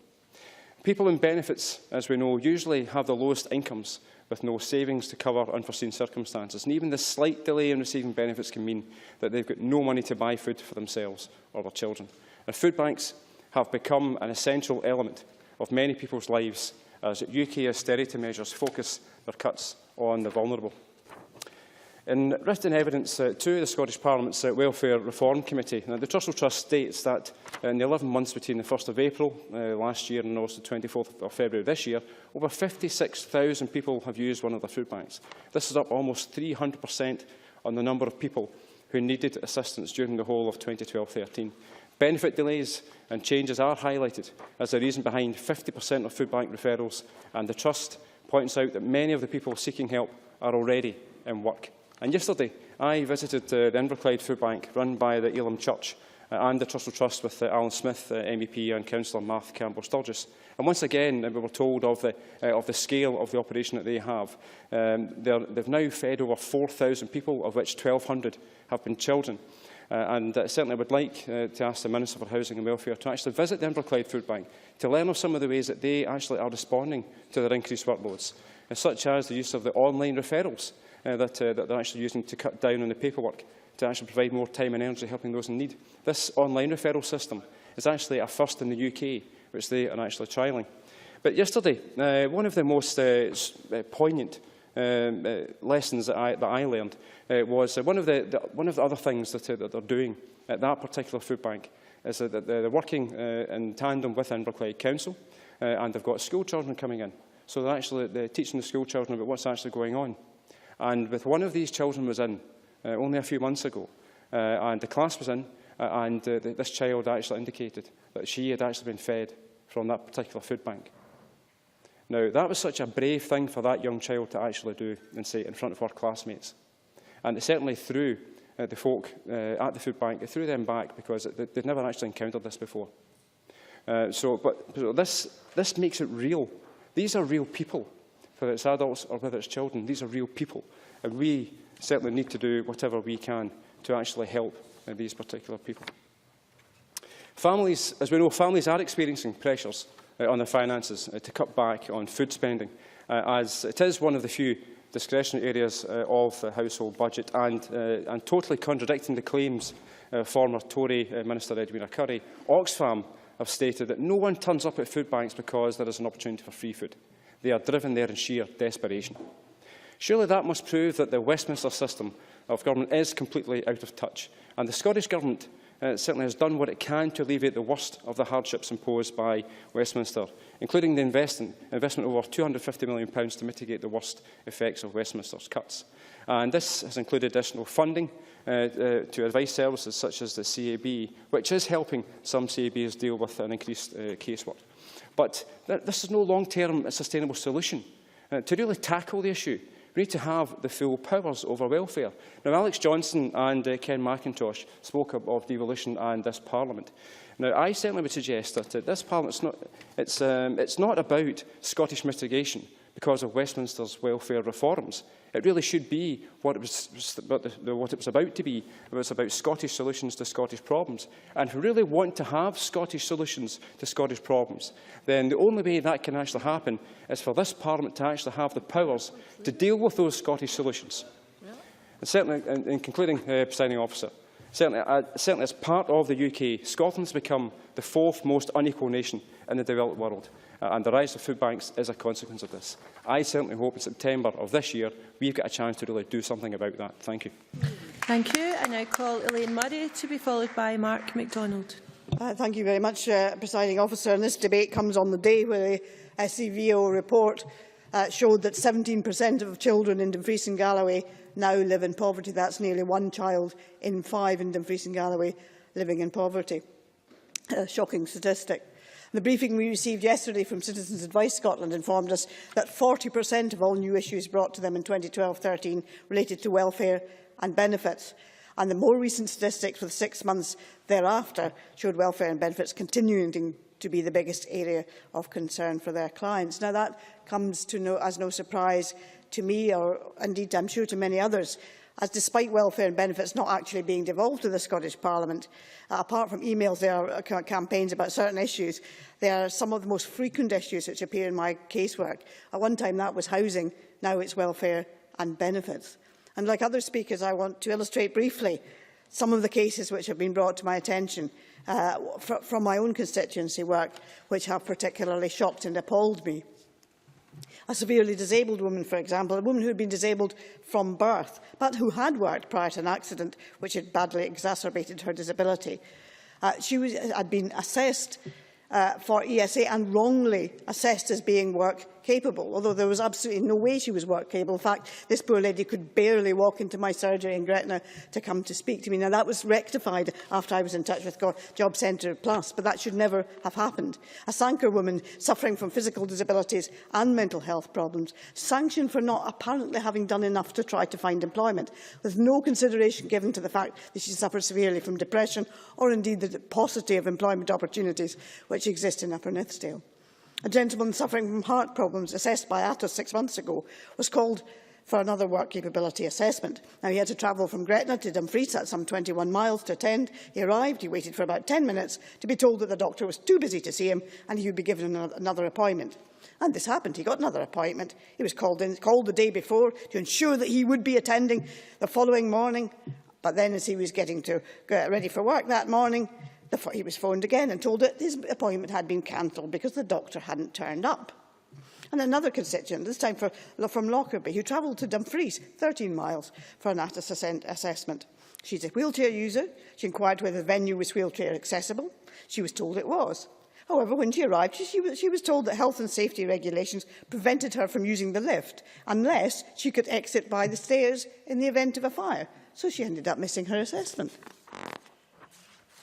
[SPEAKER 21] People in benefits, as we know, usually have the lowest incomes with no savings to cover unforeseen circumstances. And even the slight delay in receiving benefits can mean that they've got no money to buy food for themselves or their children. And food banks have become an essential element of many people's lives as UK austerity measures focus their cuts on the vulnerable. In written evidence to the Scottish Parliament's Welfare Reform Committee, the Trussell Trust states that in the 11 months between the 1st of April last year and also the 24th of February this year, over 56,000 people have used one of their food banks. This is up almost 300% on the number of people who needed assistance during the whole of 2012-13. Benefit delays and changes are highlighted as the reason behind 50% of food bank referrals, and the Trust points out that many of the people seeking help are already in work. And yesterday, I visited the Inverclyde Food Bank run by the Elam Church and the Trussell Trust with Alan Smith, MEP, and Councillor Martha Campbell-Sturgis. And once again, we were told of the scale of the operation that they have. They've now fed over 4,000 people, of which 1,200 have been children. And certainly I would like to ask the Minister for Housing and Welfare to actually visit the Inverclyde Food Bank to learn of some of the ways that they actually are responding to their increased workloads, such as the use of the online referrals that they're actually using to cut down on the paperwork, to actually provide more time and energy helping those in need. This online referral system is actually a first in the UK, which they are actually trialling. But yesterday, one of the most poignant lessons that I learned was one of the other things that they're doing at that particular food bank is that they're working in tandem with Inverclyde Council, and they've got school children coming in. So they're teaching the school children about what's actually going on. And with one of these children was in only a few months ago, and the class was in, and this child actually indicated that she had actually been fed from that particular food bank. Now, that was such a brave thing for that young child to actually do and say in front of her classmates. And it certainly threw the folk at the food bank, it threw them back because they'd never actually encountered this before. But this makes it real These are real people, whether it's adults or whether it's children. These are real people, and we certainly need to do whatever we can to actually help these particular people. Families, as we know, families are experiencing pressures on their finances to cut back on food spending, as it is one of the few discretionary areas of the household budget, and totally contradicting the claims former Tory Minister Edwina Currie. Oxfam have stated that no one turns up at food banks because there is an opportunity for free food. They are driven there in sheer desperation. Surely that must prove that the Westminster system of government is completely out of touch, and the Scottish Government certainly has done what it can to alleviate the worst of the hardships imposed by Westminster, including the investment of over £250 million to mitigate the worst effects of Westminster's cuts. And this has included additional funding to advice services such as the CAB, which is helping some CABs deal with an increased casework. But this is no long-term sustainable solution. To really tackle the issue, we need to have the full powers over welfare. Now, Alex Johnson and Ken McIntosh spoke of devolution and this Parliament. Now, I certainly would suggest that this Parliament, it's not about Scottish mitigation because of Westminster's welfare reforms. It really should be what it was about to be. It was about Scottish solutions to Scottish problems. And if we really want to have Scottish solutions to Scottish problems, then the only way that can actually happen is for this Parliament to actually have the powers to deal with those Scottish solutions. And certainly, in concluding, Presiding Officer, certainly as part of the UK, Scotland has become the fourth most unequal nation in the developed world. And the rise of food banks is a consequence of this. I certainly hope in September of this year we've got a chance to really do something about that. Thank you.
[SPEAKER 19] Thank you. I now call Elaine Murray to be followed by Mark MacDonald.
[SPEAKER 1] Thank you very much, Presiding Officer. And this debate comes on the day where the SCVO report showed that 17% of children in Dumfries and Galloway now live in poverty. That's nearly 1 child in 5 in Dumfries and Galloway living in poverty. A shocking statistic. The briefing we received yesterday from Citizens Advice Scotland informed us that 40% of all new issues brought to them in 2012-13 related to welfare and benefits. And the more recent statistics, with 6 months thereafter, showed welfare and benefits continuing to be the biggest area of concern for their clients. Now, that comes as no surprise to me, or indeed I'm sure to many others, as despite welfare and benefits not actually being devolved to the Scottish Parliament, apart from emails, there are campaigns about certain issues. There are some of the most frequent issues which appear in my casework. At one time that was housing, now it's welfare and benefits. And like other speakers, I want to illustrate briefly some of the cases which have been brought to my attention from my own constituency work, which have particularly shocked and appalled me. A severely disabled woman, for example, a woman who had been disabled from birth, but who had worked prior to an accident which had badly exacerbated her disability. She had been assessed for ESA and wrongly assessed as being work capable, although there was absolutely no way she was work capable. In fact, this poor lady could barely walk into my surgery in Gretna to come to speak to me. Now, that was rectified after I was in touch with Job Centre Plus, but that should never have happened. A Sanker woman suffering from physical disabilities and mental health problems, sanctioned for not apparently having done enough to try to find employment, with no consideration given to the fact that she suffered severely from depression or indeed the paucity of employment opportunities which exist in Upper Nithsdale. A gentleman suffering from heart problems, assessed by Atos 6 months ago, was called for another work capability assessment. Now, he had to travel from Gretna to Dumfries, that's some 21 miles, to attend. He arrived, he waited for about 10 minutes to be told that the doctor was too busy to see him and he would be given another appointment. And this happened. He got another appointment. He was called the day before to ensure that he would be attending the following morning. But then, as he was getting to get ready for work that morning, he was phoned again and told that his appointment had been cancelled because the doctor hadn't turned up. And another constituent, this time from Lockerbie, who travelled to Dumfries, 13 miles, for an ATAS assessment. She's a wheelchair user. She inquired whether the venue was wheelchair accessible. She was told it was. However, when she arrived, she was told that health and safety regulations prevented her from using the lift unless she could exit by the stairs in the event of a fire. So she ended up missing her assessment.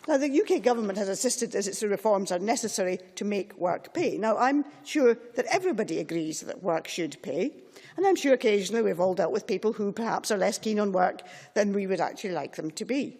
[SPEAKER 1] Now, the UK Government has insisted that its reforms are necessary to make work pay. Now, I'm sure that everybody agrees that work should pay, and I'm sure occasionally we've all dealt with people who perhaps are less keen on work than we would actually like them to be.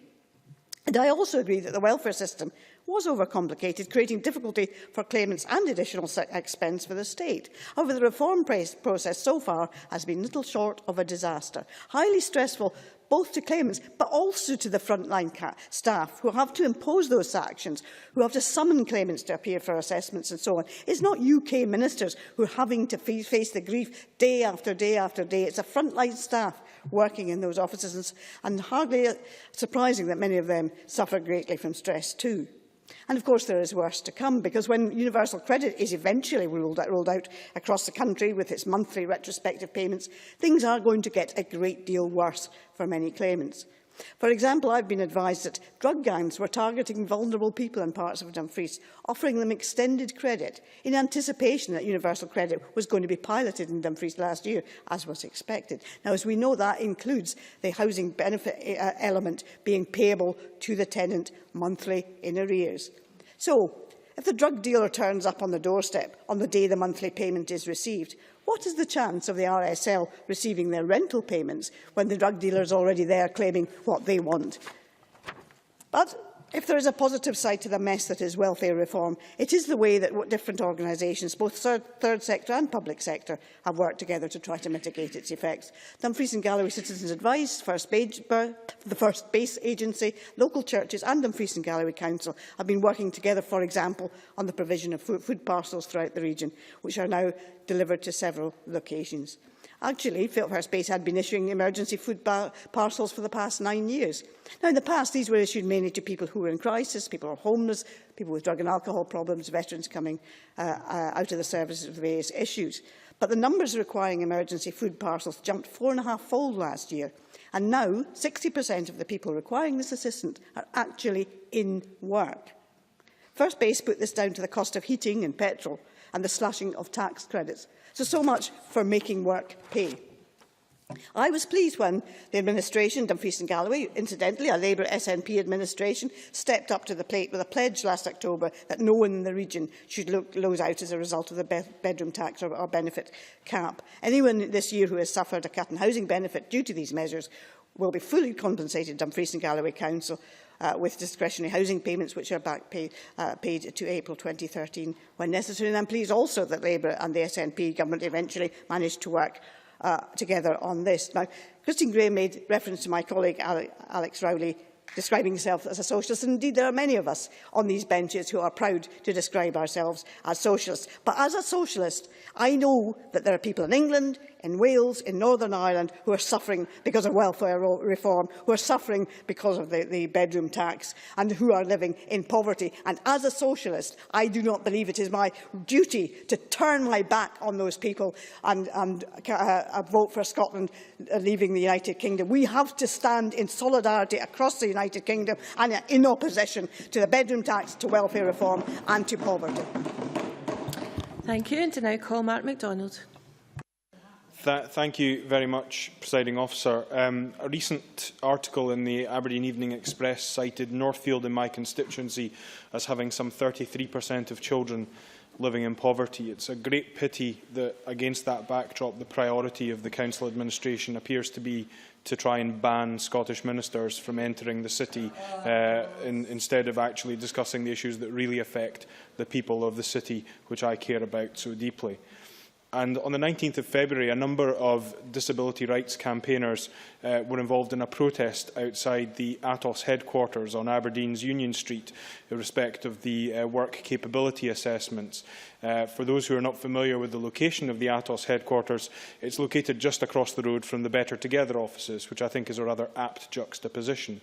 [SPEAKER 1] And I also agree that the welfare system was overcomplicated, creating difficulty for claimants and additional expense for the state. However, the reform process so far has been little short of a disaster, highly stressful both to claimants but also to the frontline staff who have to impose those actions, who have to summon claimants to appear for assessments and so on. It's not UK ministers who are having to face the grief day after day after day. It's the frontline staff working in those offices, and hardly surprising that many of them suffer greatly from stress too. And of course there is worse to come, because when universal credit is eventually rolled out across the country with its monthly retrospective payments, things are going to get a great deal worse for many claimants. For example, I've been advised that drug gangs were targeting vulnerable people in parts of Dumfries, offering them extended credit in anticipation that universal credit was going to be piloted in Dumfries last year, as was expected. Now, as we know, that includes the housing benefit element being payable to the tenant monthly in arrears. So, if the drug dealer turns up on the doorstep on the day the monthly payment is received, what is the chance of the RSL receiving their rental payments when the drug dealer is already there claiming what they want? But if there is a positive side to the mess that is welfare reform, it is the way that different organisations, both third sector and public sector, have worked together to try to mitigate its effects. Dumfries and Galloway Citizens Advice, the First Base Agency, local churches and Dumfries and Galloway Council have been working together, for example, on the provision of food parcels throughout the region, which are now delivered to several locations. Actually, First Base had been issuing emergency food parcels for the past 9 years. Now, in the past, these were issued mainly to people who were in crisis, people who are homeless, people with drug and alcohol problems, veterans coming out of the services with various issues. But the numbers requiring emergency food parcels jumped 4.5-fold last year. And now, 60% of the people requiring this assistance are actually in work. First Base put this down to the cost of heating and petrol and the slashing of tax credits. So much for making work pay. I was pleased when the administration, Dumfries and Galloway, incidentally a Labour SNP administration, stepped up to the plate with a pledge last October that no one in the region should lose out as a result of the bedroom tax or benefit cap. Anyone this year who has suffered a cut in housing benefit due to these measures will be fully compensated, Dumfries and Galloway Council, with discretionary housing payments which are paid to April 2013 when necessary. And I'm pleased also that Labour and the SNP government eventually managed to work together on this. Now, Christine Graham made reference to my colleague Alex Rowley describing himself as a socialist, and indeed there are many of us on these benches who are proud to describe ourselves as socialists. But as a socialist, I know that there are people in England, in Wales, in Northern Ireland who are suffering because of welfare reform, who are suffering because of the bedroom tax, and who are living in poverty. And as a socialist, I do not believe it is my duty to turn my back on those people and vote for Scotland leaving the United Kingdom. We have to stand in solidarity across the United Kingdom and in opposition to the bedroom tax, to welfare reform and to poverty.
[SPEAKER 19] Thank you. And to now call Mark MacDonald.
[SPEAKER 2] Thank you very much, Presiding Officer. A recent article in the Aberdeen Evening Express cited Northfield in my constituency as having some 33% of children living in poverty. It's a great pity that, against that backdrop, the priority of the Council administration appears to be to try and ban Scottish ministers from entering the city instead of actually discussing the issues that really affect the people of the city, which I care about so deeply. And on the 19th of February, a number of disability rights campaigners were involved in a protest outside the Atos headquarters on Aberdeen's Union Street in respect of the work capability assessments. For those who are not familiar with the location of the Atos headquarters, it's located just across the road from the Better Together offices, which I think is a rather apt juxtaposition.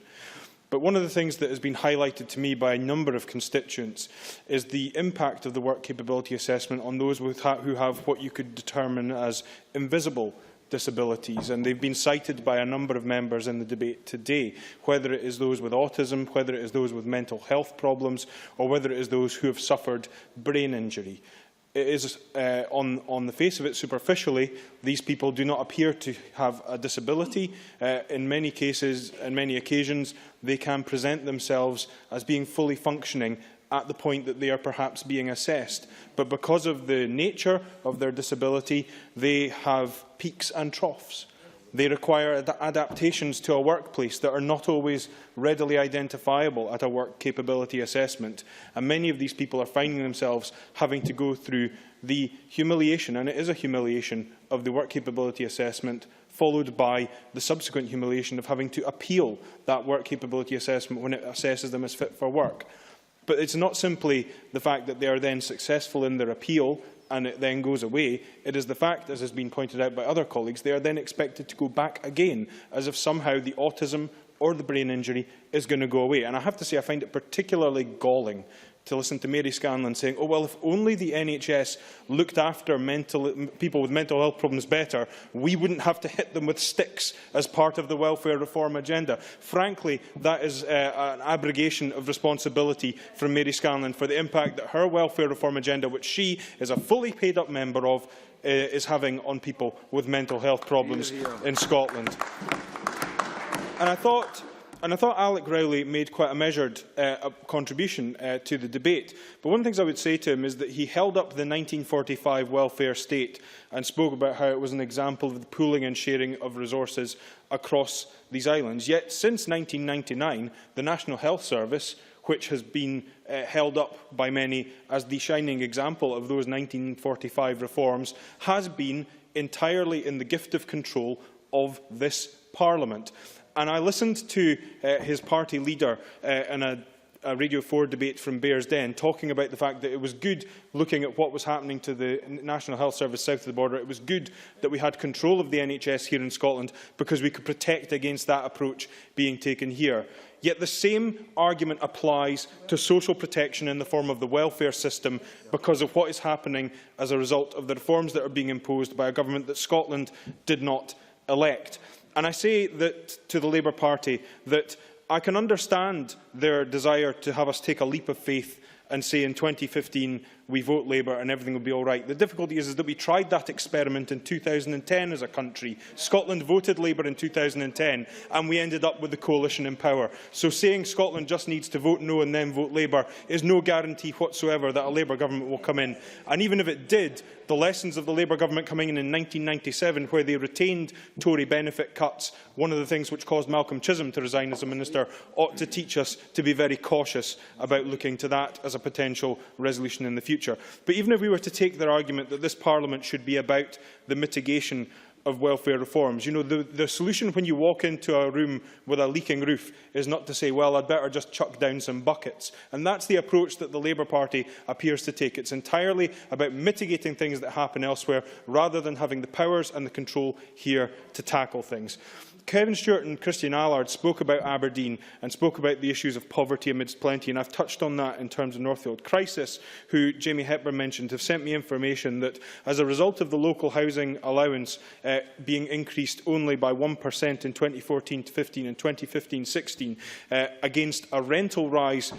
[SPEAKER 2] But one of the things that has been highlighted to me by a number of constituents is the impact of the work capability assessment on those who have what you could determine as invisible disabilities. And they've been cited by a number of members in the debate today, whether it is those with autism, whether it is those with mental health problems, or whether it is those who have suffered brain injury. It is, on the face of it, superficially, these people do not appear to have a disability. In many cases, on many occasions, they can present themselves as being fully functioning at the point that they are perhaps being assessed. But because of the nature of their disability, they have peaks and troughs. They require adaptations to a workplace that are not always readily identifiable at a work capability assessment. And many of these people are finding themselves having to go through the humiliation, and it is a humiliation, of the work capability assessment, followed by the subsequent humiliation of having to appeal that work capability assessment when it assesses them as fit for work. But it's not simply the fact that they are then successful in their appeal and it then goes away. It is the fact, as has been pointed out by other colleagues, they are then expected to go back again, as if somehow the autism or the brain injury is going to go away. And I have to say, I find it particularly galling to listen to Mary Scanlon saying, oh, well, if only the NHS looked after people with mental health problems better, we wouldn't have to hit them with sticks as part of the welfare reform agenda. Frankly, that is an abrogation of responsibility from Mary Scanlon for the impact that her welfare reform agenda, which she is a fully paid-up member of, is having on people with mental health problems in Scotland. And I thought Alec Rowley made quite a measured contribution to the debate. But one of the things I would say to him is that he held up the 1945 welfare state and spoke about how it was an example of the pooling and sharing of resources across these islands. Yet, since 1999, the National Health Service, which has been held up by many as the shining example of those 1945 reforms, has been entirely in the gift of control of this Parliament. And I listened to his party leader in a Radio 4 debate from Bearsden talking about the fact that it was good looking at what was happening to the National Health Service south of the border. It was good that we had control of the NHS here in Scotland because we could protect against that approach being taken here. Yet the same argument applies to social protection in the form of the welfare system because of what is happening as a result of the reforms that are being imposed by a government that Scotland did not elect. And I say that to the Labour Party that I can understand their desire to have us take a leap of faith and say in 2015 we vote Labour and everything will be all right. The difficulty is that we tried that experiment in 2010 as a country. Scotland voted Labour in 2010 and we ended up with the coalition in power. So saying Scotland just needs to vote no and then vote Labour is no guarantee whatsoever that a Labour government will come in. And even if it did, the lessons of the Labour government coming in 1997, where they retained Tory benefit cuts, one of the things which caused Malcolm Chisholm to resign as a minister, ought to teach us to be very cautious about looking to that as a potential resolution in the future. But even if we were to take their argument that this Parliament should be about the mitigation of welfare reforms, you know, the solution when you walk into a room with a leaking roof is not to say, well, I'd better just chuck down some buckets. And that's the approach that the Labour Party appears to take. It's entirely about mitigating things that happen elsewhere, rather than having the powers and the control here to tackle things. Kevin Stewart and Christian Allard spoke about Aberdeen and spoke about the issues of poverty amidst plenty, and I've touched on that in terms of Northfield Crisis, who Jamie Hepburn mentioned, have sent me information that as a result of the local housing allowance being increased only by 1% in 2014-15 and 2015-16, against a rental rise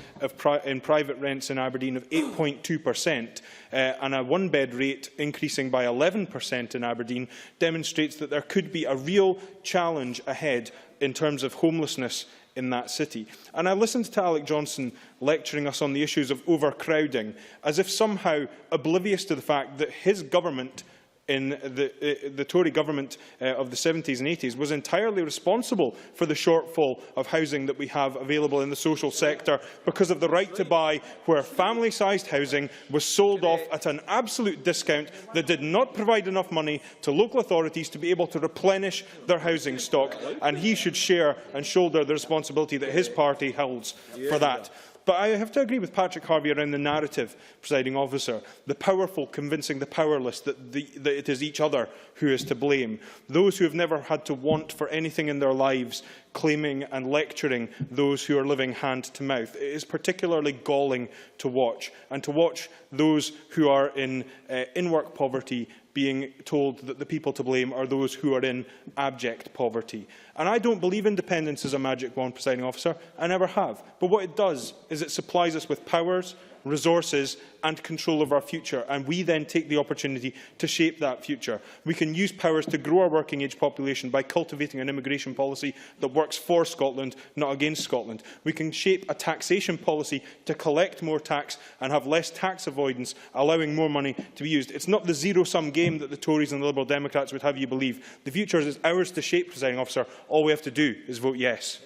[SPEAKER 2] in private rents in Aberdeen of 8.2%, and a one-bed rate increasing by 11% in Aberdeen, demonstrates that there could be a real challenge ahead in terms of homelessness in that city. And I listened to Alec Johnson lecturing us on the issues of overcrowding, as if somehow oblivious to the fact that his government, in the Tory government of the 70s and 80s, was entirely responsible for the shortfall of housing that we have available in the social sector because of the right to buy, where family-sized housing was sold off at an absolute discount that did not provide enough money to local authorities to be able to replenish their housing stock. And he should share and shoulder the responsibility that his party holds for that. But I have to agree with Patrick Harvey around the narrative, presiding officer, the powerful convincing the powerless that it is each other who is to blame. Those who have never had to want for anything in their lives claiming and lecturing those who are living hand to mouth. It is particularly galling to watch, and to watch those who are in in-work poverty being told that the people to blame are those who are in abject poverty. And I don't believe independence is a magic wand, presiding officer. I never have. But what it does is it supplies us with powers resources and control of our future, and we then take the opportunity to shape that future. We can use powers to grow our working age population by cultivating an immigration policy that works for Scotland, not against Scotland. We can shape a taxation policy to collect more tax and have less tax avoidance, allowing more money to be used. It's not the zero-sum game that the Tories and the Liberal Democrats would have you believe. The future is ours to shape, Presiding Officer. All we have to do is vote yes.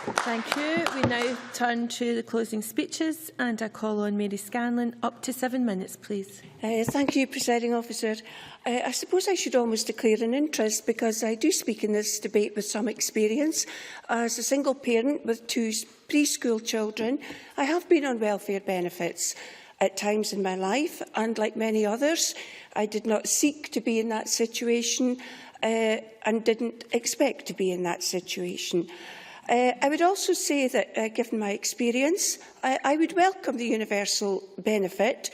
[SPEAKER 19] Thank you. We now turn to the closing speeches, and I call on Mary Scanlon. Up to 7 minutes, please.
[SPEAKER 7] Thank you, Presiding Officer. I suppose I should almost declare an interest, because I do speak in this debate with some experience. As a single parent with 2 preschool children, I have been on welfare benefits at times in my life, and like many others, I did not seek to be in that situation and didn't expect to be in that situation. I would also say that, given my experience, I would welcome the universal benefit,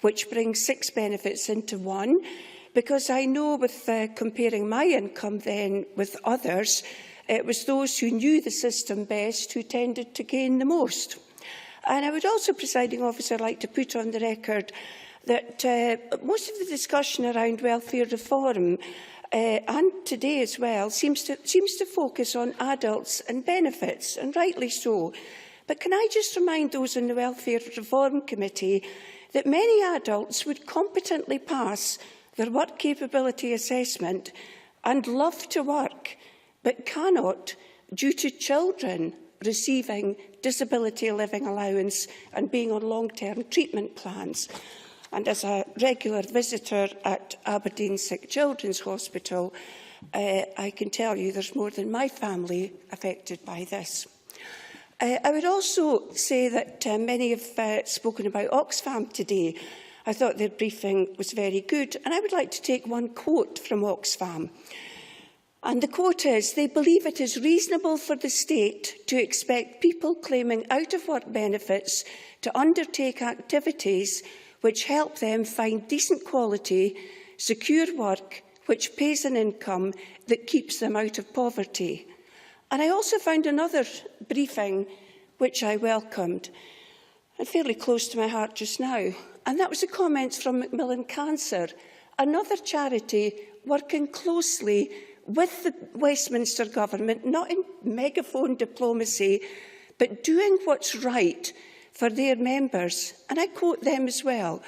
[SPEAKER 7] which brings 6 benefits into one, because I know, with comparing my income then with others, it was those who knew the system best who tended to gain the most. And I would also, Presiding Officer, like to put on the record that most of the discussion around welfare reform and today as well, seems to focus on adults and benefits, and rightly so. But can I just remind those in the Welfare Reform Committee that many adults would competently pass their work capability assessment and love to work, but cannot due to children receiving disability living allowance and being on long-term treatment plans. And as a regular visitor at Aberdeen Sick Children's Hospital, I can tell you there's more than my family affected by this. I would also say that many have spoken about Oxfam today. I thought their briefing was very good, and I would like to take one quote from Oxfam. And the quote is, "They believe it is reasonable for the state to expect people claiming out-of-work benefits to undertake activities which help them find decent quality, secure work, which pays an income that keeps them out of poverty." And I also found another briefing which I welcomed, and fairly close to my heart just now, and that was the comments from Macmillan Cancer, another charity working closely with the Westminster Government, not in megaphone diplomacy, but doing what's right for their members. And I quote them as well.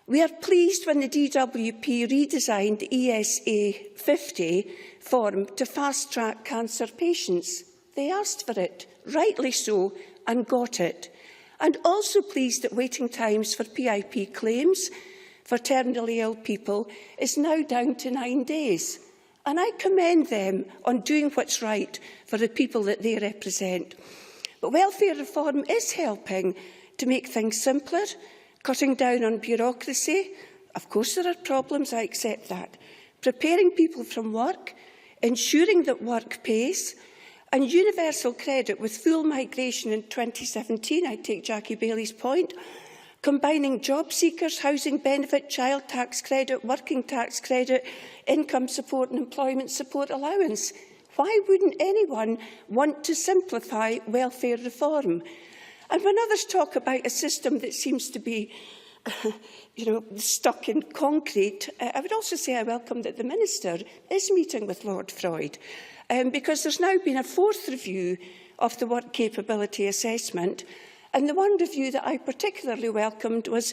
[SPEAKER 7] "We are pleased when the DWP redesigned ESA 50 form to fast-track cancer patients. They asked for it, rightly so, and got it. And also pleased that waiting times for PIP claims for terminally ill people is now down to 9 days. And I commend them on doing what's right for the people that they represent. But welfare reform is helping to make things simpler, cutting down on bureaucracy. Of course there are problems, I accept that. Preparing people from work, ensuring that work pays, and universal credit with full migration in 2017, I take Jackie Bailey's point, combining job seekers, housing benefit, child tax credit, working tax credit, income support and employment support allowance. Why wouldn't anyone want to simplify welfare reform? And when others talk about a system that seems to be stuck in concrete, I would also say I welcome that the Minister is meeting with Lord Freud, because there's now been a 4th review of the work capability assessment, and the one review that I particularly welcomed was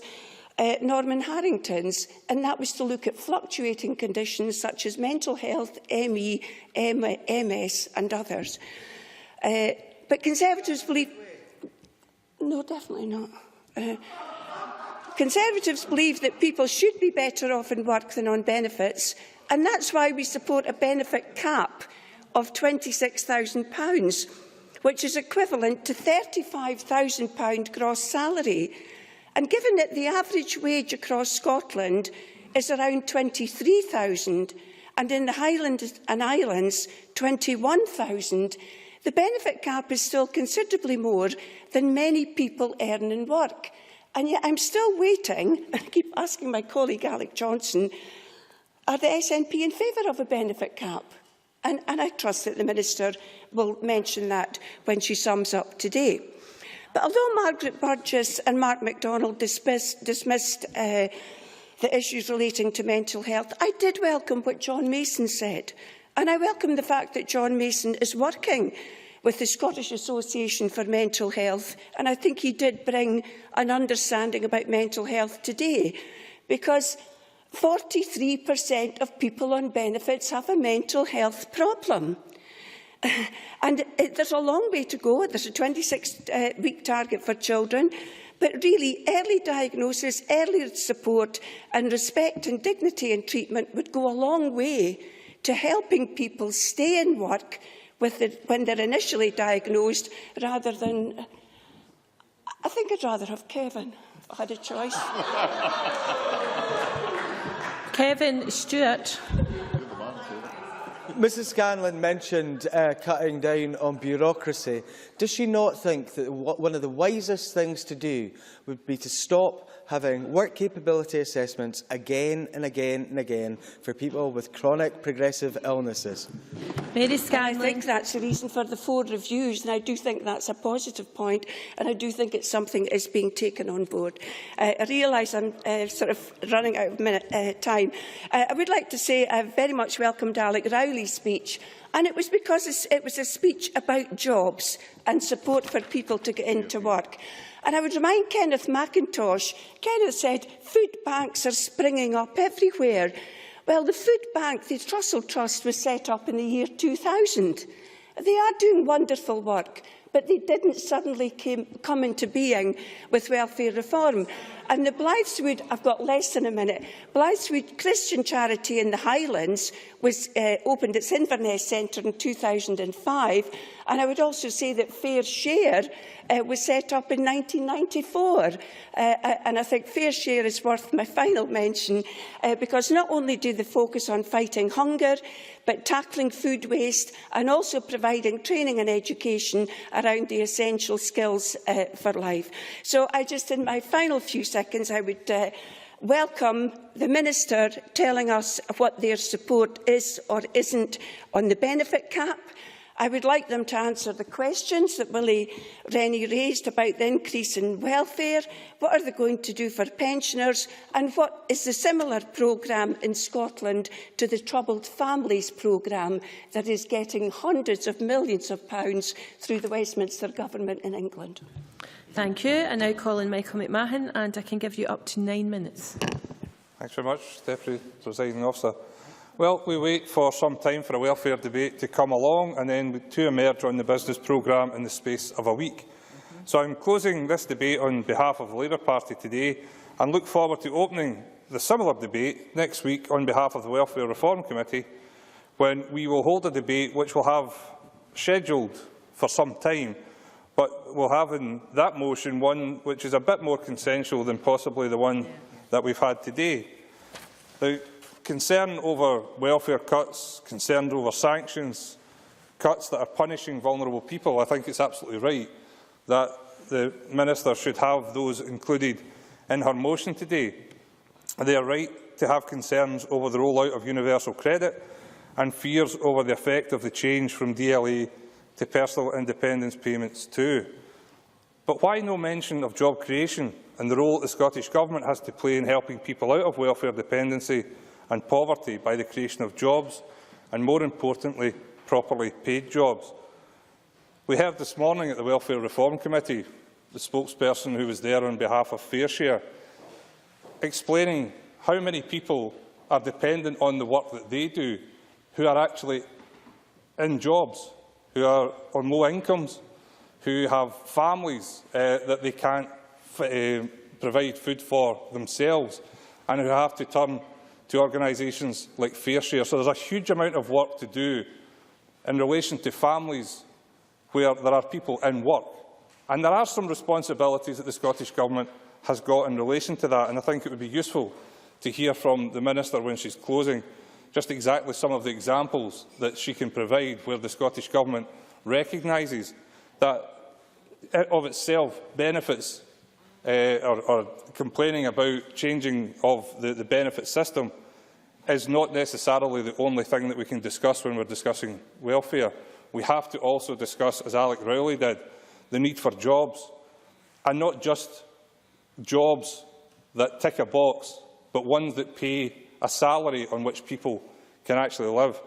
[SPEAKER 7] Norman Harrington's, and that was to look at fluctuating conditions such as mental health, ME, MS and others. But Conservatives believe... No, definitely not. Conservatives believe that people should be better off in work than on benefits, and that's why we support a benefit cap of £26,000, which is equivalent to £35,000 gross salary. And given that the average wage across Scotland is around £23,000 and in the Highlands and Islands £21,000, the benefit cap is still considerably more than many people earn in work. And yet I'm still waiting, I keep asking my colleague Alec Johnson, are the SNP in favour of a benefit cap? And I trust that the Minister will mention that when she sums up today. But although Margaret Burgess and Mark MacDonald dismissed the issues relating to mental health, I did welcome what John Mason said. And I welcome the fact that John Mason is working with the Scottish Association for Mental Health, and I think he did bring an understanding about mental health today, because 43% of people on benefits have a mental health problem. And there's a long way to go. There's a 26-week target for children, but really early diagnosis, early support and respect and dignity in treatment would go a long way to helping people stay in work when they're initially diagnosed, rather than... I think I'd rather have Kevin, if I had a choice.
[SPEAKER 19] Kevin Stewart.
[SPEAKER 9] Mrs Scanlon mentioned cutting down on bureaucracy. Does she not think that one of the wisest things to do would be to stop having work capability assessments again and again and again for people with chronic progressive illnesses?
[SPEAKER 19] Mary Scanlon.
[SPEAKER 7] I think that's the reason for the 4 reviews, and I do think that's a positive point, and I do think it's something that is being taken on board. I realise I'm sort of running out of time. I would like to say I very much welcomed Alec Rowley's speech, and it was because it was a speech about jobs and support for people to get into work. And I would remind Kenneth McIntosh, Kenneth said food banks are springing up everywhere. Well, the food bank, the Trussell Trust, was set up in the year 2000. They are doing wonderful work, but they didn't suddenly come into being with welfare reform. And the Blytheswood, I've got less than a minute, Blytheswood Christian Charity in the Highlands was opened its Inverness Centre in 2005. And I would also say that Fair Share was set up in 1994. And I think Fair Share is worth my final mention because not only do they focus on fighting hunger, but tackling food waste and also providing training and education around the essential skills for life. So I just, in my final few seconds, I would welcome the Minister telling us what their support is or isn't on the benefit cap. I would like them to answer the questions that Willie Rennie raised about the increase in welfare. What are they going to do for pensioners? And what is the similar programme in Scotland to the Troubled Families programme that is getting hundreds of millions of pounds through the Westminster Government in England?
[SPEAKER 19] Thank you. I now call in Michael McMahon, and I can give you up to 9 minutes.
[SPEAKER 3] Thanks very much, Deputy Presiding Officer. Well, we wait for some time for a welfare debate to come along and then to emerge on the business programme in the space of a week. So I'm closing this debate on behalf of the Labour Party today and look forward to opening the similar debate next week on behalf of the Welfare Reform Committee, when we will hold a debate which we'll have scheduled for some time, but we'll have in that motion one which is a bit more consensual than possibly the one that we've had today. Now, concern over welfare cuts, concern over sanctions, cuts that are punishing vulnerable people, I think it's absolutely right that the Minister should have those included in her motion today. They are right to have concerns over the rollout of universal credit and fears over the effect of the change from DLA to personal independence payments too. But why no mention of job creation and the role that the Scottish Government has to play in helping people out of welfare dependency and poverty by the creation of jobs, and more importantly, properly paid jobs? We heard this morning at the Welfare Reform Committee the spokesperson who was there on behalf of Fair Share explaining how many people are dependent on the work that they do, who are actually in jobs, who are on low incomes, who have families that they can't provide food for themselves, and who have to turn to organisations like Fair Share. So there's a huge amount of work to do in relation to families where there are people in work. And there are some responsibilities that the Scottish Government has got in relation to that, and I think it would be useful to hear from the Minister when she's closing just exactly some of the examples that she can provide where the Scottish Government recognises that of itself benefits or complaining about changing of the benefit system is not necessarily the only thing that we can discuss when we're discussing welfare. We have to also discuss, as Alec Rowley did, the need for jobs. and not just jobs that tick a box, but ones that pay a salary on which people can actually live.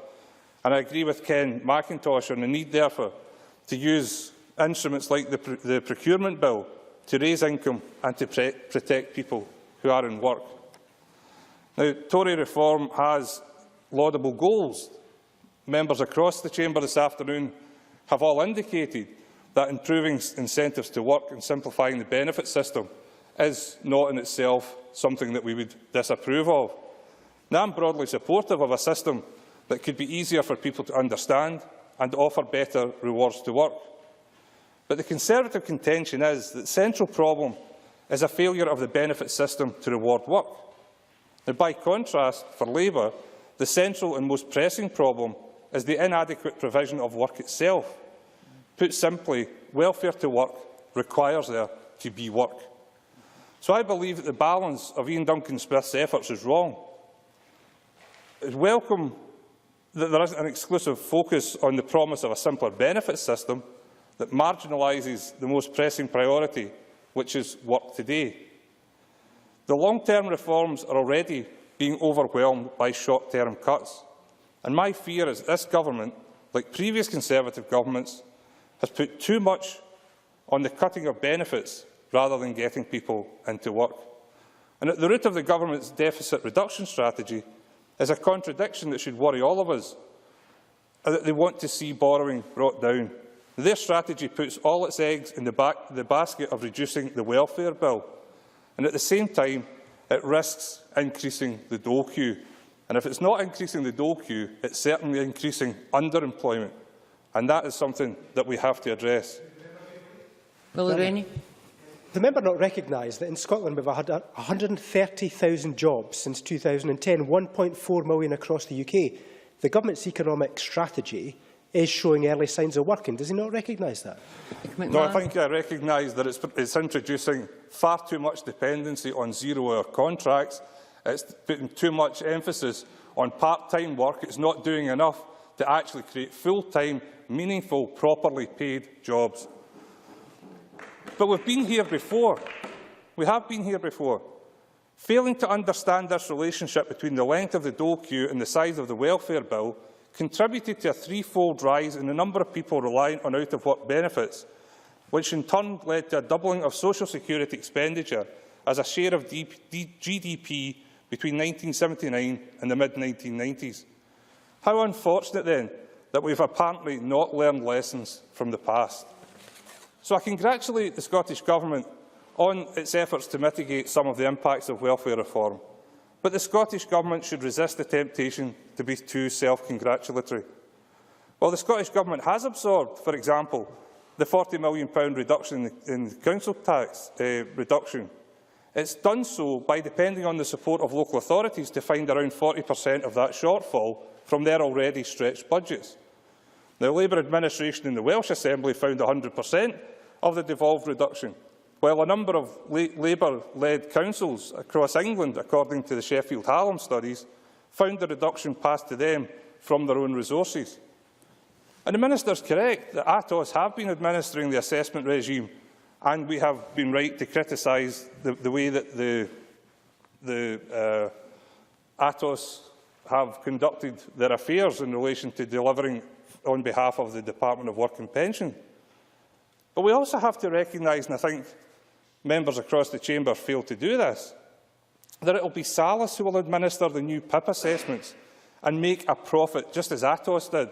[SPEAKER 3] And I agree with Ken McIntosh on the need, therefore, to use instruments like the procurement bill to raise income and to protect people who are in work. Now, Tory reform has laudable goals. Members across the chamber this afternoon have all indicated that improving incentives to work and simplifying the benefit system is not in itself something that we would disapprove of. Now, I am broadly supportive of a system that could be easier for people to understand and offer better rewards to work. But the Conservative contention is that the central problem is a failure of the benefit system to reward work. Now, by contrast, for Labour, the central and most pressing problem is the inadequate provision of work itself. Put simply, welfare to work requires there to be work. So I believe that the balance of Ian Duncan-Smith's efforts is wrong. It's welcome that there isn't an exclusive focus on the promise of a simpler benefit system that marginalises the most pressing priority, which is work today. The long-term reforms are already being overwhelmed by short-term cuts, and my fear is that this government, like previous Conservative governments, has put too much on the cutting of benefits rather than getting people into work. And at the root of the government's deficit reduction strategy is a contradiction that should worry all of us, that they want to see borrowing brought down. Their strategy puts all its eggs in the basket of reducing the welfare bill, and at the same time it risks increasing the dole queue. And if it's not increasing the dole queue, it's certainly increasing underemployment, and that is something that we have to address.
[SPEAKER 4] The member not recognise that in Scotland we've had 130,000 jobs since 2010, 1.4 million across the UK. The government's economic strategy is showing early signs of working. Does he not recognise that?
[SPEAKER 3] No, I think I recognise that it's introducing far too much dependency on zero-hour contracts. It's putting too much emphasis on part-time work. It's not doing enough to actually create full-time, meaningful, properly paid jobs. But we've been here before. We have been here before. Failing to understand this relationship between the length of the dole queue and the size of the welfare bill contributed to a threefold rise in the number of people reliant on out-of-work benefits, which in turn led to a doubling of social security expenditure as a share of GDP between 1979 and the mid-1990s. How unfortunate, then, that we have apparently not learned lessons from the past. So I congratulate the Scottish Government on its efforts to mitigate some of the impacts of welfare reform. But the Scottish Government should resist the temptation to be too self-congratulatory. While the Scottish Government has absorbed, for example, the £40 million reduction in the council tax reduction, it's done so by depending on the support of local authorities to find around 40% of that shortfall from their already stretched budgets. The Labour administration in the Welsh Assembly found 100% of the devolved reduction, while a number of Labour-led councils across England, according to the Sheffield Hallam studies, found the reduction passed to them from their own resources. And the Minister is correct that ATOS have been administering the assessment regime, and we have been right to criticise the way that the ATOS have conducted their affairs in relation to delivering on behalf of the Department of Work and Pension. But we also have to recognise, and I think members across the chamber fail to do this, that it will be Salus who will administer the new PIP assessments and make a profit, just as Atos did,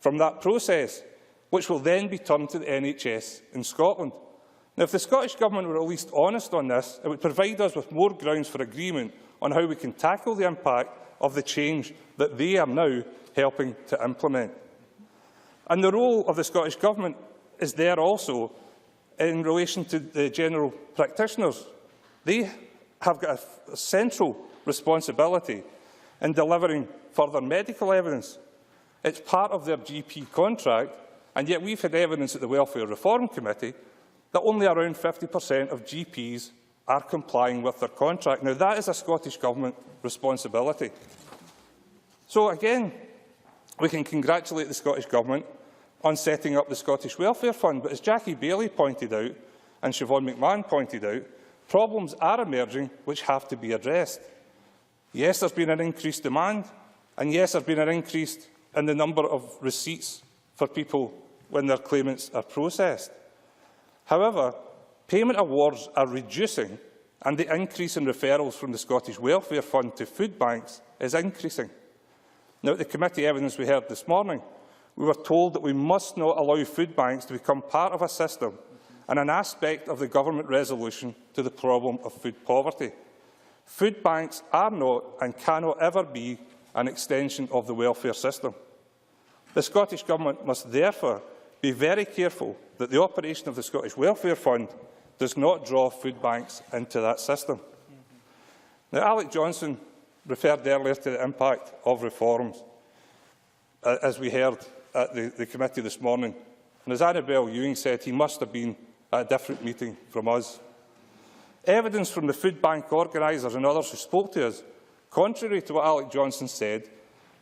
[SPEAKER 3] from that process, which will then be turned to the NHS in Scotland. Now, if the Scottish Government were at least honest on this, it would provide us with more grounds for agreement on how we can tackle the impact of the change that they are now helping to implement. And the role of the Scottish Government is there also in relation to the general practitioners. They have got a central responsibility in delivering further medical evidence. It's part of their GP contract, and yet we've had evidence at the Welfare Reform Committee that only around 50% of GPs are complying with their contract. Now, that is a Scottish Government responsibility. So, again, we can congratulate the Scottish Government on setting up the Scottish Welfare Fund, but as Jackie Baillie pointed out, and Siobhan McMahon pointed out, problems are emerging which have to be addressed. Yes, there's been an increased demand, and yes, there's been an increase in the number of receipts for people when their claimants are processed. However, payment awards are reducing, and the increase in referrals from the Scottish Welfare Fund to food banks is increasing. Now, at the committee evidence we heard this morning, we were told that we must not allow food banks to become part of a system and an aspect of the government resolution to the problem of food poverty. Food banks are not and cannot ever be an extension of the welfare system. The Scottish Government must therefore be very careful that the operation of the Scottish Welfare Fund does not draw food banks into that system. Now, Alec Johnson referred earlier to the impact of reforms, as we heard at the committee this morning. And as Annabel Ewing said, he must have been at a different meeting from us. Evidence from the food bank organisers and others who spoke to us, contrary to what Alec Johnson said,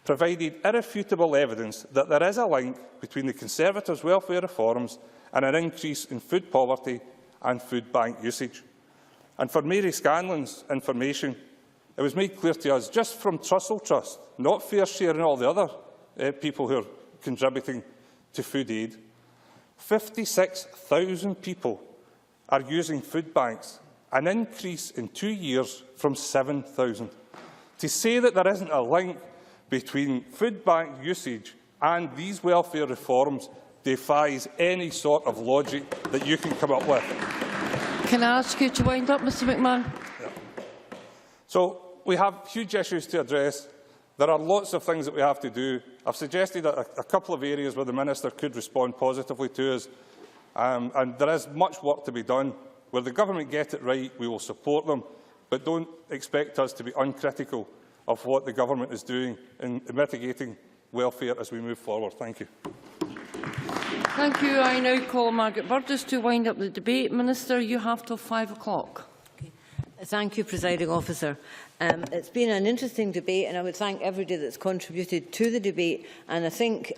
[SPEAKER 3] provided irrefutable evidence that there is a link between the Conservatives' welfare reforms and an increase in food poverty and food bank usage. And for Mary Scanlon's information, it was made clear to us, just from Trussell Trust, not Fair Share and all the other people who are contributing to food aid, 56,000 people are using food banks, an increase in 2 years from 7,000. To say that there isn't a link between food bank usage and these welfare reforms defies any sort of logic that you can come up with.
[SPEAKER 10] Can I ask you to wind up, Mr McMahon?
[SPEAKER 3] Yeah. So we have huge issues to address. There are lots of things that we have to do. I've suggested a couple of areas where the Minister could respond positively to us, and there is much work to be done. Where the Government get it right, we will support them, but don't expect us to be uncritical of what the Government is doing in mitigating welfare as we move forward. Thank you.
[SPEAKER 10] Thank you. I now call Margaret Burgess to wind up the debate. Minister, you have till 5 o'clock.
[SPEAKER 22] Thank you, Presiding Officer. It's been an interesting debate, and I would thank everybody that's contributed to the debate. And I think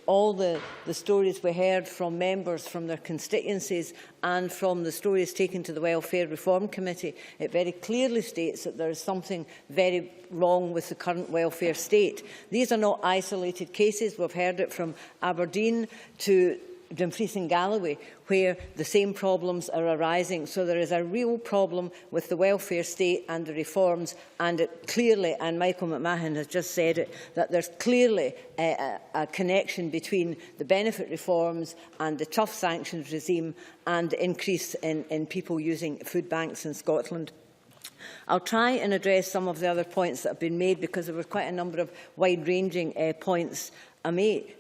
[SPEAKER 22] all the stories we heard from members from their constituencies and from the stories taken to the Welfare Reform Committee, it very clearly states that there is something very wrong with the current welfare state. These are not isolated cases. We've heard it from Aberdeen to Dumfries and Galloway, where the same problems are arising. So there is a real problem with the welfare state and the reforms, and it clearly, and Michael McMahon has just said it, that there's clearly a connection between the benefit reforms and the tough sanctions regime and the increase in people using food banks in Scotland. I'll try and address some of the other points that have been made, because there were quite a number of wide-ranging points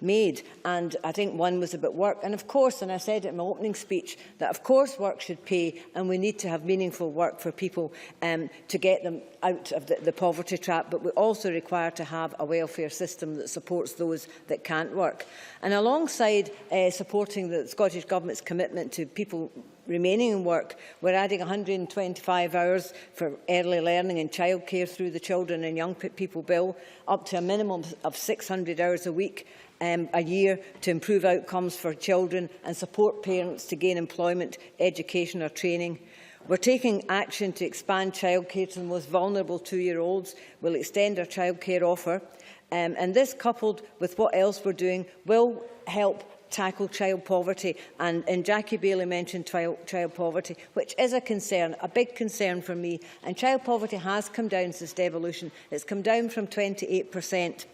[SPEAKER 22] made, and I think one was about work. And of course, and I said it in my opening speech, that of course work should pay, and we need to have meaningful work for people to get them out of the poverty trap, but we also require to have a welfare system that supports those that can't work. And alongside supporting the Scottish Government's commitment to people remaining in work, we're adding 125 hours for early learning and childcare through the Children and Young People Bill, up to a minimum of 600 hours a week a year to improve outcomes for children and support parents to gain employment, education or training. We're taking action to expand childcare to the most vulnerable 2-year-olds. We'll extend our childcare offer. And this, coupled with what else we're doing, will help tackle child poverty, and Jackie Bailey mentioned child poverty, which is a concern, a big concern for me. And child poverty has come down since devolution. It's come down from 28%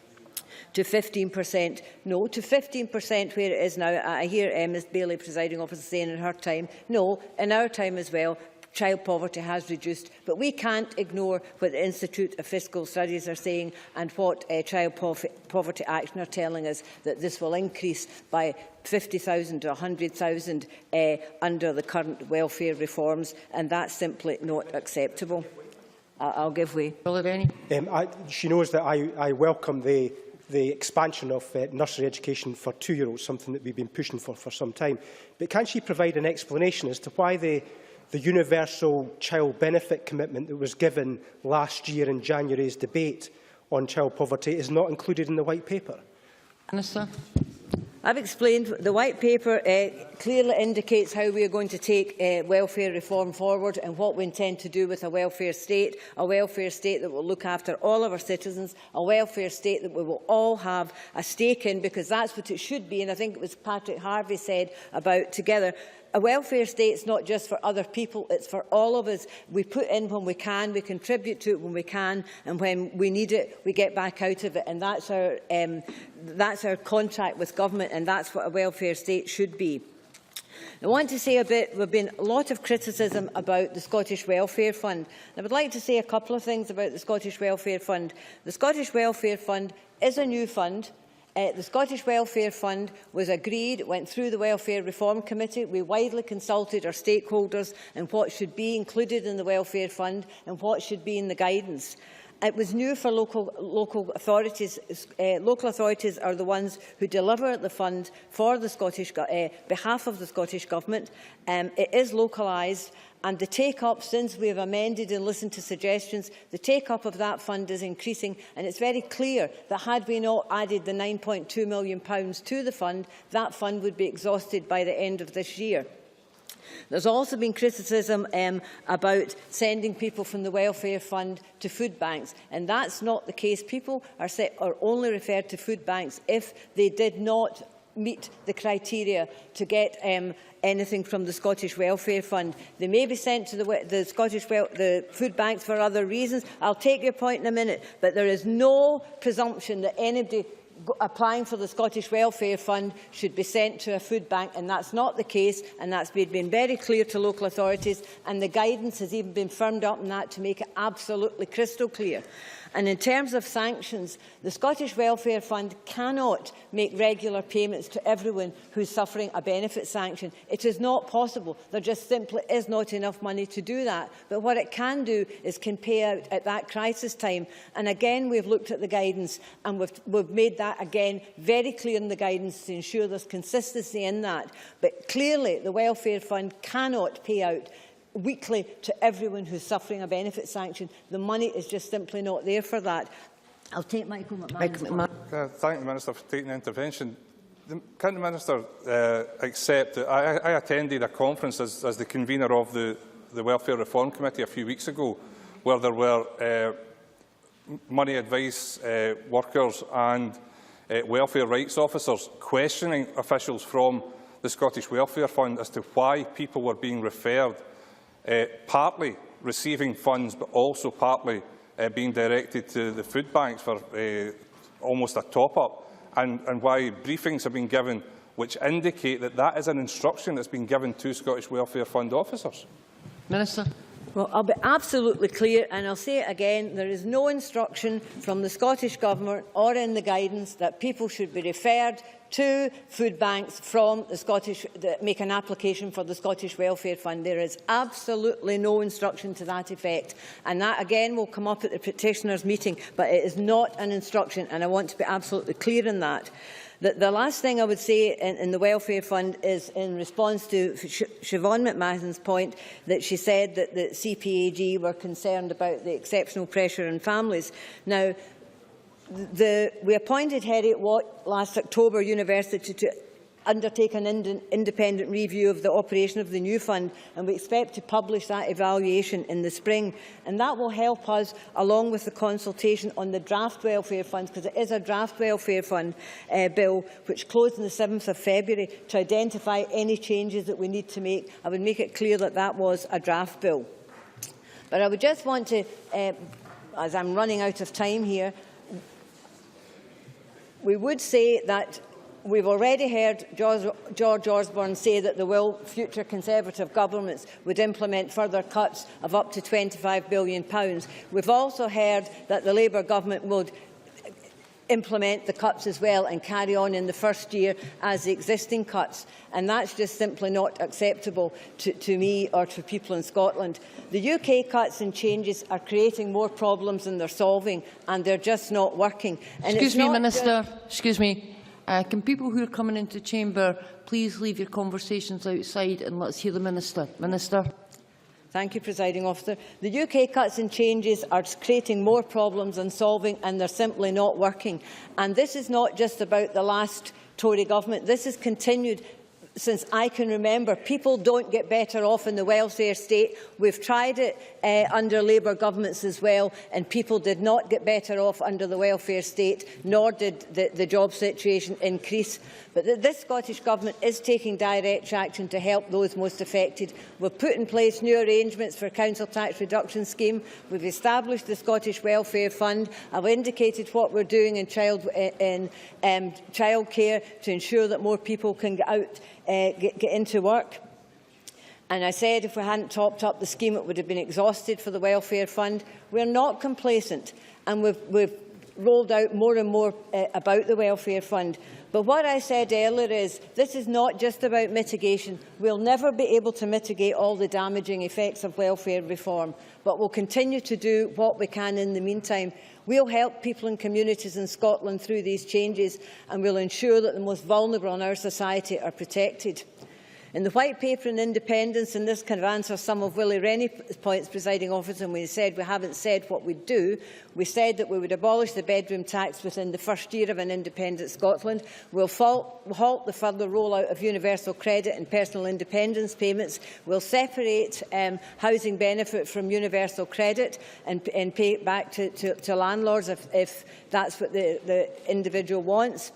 [SPEAKER 22] to 15%. No, to 15% where it is now. I hear Ms Bailey, Presiding Officer, saying in her time. No, in our time as well, child poverty has reduced, but we can't ignore what the Institute of Fiscal Studies are saying and what Child Poverty Action are telling us, that this will increase by 50,000 to 100,000 under the current welfare reforms, and that's simply not acceptable. I'll give way.
[SPEAKER 4] She knows that I welcome the expansion of nursery education for 2-year-olds, something that we've been pushing for some time. But can she provide an explanation as to why the universal child benefit commitment that was given last year in January's debate on child poverty is not included in the White Paper?
[SPEAKER 10] Minister.
[SPEAKER 22] I've explained the White Paper clearly indicates how we are going to take welfare reform forward and what we intend to do with a welfare state that will look after all of our citizens, a welfare state that we will all have a stake in, because that's what it should be. And I think it was Patrick Harvey said about Together. A welfare state is not just for other people, it's for all of us. We put in when we can, we contribute to it when we can, and when we need it, we get back out of it. And that's our contract with government, and that's what a welfare state should be. I want to say there's been a lot of criticism about the Scottish Welfare Fund. I would like to say a couple of things about the Scottish Welfare Fund. The Scottish Welfare Fund is a new fund. The Scottish Welfare Fund was agreed, went through the Welfare Reform Committee. We widely consulted our stakeholders on what should be included in the Welfare Fund and what should be in the guidance. It was new for local authorities. Local authorities are the ones who deliver the fund for the behalf of the Scottish Government. It is localised. And the take-up, since we have amended and listened to suggestions, the take-up of that fund is increasing. And it's very clear that had we not added the £9.2 million to the fund, that fund would be exhausted by the end of this year. There's also been criticism about sending people from the Welfare Fund to food banks, and that's not the case. People are only referred to food banks if they did not meet the criteria to get anything from the Scottish Welfare Fund. They may be sent to the food banks for other reasons. I'll take your point in a minute, but there is no presumption that anybody applying for the Scottish Welfare Fund should be sent to a food bank, and that's not the case, and that's been very clear to local authorities, and the guidance has even been firmed up on that to make it absolutely crystal clear. And in terms of sanctions, the Scottish Welfare Fund cannot make regular payments to everyone who is suffering a benefit sanction. It is not possible. There just simply is not enough money to do that. But what it can do is can pay out at that crisis time. And again, we've looked at the guidance, and we've made that again very clear in the guidance to ensure there's consistency in that. But clearly, the Welfare Fund cannot pay out weekly to everyone who's suffering a benefit sanction. The money is just simply not there for that. I'll take Michael McMahon.
[SPEAKER 3] Thank the Minister for taking the intervention. Can the Minister accept that I attended a conference as the convener of the Welfare Reform Committee a few weeks ago, where there were money advice workers and welfare rights officers questioning officials from the Scottish Welfare Fund as to why people were being referred, partly receiving funds, but also partly being directed to the food banks for almost a top-up, and why briefings have been given which indicate that that is an instruction that's been given to Scottish Welfare Fund officers. Minister.
[SPEAKER 22] Well, I'll be absolutely clear, and I'll say it again. There is no instruction from the Scottish Government or in the guidance that people should be referred to food banks from the Scottish, that make an application for the Scottish Welfare Fund. There is absolutely no instruction to that effect. And that, again, will come up at the petitioners' meeting, but it is not an instruction, and I want to be absolutely clear in that. The last thing I would say in the Welfare Fund is in response to Siobhan McMahon's point that she said that the CPAG were concerned about the exceptional pressure on families. Now, we appointed Heriot Watt last October University to undertake an independent review of the operation of the new fund, and we expect to publish that evaluation in the spring. And that will help us, along with the consultation on the draft welfare funds, because it is a draft welfare fund bill which closed on the 7th of February, to identify any changes that we need to make. I would make it clear that that was a draft bill. But I would just want to, as I'm running out of time here, we would say that we've already heard George Osborne say that the future Conservative governments would implement further cuts of up to £25 billion. We've also heard that the Labour government would implement the cuts as well and carry on in the first year as the existing cuts. And that's just simply not acceptable to me or to people in Scotland. The UK cuts and changes are creating more problems than they're solving, and they're just not working. And
[SPEAKER 10] excuse me, Minister. Excuse me. Can people who are coming into the chamber please leave your conversations outside and let's hear the Minister. Minister.
[SPEAKER 22] Thank you, Presiding Officer. The UK cuts and changes are creating more problems than solving, and they're simply not working. And this is not just about the last Tory government. This has continued since I can remember. People don't get better off in the welfare state. We've tried it under Labour governments as well, and people did not get better off under the welfare state, nor did the job situation increase. But this Scottish Government is taking direct action to help those most affected. We've put in place new arrangements for a council tax reduction scheme. We've established the Scottish Welfare Fund. I've indicated what we're doing in childcare to ensure that more people can get out, get into work. And I said if we hadn't topped up the scheme, it would have been exhausted for the Welfare Fund. We're not complacent, and we've rolled out more and more about the Welfare Fund. But what I said earlier is this is not just about mitigation. We'll never be able to mitigate all the damaging effects of welfare reform, but we'll continue to do what we can in the meantime. We'll help people and communities in Scotland through these changes, and we'll ensure that the most vulnerable in our society are protected. In the White Paper on Independence, and this kind of answers some of Willie Rennie's points, Presiding Officer, and we said we haven't said what we'd do. We said that we would abolish the bedroom tax within the first year of an independent Scotland. We'll halt the further rollout of universal credit and personal independence payments. We'll separate housing benefit from universal credit and pay it back to landlords if that's what the individual wants.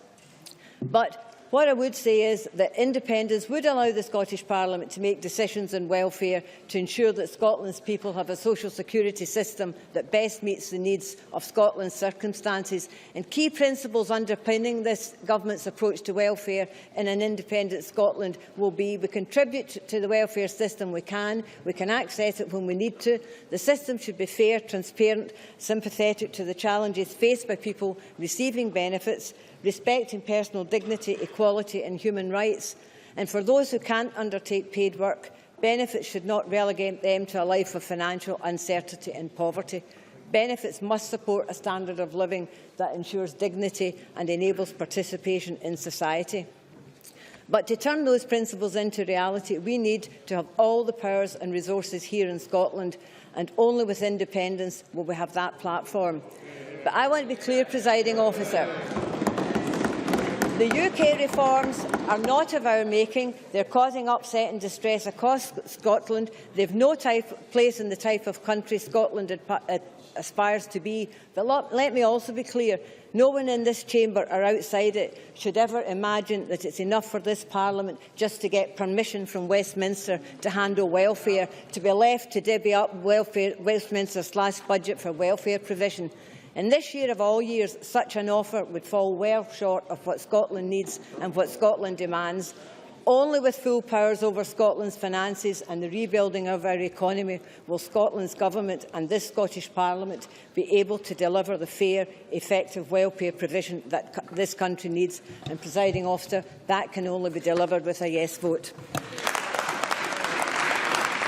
[SPEAKER 22] But what I would say is that independence would allow the Scottish Parliament to make decisions on welfare to ensure that Scotland's people have a social security system that best meets the needs of Scotland's circumstances. And key principles underpinning this government's approach to welfare in an independent Scotland will be we contribute to the welfare system we can access it when we need to. The system should be fair, transparent, sympathetic to the challenges faced by people receiving benefits, respecting personal dignity, equality and human rights. And for those who can't undertake paid work, benefits should not relegate them to a life of financial uncertainty and poverty. Benefits must support a standard of living that ensures dignity and enables participation in society. But to turn those principles into reality, we need to have all the powers and resources here in Scotland, and only with independence will we have that platform. But I want to be clear, Presiding Officer. The UK reforms are not of our making. They're causing upset and distress across Scotland. They have no place in the type of country Scotland aspires to be. But let me also be clear. No one in this chamber or outside it should ever imagine that it's enough for this Parliament just to get permission from Westminster to handle welfare, to be left to divvy up Westminster's last budget for welfare provision. In this year of all years, such an offer would fall well short of what Scotland needs and what Scotland demands. Only with full powers over Scotland's finances and the rebuilding of our economy will Scotland's Government and this Scottish Parliament be able to deliver the fair, effective welfare provision that this country needs. And, Presiding Officer, that can only be delivered with a yes vote.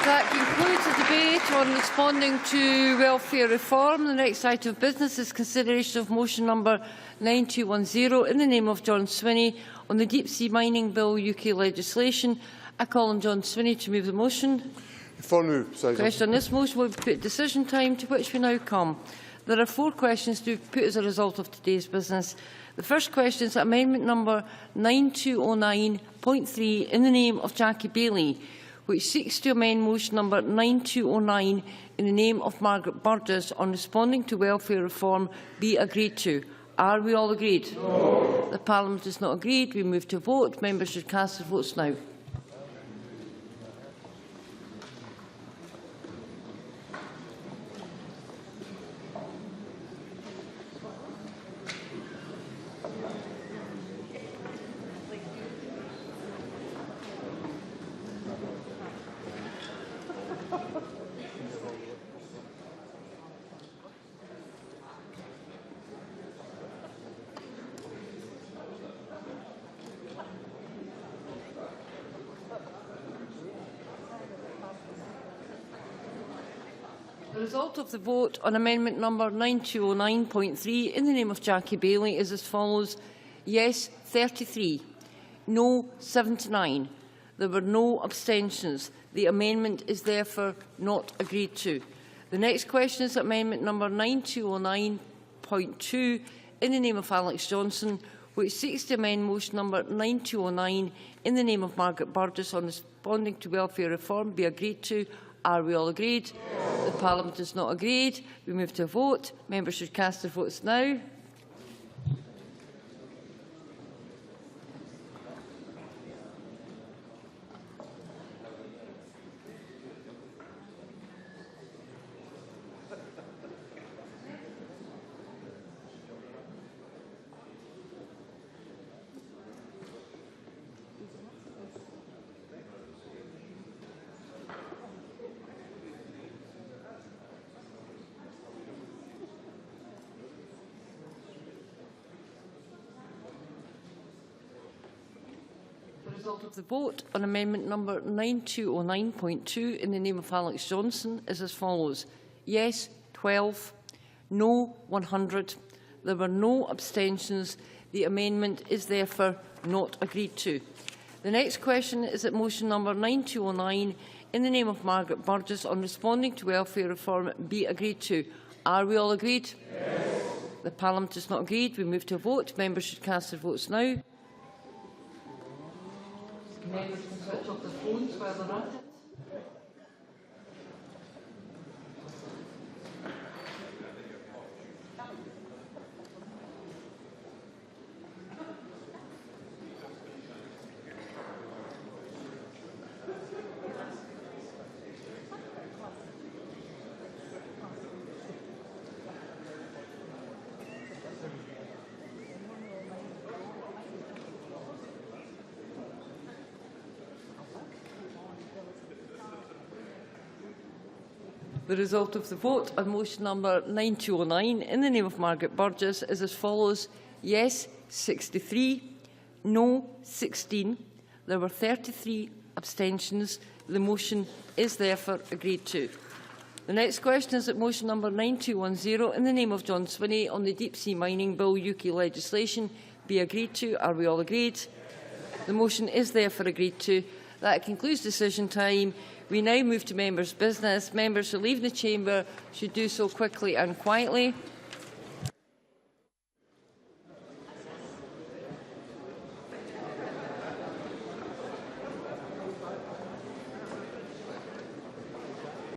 [SPEAKER 10] That concludes the debate on responding to welfare reform. The next item of business is consideration of motion number 9210 in the name of John Swinney on the Deep Sea Mining Bill UK legislation. I call on John Swinney to move the motion.
[SPEAKER 11] For move,
[SPEAKER 10] question on this motion will be put at decision time, to which we now come. There are 4 questions to be put as a result of today's business. The first question is amendment number 9209.3 in the name of Jackie Bailey, which seeks to amend motion number 9209 in the name of Margaret Burgess on responding to welfare reform, be agreed to. Are we all agreed? No. The Parliament is not agreed. We move to vote. Members should cast their votes now. The result of the vote on amendment number 9209.3 in the name of Jackie Bailey is as follows. Yes, 33. No, 79. There were no abstentions. The amendment is therefore not agreed to. The next question is amendment number 9209.2 in the name of Alex Johnson, which seeks to amend motion number 9209 in the name of Margaret Burgess on responding to welfare reform be agreed to? Are we all agreed? Yes. The Parliament is not agreed. We move to a vote. Members should cast their votes now. The result of the vote on amendment number 9209.2 in the name of Alex Johnson is as follows. Yes, 12. No, 100. There were no abstentions. The amendment is therefore not agreed to. The next question is that motion number 9209 in the name of Margaret Burgess on responding to welfare reform be agreed to. Are we all agreed? Yes. The Parliament is not agreed. We move to a vote. Members should cast their votes now. Members can switch off their phones while they're at it. The result of the vote on motion number 9209 in the name of Margaret Burgess is as follows. Yes, 63. No, 16. There were 33 abstentions. The motion is therefore agreed to. The next question is that motion number 9210 in the name of John Swinney on the Deep Sea Mining Bill UK legislation be agreed to. Are we all agreed? The motion is therefore agreed to. That concludes decision time. We now move to members' business. Members who leave the chamber should do so quickly and quietly.